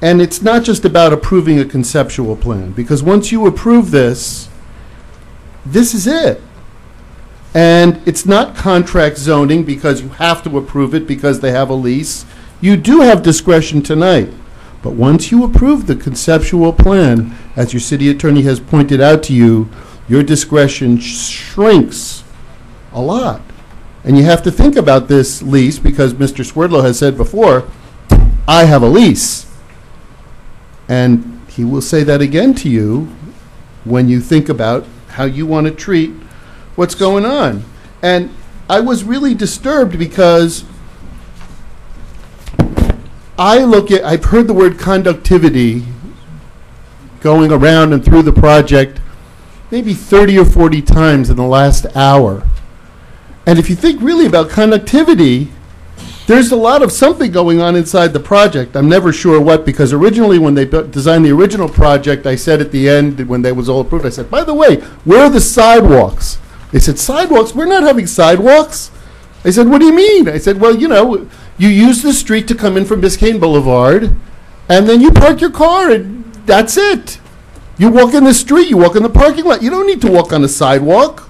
it's not just about approving a conceptual plan, because once you approve this is it. And it's not contract zoning because you have to approve it because they have a lease. You do have discretion tonight, But once you approve the conceptual plan, as your city attorney has pointed out to you, your discretion shrinks a lot. And you have to think about this lease, because Mr. Swerdlow has said before, I have a lease. And he will say that again to you when you think about how you want to treat what's going on. And I was really disturbed because I've heard the word conductivity going around and through the project maybe 30 or 40 times in the last hour. And if you think really about conductivity, there's a lot of something going on inside the project. I'm never sure what, because originally when they designed the original project, I said at the end, when they was all approved, I said, by the way, where are the sidewalks? They said, sidewalks? We're not having sidewalks. I said, what do you mean? I said, well, you know, you use the street to come in from Biscayne Boulevard, and then you park your car, and that's it. You walk in the street, you walk in the parking lot. You don't need to walk on a sidewalk.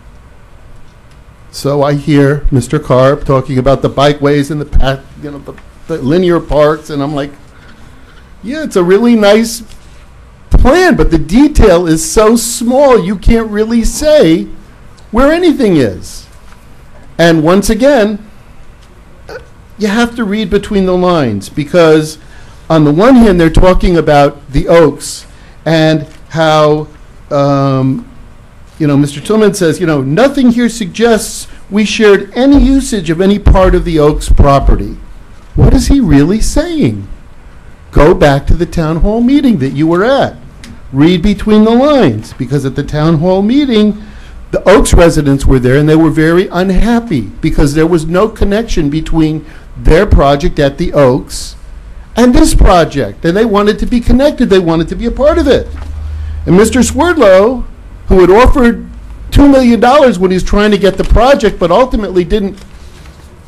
So I hear Mr. Karp talking about the bikeways and the linear parks, and I'm like, yeah, it's a really nice plan, but the detail is so small you can't really say where anything is. And once again, you have to read between the lines, because on the one hand, they're talking about the Oaks and how Mr. Tillman says, nothing here suggests we shared any usage of any part of the Oaks property. What is he really saying? Go back to the town hall meeting that you were at. Read between the lines, because at the town hall meeting, the Oaks residents were there and they were very unhappy because there was no connection between their project at the Oaks and this project. And they wanted to be connected. They wanted to be a part of it. And Mr. Swerdlow, who had offered $2 million when he was trying to get the project, but ultimately didn't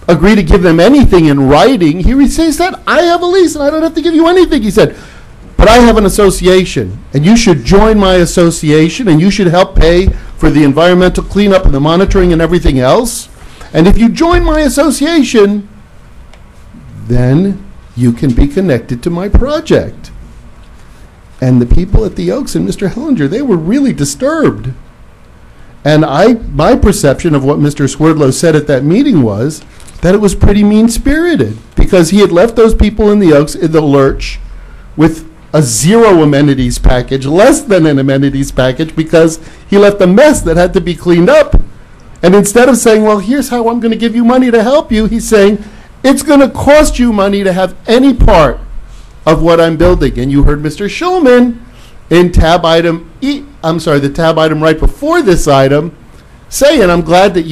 agree to give them anything in writing, he says that I have a lease and I don't have to give you anything. He said, but I have an association, and you should join my association, and you should help pay for the environmental cleanup and the monitoring and everything else. And if you join my association, then you can be connected to my project. And the people at the Oaks and Mr. Hellinger, they were really disturbed. And my perception of what Mr. Swerdlow said at that meeting was that it was pretty mean-spirited, because he had left those people in the Oaks in the lurch with a zero amenities package, less than an amenities package, because he left a mess that had to be cleaned up. And instead of saying, well, here's how I'm going to give you money to help you, he's saying, it's going to cost you money to have any part of what I'm building. And you heard Mr. Schulman in the tab item right before this item, saying, I'm glad that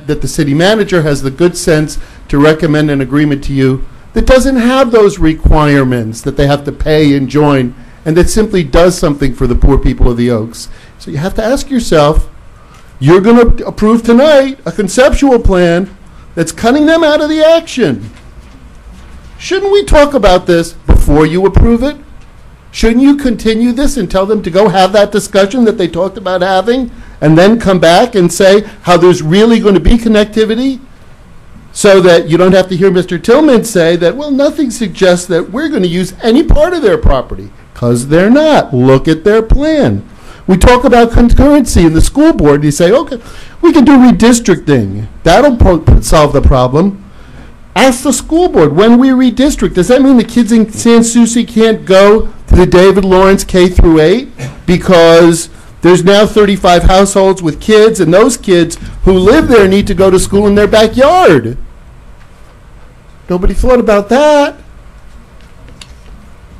that the city manager has the good sense to recommend an agreement to you that doesn't have those requirements that they have to pay and join, and that simply does something for the poor people of the Oaks. So you have to ask yourself, you're going to approve tonight a conceptual plan that's cutting them out of the action. Shouldn't we talk about this before you approve it? Shouldn't you continue this and tell them to go have that discussion that they talked about having, and then come back and say how there's really going to be connectivity, so that you don't have to hear Mr. Tillman say that, well, nothing suggests that we're going to use any part of their property, because they're not. Look at their plan. We talk about concurrency in the school board, and you say, okay, we can do redistricting. That'll solve the problem. Ask the school board, when we redistrict, does that mean the kids in Sans Souci can't go to the David Lawrence K through 8 because there's now 35 households with kids, and those kids who live there need to go to school in their backyard? Nobody thought about that.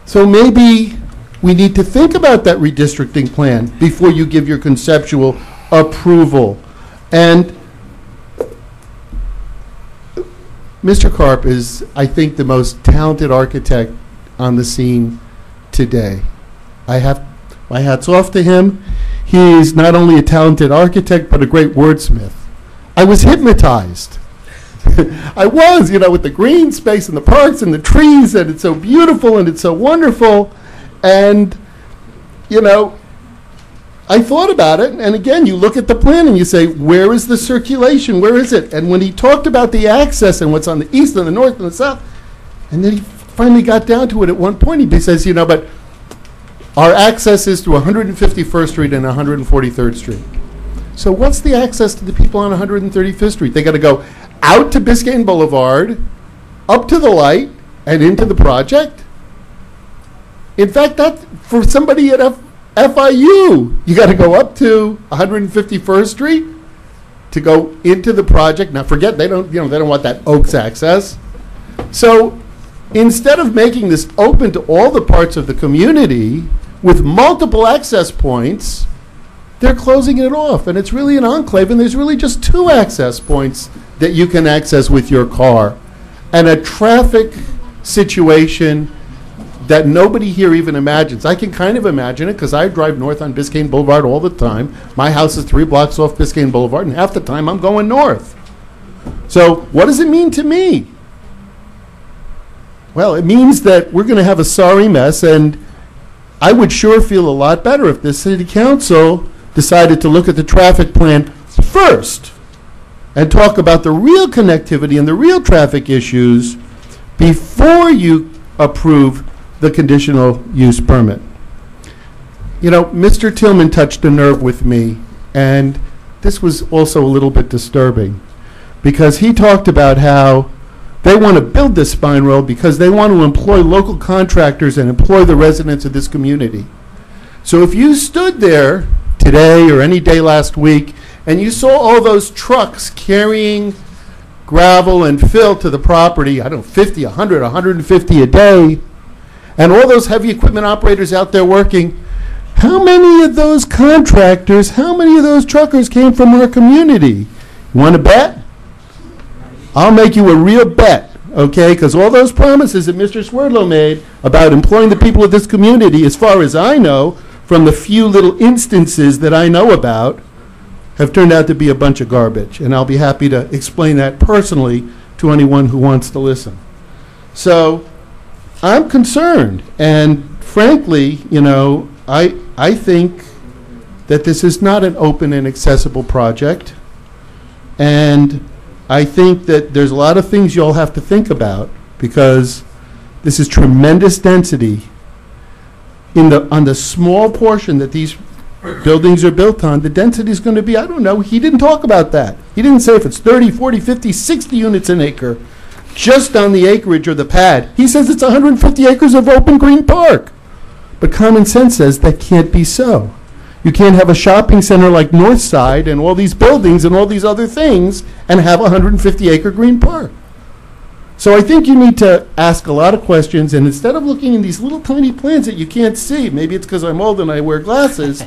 So maybe we need to think about that redistricting plan before you give your conceptual approval. And Mr. Karp is, I think, the most talented architect on the scene today. I have my hat's off to him. He's not only a talented architect, but a great wordsmith. I was hypnotized. I was, with the green space and the parks and the trees, and it's so beautiful and it's so wonderful. And, I thought about it, and again, you look at the plan and you say, where is the circulation? Where is it? And when he talked about the access and what's on the east and the north and the south, and then he finally got down to it at one point. He says, but our access is through 151st Street and 143rd Street. So what's the access to the people on 135th Street? They got to go out to Biscayne Boulevard, up to the light, and into the project? In fact, that for somebody at FIU, you got to go up to 151st Street to go into the project. Now, forget they don't want that Oaks access. So, instead of making this open to all the parts of the community with multiple access points, they're closing it off, and it's really an enclave, and there's really just 2 access points that you can access with your car, and a traffic situation that nobody here even imagines. I can kind of imagine it because I drive north on Biscayne Boulevard all the time. My house is 3 blocks off Biscayne Boulevard, and half the time I'm going north. So what does it mean to me? Well, it means that we're going to have a sorry mess, and I would sure feel a lot better if the city council decided to look at the traffic plan first and talk about the real connectivity and the real traffic issues before you approve the conditional use permit. Mr. Tillman touched a nerve with me, and this was also a little bit disturbing because he talked about how they want to build this spine road because they want to employ local contractors and employ the residents of this community. So if you stood there today or any day last week and you saw all those trucks carrying gravel and fill to the property, 50, 100, 150 a day, and all those heavy equipment operators out there working, how many of those contractors, how many of those truckers came from our community? You want to bet? I'll make you a real bet, okay? Because all those promises that Mr. Swerdlow made about employing the people of this community, as far as I know, from the few little instances that I know about, have turned out to be a bunch of garbage. And I'll be happy to explain that personally to anyone who wants to listen. So I'm concerned, and frankly, I think that this is not an open and accessible project, and I think that there's a lot of things you'll have to think about because this is tremendous density on the small portion that these buildings are built on. The density is going to be, I don't know, he didn't talk about that. He didn't say if it's 30, 40, 50, 60 units an acre just on the acreage or the pad. He says it's 150 acres of open green park. But common sense says that can't be so. You can't have a shopping center like Northside and all these buildings and all these other things and have a 150-acre green park. So I think you need to ask a lot of questions, and instead of looking in these little tiny plans that you can't see, maybe it's because I'm old and I wear glasses,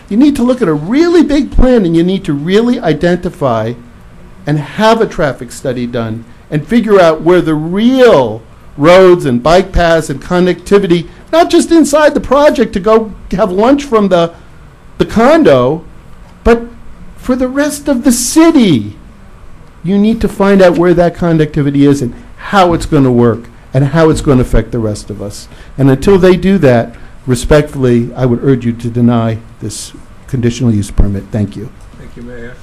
you need to look at a really big plan, and you need to really identify and have a traffic study done and figure out where the real roads and bike paths and connectivity, not just inside the project to go have lunch from the condo, but for the rest of the city. You need to find out where that connectivity is and how it's going to work and how it's going to affect the rest of us. And until they do that, respectfully, I would urge you to deny this conditional use permit. Thank you. Thank you, Mayor.